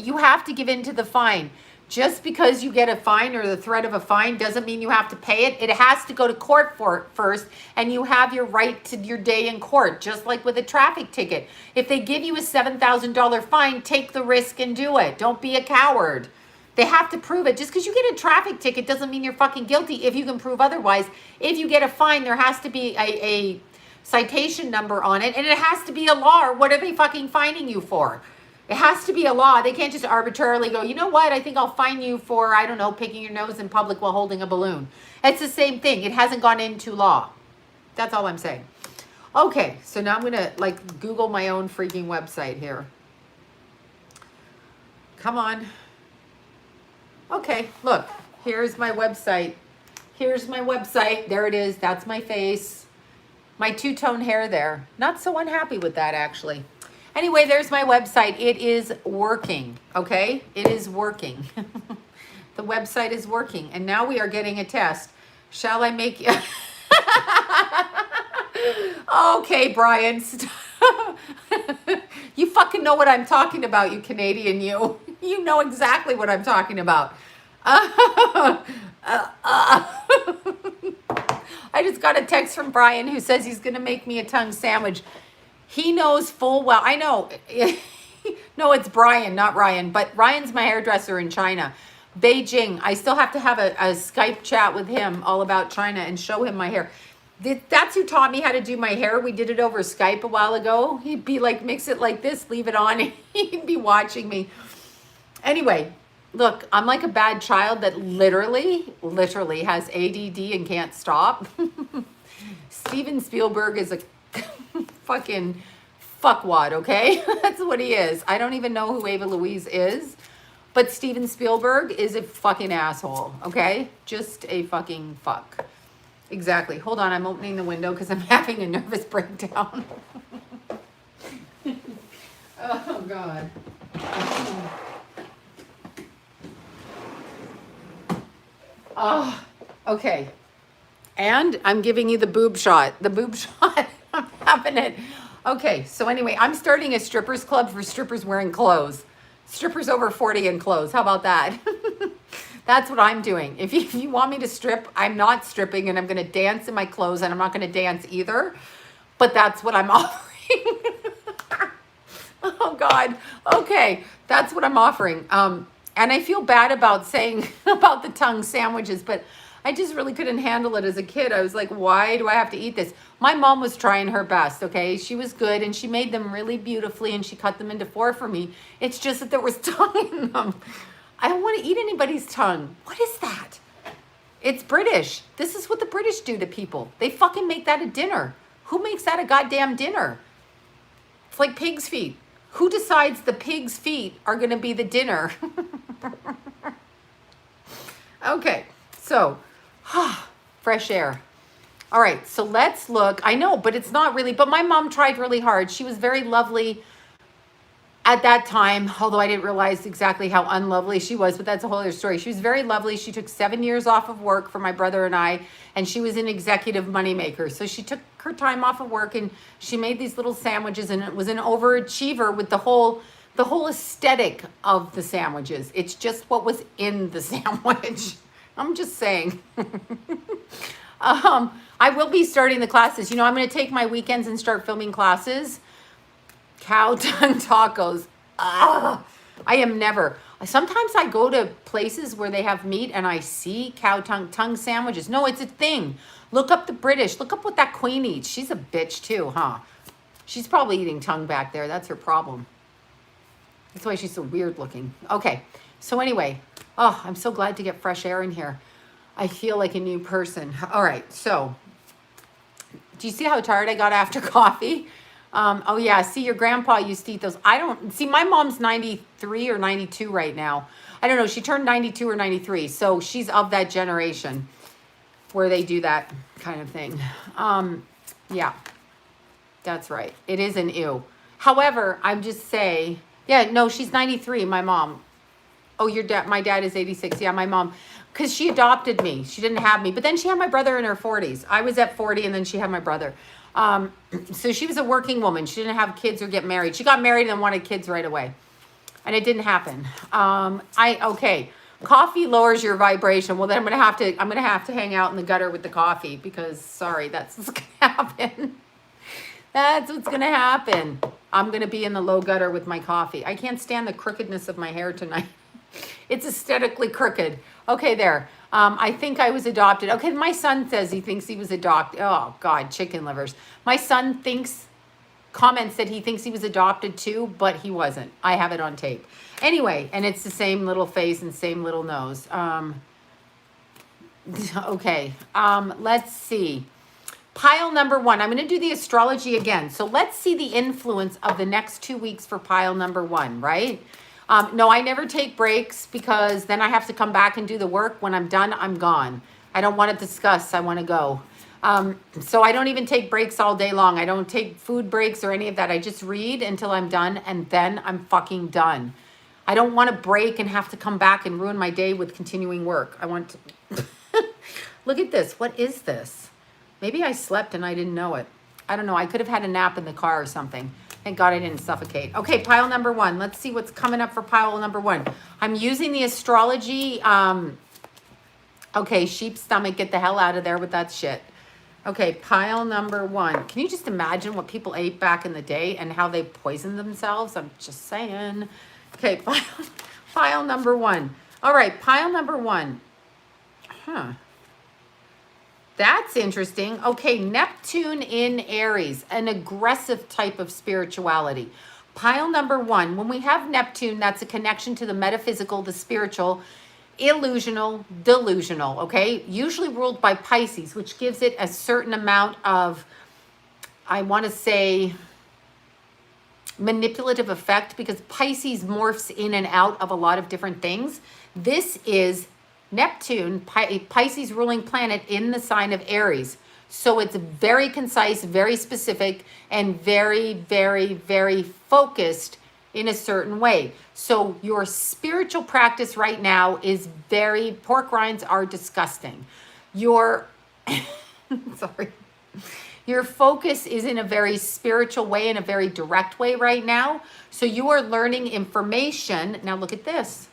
in to the fine. Just because you get a fine or the threat of a fine doesn't mean you have to pay it. It has to go to court for it first, and you have your right to your day in court, just like with a traffic ticket. If they give you a $7,000 fine, take the risk and do it. Don't be a coward. They have to prove it. Just because you get a traffic ticket doesn't mean you're fucking guilty if you can prove otherwise. If you get a fine, there has to be a citation number on it, and it has to be a law, or what are they fucking fining you for? It has to be a law. They can't just arbitrarily go, you know what, I think I'll fine you for, I don't know, picking your nose in public while holding a balloon. It's the same thing. It hasn't gone into law. That's all I'm saying. Okay, so now I'm going to like Google my own freaking website here. Come on. Okay, look, here's my website. Here's my website. There it is. That's my face. My two-tone hair there. Not so unhappy with that, actually. Anyway, there's my website. It is working, okay? It is working. The website is working. And now we are getting a test. Shall I make you... Okay, Brian. You fucking know what I'm talking about, you Canadian, you. You know exactly what I'm talking about. I just got a text from Brian who says he's going to make me a tongue sandwich. He knows full well. I know. No, it's Brian, not Ryan. But Ryan's my hairdresser in China. Beijing. I still have to have a Skype chat with him all about China and show him my hair. That's who taught me how to do my hair. We did it over Skype a while ago. He'd be like, mix it like this, leave it on. He'd be watching me. Anyway, look, I'm like a bad child that literally has ADD and can't stop. Steven Spielberg is a fucking fuckwad, okay? That's what he is. I don't even know who Ava Louise is, but Steven Spielberg is a fucking asshole, okay? Just a fucking fuck. Exactly. Hold on, I'm opening the window because I'm having a nervous breakdown. Oh, God. Oh, okay. And I'm giving you the boob shot. The boob shot. I'm having it. Okay, so anyway, I'm starting a strippers club for strippers wearing clothes. Strippers over 40 in clothes. How about that? That's what I'm doing. If you want me to strip, I'm not stripping, and I'm going to dance in my clothes, and I'm not going to dance either. But that's what I'm offering. Oh, God. Okay, that's what I'm offering. And I feel bad about saying about the tongue sandwiches, but I just really couldn't handle it as a kid. I was like, why do I have to eat this? My mom was trying her best, okay? She was good, and she made them really beautifully, and she cut them into 4 for me. It's just that there was tongue in them. I don't want to eat anybody's tongue. What is that? It's British. This is what the British do to people. They fucking make that a dinner. Who makes that a goddamn dinner? It's like pig's feet. Who decides the pig's feet are going to be the dinner? Okay, so fresh air. All right, so let's look. I know, but it's not really, but my mom tried really hard. She was very lovely at that time, although I didn't realize exactly how unlovely she was, but that's a whole other story. She was very lovely. She took 7 years off of work for my brother and I, and she was an executive moneymaker. So she took her time off of work and she made these little sandwiches, and it was an overachiever with the whole aesthetic of the sandwiches. It's just what was in the sandwich. I'm just saying. I will be starting the classes. You know, I'm going to take my weekends and start filming classes. Cow tongue tacos. I am never. Sometimes I go to places where they have meat and I see cow tongue sandwiches. No, it's a thing. Look up the British. Look up what that queen eats. She's a bitch too, huh? She's probably eating tongue back there. That's her problem. That's why she's so weird looking. Okay. So anyway, oh, I'm so glad to get fresh air in here. I feel like a new person. All right. So do you see how tired I got after coffee? Oh yeah, see, your grandpa used to eat those. I don't, see, my mom's 93 or 92 right now. I don't know, she turned 92 or 93, so she's of that generation where they do that kind of thing. Yeah, that's right. It is an ew. However, I'm just saying, yeah, no, she's 93, my mom. Oh, your dad, my dad is 86. Yeah, my mom, because she adopted me. She didn't have me, but then she had my brother in her 40s. I was at 40 and then she had my brother. So she was a working woman. She didn't have kids or get married. She got married and wanted kids right away. And it didn't happen. Okay. Coffee lowers your vibration. Well, then I'm going to have to hang out in the gutter with the coffee because sorry, that's what's going to happen. That's what's going to happen. I'm going to be in the low gutter with my coffee. I can't stand the crookedness of my hair tonight. It's aesthetically crooked. Okay, there. I think I was adopted. Okay, my son says he thinks he was adopted. Oh, God, chicken livers. My son comments that he thinks he was adopted too, but he wasn't. I have it on tape. Anyway, and it's the same little face and same little nose. Okay, let's see. Pile number 1. I'm going to do the astrology again. So let's see the influence of the next 2 weeks for pile number 1, right? No, I never take breaks because then I have to come back and do the work. When I'm done, I'm gone. I don't want to discuss. I want to go. So I don't even take breaks all day long. I don't take food breaks or any of that. I just read until I'm done and then I'm fucking done. I don't want to break and have to come back and ruin my day with continuing work. I want to... Look at this. What is this? Maybe I slept and I didn't know it. I don't know. I could have had a nap in the car or something. Thank God I didn't suffocate. Okay, pile number 1. Let's see what's coming up for pile number 1. I'm using the astrology. Okay, sheep stomach. Get the hell out of there with that shit. Okay, pile number 1. Can you just imagine what people ate back in the day and how they poisoned themselves? I'm just saying. Okay, pile number 1. All right, pile number 1. Huh. That's interesting. Okay, Neptune in Aries, an aggressive type of spirituality. Pile number 1, when we have Neptune, that's a connection to the metaphysical, the spiritual, illusional, delusional, okay? Usually ruled by Pisces, which gives it a certain amount of, I want to say, manipulative effect because Pisces morphs in and out of a lot of different things. This is Neptune, Pisces ruling planet in the sign of Aries. So it's very concise, very specific, and very, very, very focused in a certain way. So your spiritual practice right now is very, pork rinds are disgusting. Your, sorry. Your focus is in a very spiritual way, in a very direct way right now. So you are learning information. Now look at this.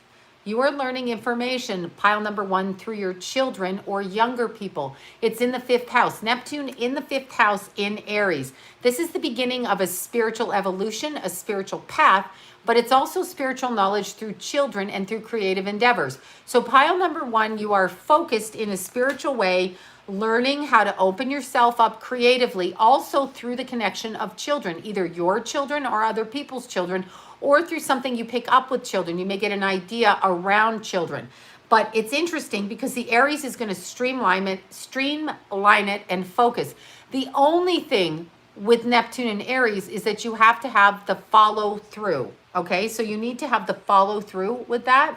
You are learning information, pile number 1, through your children or younger people. It's in the 5th house. Neptune in the 5th house in Aries. This is the beginning of a spiritual evolution, a spiritual path, but it's also spiritual knowledge through children and through creative endeavors. So pile number 1, you are focused in a spiritual way, learning how to open yourself up creatively, also through the connection of children, either your children or other people's children, or through something you pick up with children. You may get an idea around children. But it's interesting because the Aries is going to streamline it and focus. The only thing with Neptune and Aries is that you have to have the follow through. Okay, so you need to have the follow through with that.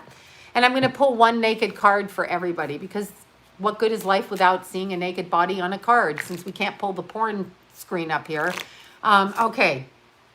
And I'm going to pull one naked card for everybody because what good is life without seeing a naked body on a card, since we can't pull the porn screen up here. Okay,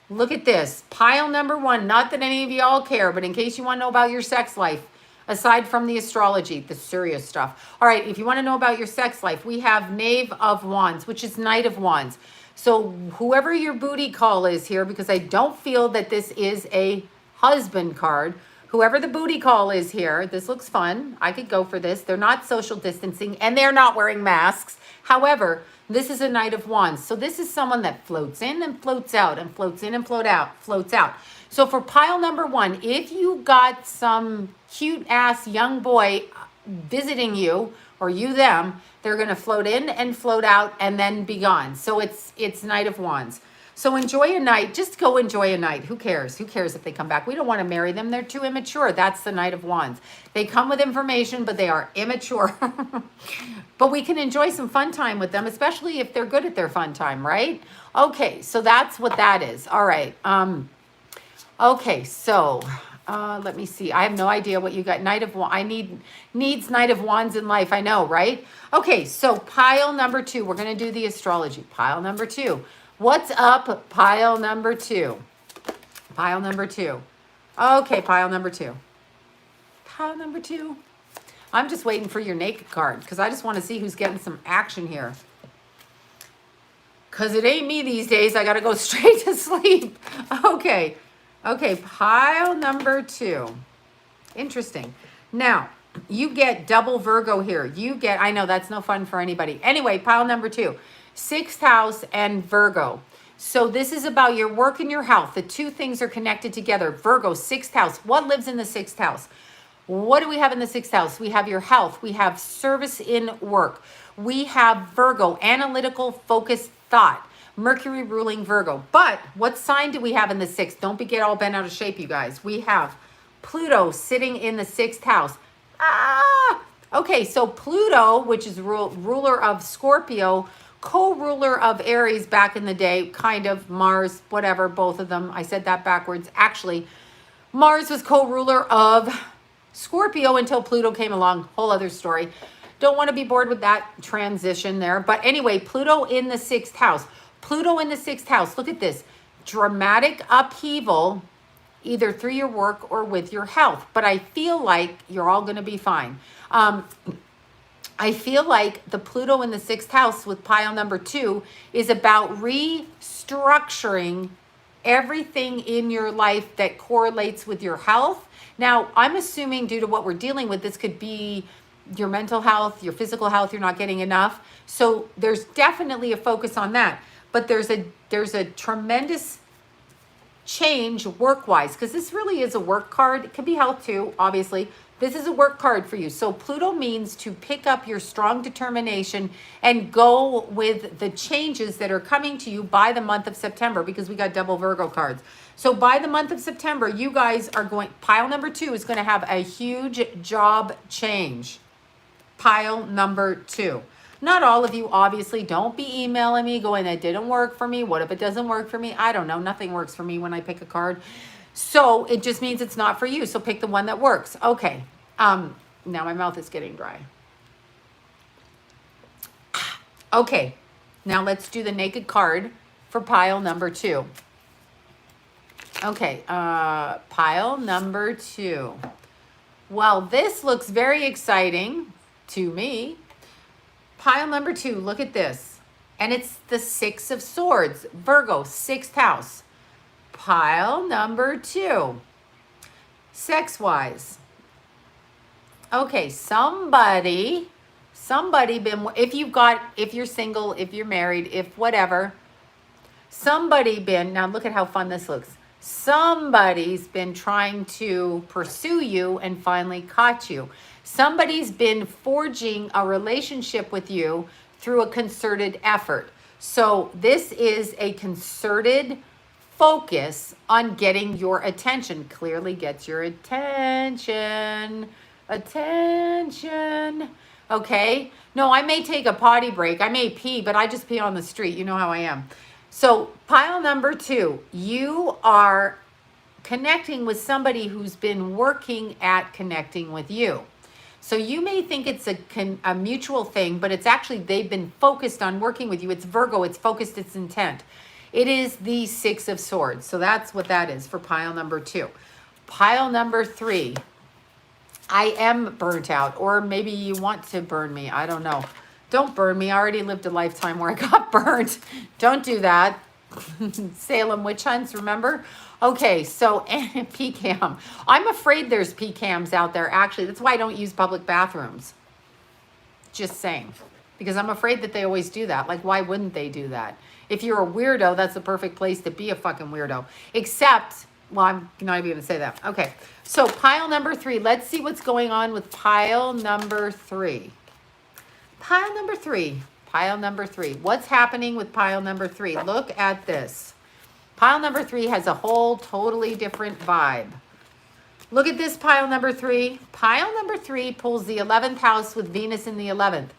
look at this. Pile number one. Not that any of you all care, but in case you want to know about your sex life, aside from the astrology, the serious stuff. All right, if you want to know about your sex life, we have Knave of Wands, which is Knight of Wands. So whoever your booty call is here, because I don't feel that this is a husband card, whoever the booty call is here, this looks fun. I could go for this. They're not social distancing and they're not wearing masks. However, this is a Knight of Wands. So this is someone that floats in and floats out and floats in and floats out. So for pile number one, if you got some cute ass young boy visiting you or you them, they're going to float in and float out and then be gone. So it's Knight of Wands. So enjoy a night. Just go enjoy a night. Who cares? Who cares if they come back? We don't want to marry them. They're too immature. That's the Knight of Wands. They come with information, but they are immature. But we can enjoy some fun time with them, especially if they're good at their fun time, right? Okay, so that's what that is. All right. Okay, so let me see. I have no idea what you got. Knight of Wands. Needs Knight of Wands in life. I know, right? Okay, so pile number two. We're going to do the astrology. Pile number two. What's up, pile number two? Pile number two. Okay, pile number two. Pile number two. I'm just waiting for your naked card because I just want to see who's getting some action here. Because it ain't me these days. I got to go straight to sleep. Okay. Okay, pile number two. Interesting. Now, you get double Virgo here. You get, I know that's no fun for anybody. Anyway, pile number two. 6th house and Virgo. So this is about your work and your health. The two things are connected together. Virgo, 6th house. What lives in the 6th house? What do we have in the 6th house? We have your health. We have service in work. We have Virgo, analytical, focused thought. Mercury ruling Virgo. But what sign do we have in the 6th? Don't get all bent out of shape, you guys. We have Pluto sitting in the 6th house. Okay, so Pluto, which is ruler of Scorpio, co-ruler of Aries back in the day, kind of, Mars, whatever, both of them. I said that backwards. Actually, Mars was co-ruler of Scorpio until Pluto came along. Whole other story. Don't want to be bored with that transition there. But anyway, Pluto in the 6th house. Pluto in the 6th house. Look at this. Dramatic upheaval, either through your work or with your health. But I feel like you're all going to be fine. I feel like the Pluto in the 6th house with pile number two is about restructuring everything in your life that correlates with your health. Now, I'm assuming due to what we're dealing with, this could be your mental health, your physical health, you're not getting enough. So there's definitely a focus on that. But there's a tremendous change work-wise, because this really is a work card. It could be health too, obviously. This is a work card for you. So Pluto means to pick up your strong determination and go with the changes that are coming to you by the month of September, because we got double Virgo cards. So by the month of September, you guys are going, pile number two is going to have a huge job change. Pile number two. Not all of you, obviously. Don't be emailing me going, that didn't work for me. What if it doesn't work for me? I don't know. Nothing works for me when I pick a card. So it just means it's not for you. So pick the one that works. Okay. Now my mouth is getting dry. Okay. Now let's do the naked card for pile number two. Okay. Pile number two. Well, this looks very exciting to me. Pile number two, look at this. And it's the 6 of Swords, Virgo, 6th house. Pile number two, sex-wise. Okay, somebody been, if you're single, if you're married, if whatever, somebody been, now look at how fun this looks. Somebody's been trying to pursue you and finally caught you. Somebody's been forging a relationship with you through a concerted effort. So this is a concerted focus on getting your attention. Clearly gets your attention. Attention. Okay. No, I may take a potty break. I may pee, but I just pee on the street. You know how I am. So, pile number 2, you are connecting with somebody who's been working at connecting with you. So you may think it's a mutual thing, but it's actually they've been focused on working with you. It's Virgo, it's focused, it's intent. It is the 6 of Swords. So that's what that is for pile number 2. Pile number 3, I am burnt out, or maybe you want to burn me. I don't know. Don't burn me. I already lived a lifetime where I got burnt. Don't do that. Salem witch hunts, remember? Okay, so PCAM. I'm afraid there's PCAMs out there, actually. That's why I don't use public bathrooms. Just saying. Because I'm afraid that they always do that. Like, why wouldn't they do that? If you're a weirdo, that's the perfect place to be a fucking weirdo. Except, well, I'm not even going to say that. Okay, so pile number 3. Let's see what's going on with pile number 3. Pile number 3. Pile number 3. What's happening with pile number 3? Look at this. Pile number 3 has a whole totally different vibe. Look at this pile number 3. Pile number 3 pulls the 11th house with Venus in the 11th.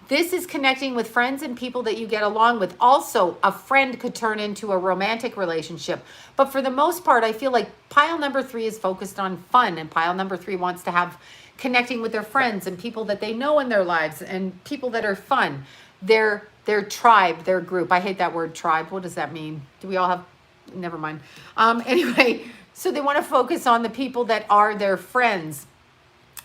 This is connecting with friends and people that you get along with. Also, a friend could turn into a romantic relationship. But for the most part, I feel like pile number 3 is focused on fun, and pile number 3 wants to have connecting with their friends and people that they know in their lives and people that are fun. Their tribe, their group. I hate that word tribe. What does that mean? Do we all have, never mind. Anyway, so they want to focus on the people that are their friends,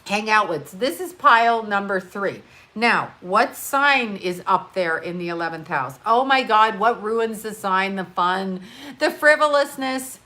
hang out with. So this is pile number 3. Now, what sign is up there in the 11th house? Oh my God, what ruins the sign, the fun, the frivolousness?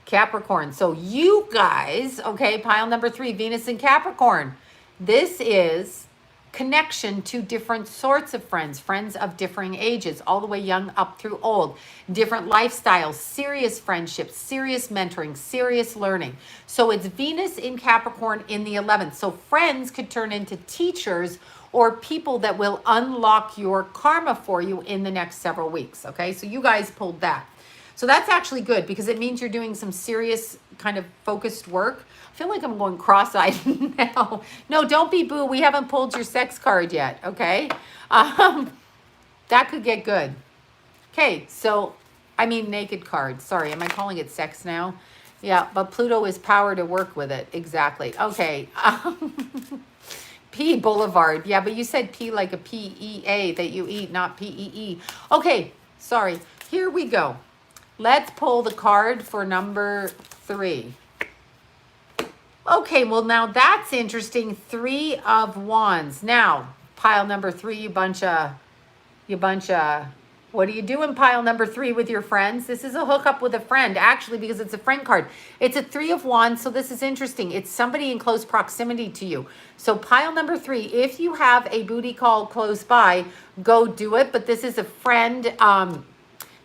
Capricorn. So you guys, okay, pile number 3, Venus in Capricorn. This is connection to different sorts of friends, friends of differing ages, all the way young up through old, different lifestyles, serious friendships, serious mentoring, serious learning. So it's Venus in Capricorn in the 11th. So friends could turn into teachers or people that will unlock your karma for you in the next several weeks. Okay, so you guys pulled that. So that's actually good because it means you're doing some serious kind of focused work. I feel like I'm going cross-eyed now. No, don't be boo. We haven't pulled your sex card yet, okay? That could get good. Okay, so, I mean naked card. Sorry, am I calling it sex now? Yeah, but Pluto is power to work with it. Exactly. Okay. P Boulevard. Yeah, but you said P like a P-E-A that you eat, not P-E-E. Okay, sorry. Here we go. Let's pull the card for number 3. Okay, well now that's interesting. 3 of Wands. Now, pile number 3, you bunch of, what do you do in pile number 3 with your friends? This is a hookup with a friend, actually, because it's a friend card. It's a 3 of Wands, so this is interesting. It's somebody in close proximity to you. So pile number 3, if you have a booty call close by, go do it. But this is a friend,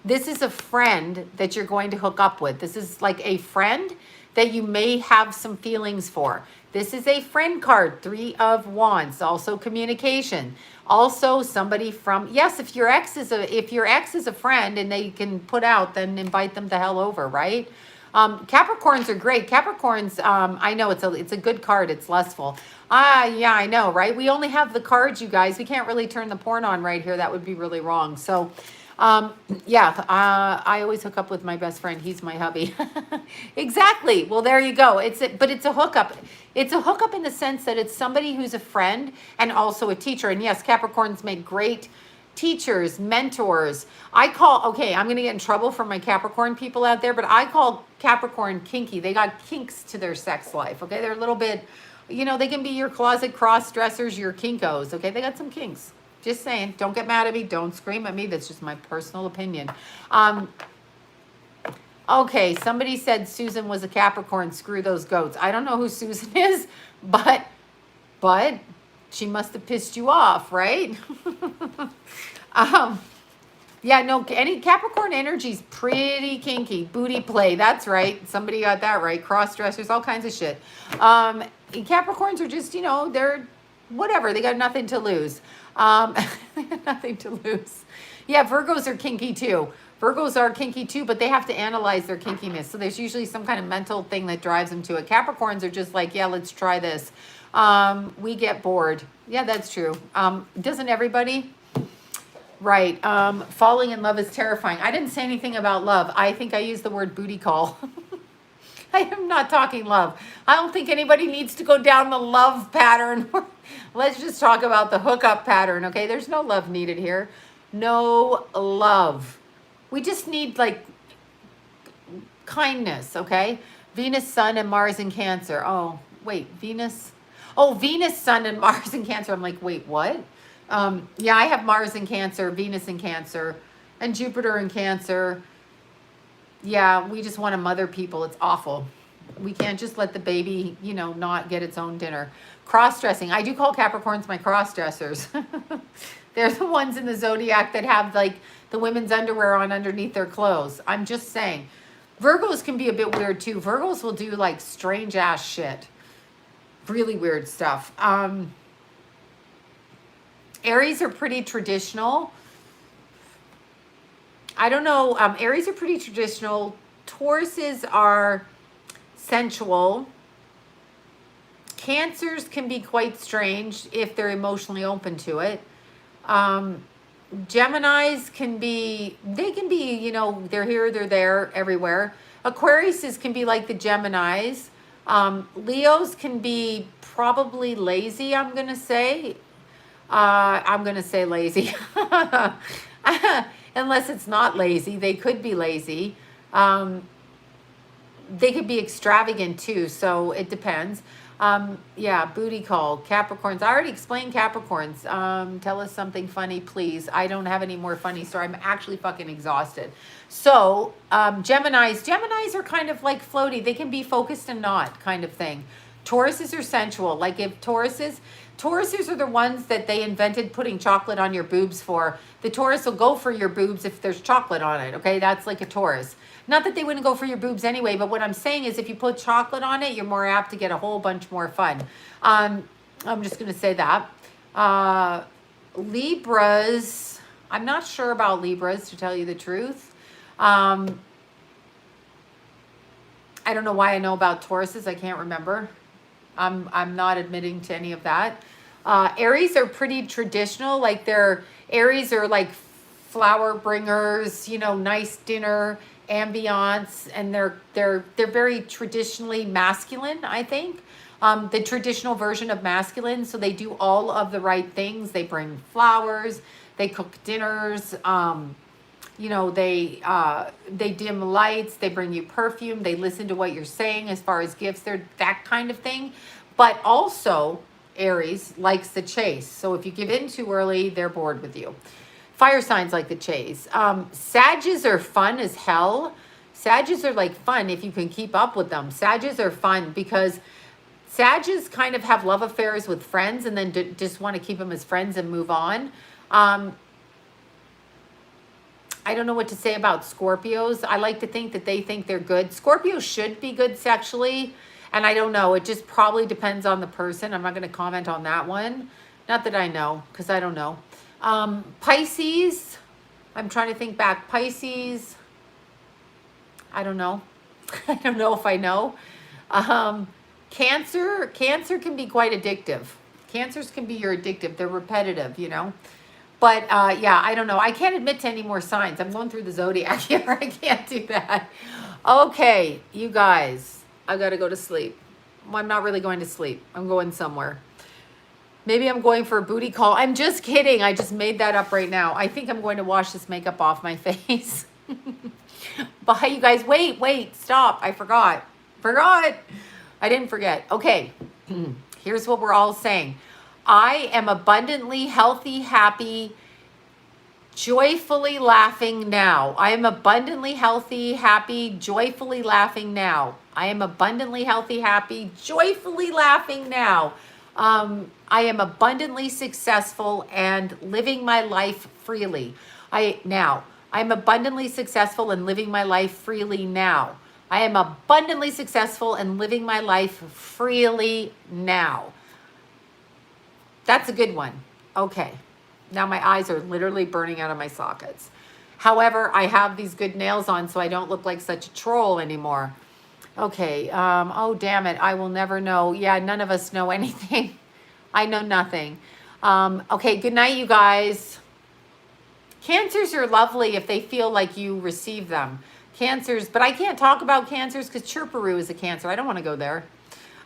this is a friend that you're going to hook up with. This is like a friend that you may have some feelings for. This is a friend card, 3 of Wands, also communication. Also somebody from, yes, if your ex is a friend and they can put out, then invite them the hell over, right? Capricorns are great. Capricorns, I know it's a good card. It's lustful. Yeah, I know, right? We only have the cards, you guys. We can't really turn the porn on right here. That would be really wrong. So, yeah, I always hook up with my best friend. He's my hubby. Exactly. Well, there you go. But it's a hookup. It's a hookup in the sense that it's somebody who's a friend and also a teacher. And yes, Capricorns make great teachers, mentors. I'm going to get in trouble from my Capricorn people out there, but I call Capricorn kinky. They got kinks to their sex life. Okay. They're a little bit, they can be your closet cross dressers, your kinkos. Okay. They got some kinks. Just saying, don't get mad at me. Don't scream at me. That's just my personal opinion. Okay, somebody said Susan was a Capricorn. Screw those goats. I don't know who Susan is, but she must have pissed you off, right? Yeah, no, any Capricorn energy's pretty kinky. Booty play, that's right. Somebody got that right. Cross dressers, all kinds of shit. Capricorns are just, they're whatever. They got nothing to lose. Nothing to lose. Yeah, Virgos are kinky too. But they have to analyze their kinkiness. So there's usually some kind of mental thing that drives them to it. Capricorns are just like, yeah, let's try this. We get bored. Yeah, that's true. Doesn't everybody? Right. Falling in love is terrifying. I didn't say anything about love. I think I used the word booty call. I am not talking love. I don't think anybody needs to go down the love pattern. Let's just talk about the hookup pattern, okay? There's no love needed here. No love. We just need like kindness, okay? Venus, Sun, and Mars in Cancer. Oh, wait, Venus. Oh, Venus, Sun, and Mars in Cancer. I'm like, wait, what? Yeah, I have Mars in Cancer, Venus in Cancer, and Jupiter in Cancer. Yeah, we just want to mother people. It's awful. We can't just let the baby, you know, not get its own dinner. Cross-dressing. I do call Capricorns my cross-dressers. They're the ones in the zodiac that have like the women's underwear on underneath their clothes. I'm just saying. Virgos can be a bit weird too. Virgos will do like strange ass shit. Really weird stuff. Aries are pretty traditional. I don't know. Aries are pretty traditional. Tauruses are sensual. Cancers can be quite strange if they're emotionally open to it. Geminis can be, you know, they're here, they're there, everywhere. Aquariuses can be like the Geminis. Leos can be probably lazy, I'm going to say. I'm going to say lazy. Unless it's not lazy, they could be lazy. They could be extravagant too, so it depends. Yeah, booty call, Capricorns. I already explained Capricorns. Tell us something funny, please. I don't have any more funny story. I'm actually fucking exhausted. So, Geminis are kind of like floaty. They can be focused and not kind of thing. Tauruses are sensual. Like if Tauruses are the ones that they invented putting chocolate on your boobs for. The Taurus will go for your boobs if there's chocolate on it, okay? That's like a Taurus. Not that they wouldn't go for your boobs anyway, but what I'm saying is if you put chocolate on it, you're more apt to get a whole bunch more fun. I'm just going to say that. Libras, I'm not sure about Libras, to tell you the truth. I don't know why I know about Tauruses. I can't remember. I'm not admitting to any of that. Aries are pretty traditional. Like Aries are like flower bringers, you know, nice dinner, ambiance, and they're very traditionally masculine, I think. The traditional version of masculine. So they do all of the right things. They bring flowers, they cook dinners, you know, they dim lights, they bring you perfume, they listen to what you're saying as far as gifts, they're that kind of thing. But also, Aries likes the chase. So if you give in too early, they're bored with you. Fire signs like the chase. Sages are fun as hell. Sages are like fun if you can keep up with them. Sages are fun because Sages kind of have love affairs with friends and then just want to keep them as friends and move on. I don't know what to say about Scorpios. I like to think that they think they're good. Scorpios should be good sexually. And I don't know. It just probably depends on the person. I'm not going to comment on that one. Not that I know, because I don't know. Pisces. I'm trying to think back. Pisces. I don't know. I don't know if I know. Cancer. Cancer can be quite addictive. Cancers can be your addictive. They're repetitive, you know. But yeah, I don't know. I can't admit to any more signs. I'm going through the zodiac here. I can't do that. Okay, you guys. I got to go to sleep. Well, I'm not really going to sleep. I'm going somewhere. Maybe I'm going for a booty call. I'm just kidding. I just made that up right now. I think I'm going to wash this makeup off my face. Bye, you guys. Wait, stop. I forgot. I didn't forget. Okay, here's what we're all saying. I am abundantly healthy, happy, joyfully laughing now. I am abundantly healthy, happy, joyfully laughing now. I am abundantly healthy, happy, joyfully laughing now. I am abundantly successful and living my life freely. I'm abundantly successful and living my life freely now. I am abundantly successful and living my life freely now. That's a good one. Okay. Now my eyes are literally burning out of my sockets. However, I have these good nails on so I don't look like such a troll anymore. Okay. Oh, damn it. I will never know. Yeah, none of us know anything. I know nothing. Okay. Good night, you guys. Cancers are lovely if they feel like you receive them. Cancers, but I can't talk about cancers because Chirperoo is a cancer. I don't want to go there.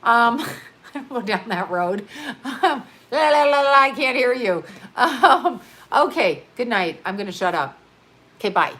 I don't go down that road. I can't hear you. Okay. Good night. I'm going to shut up. Okay. Bye.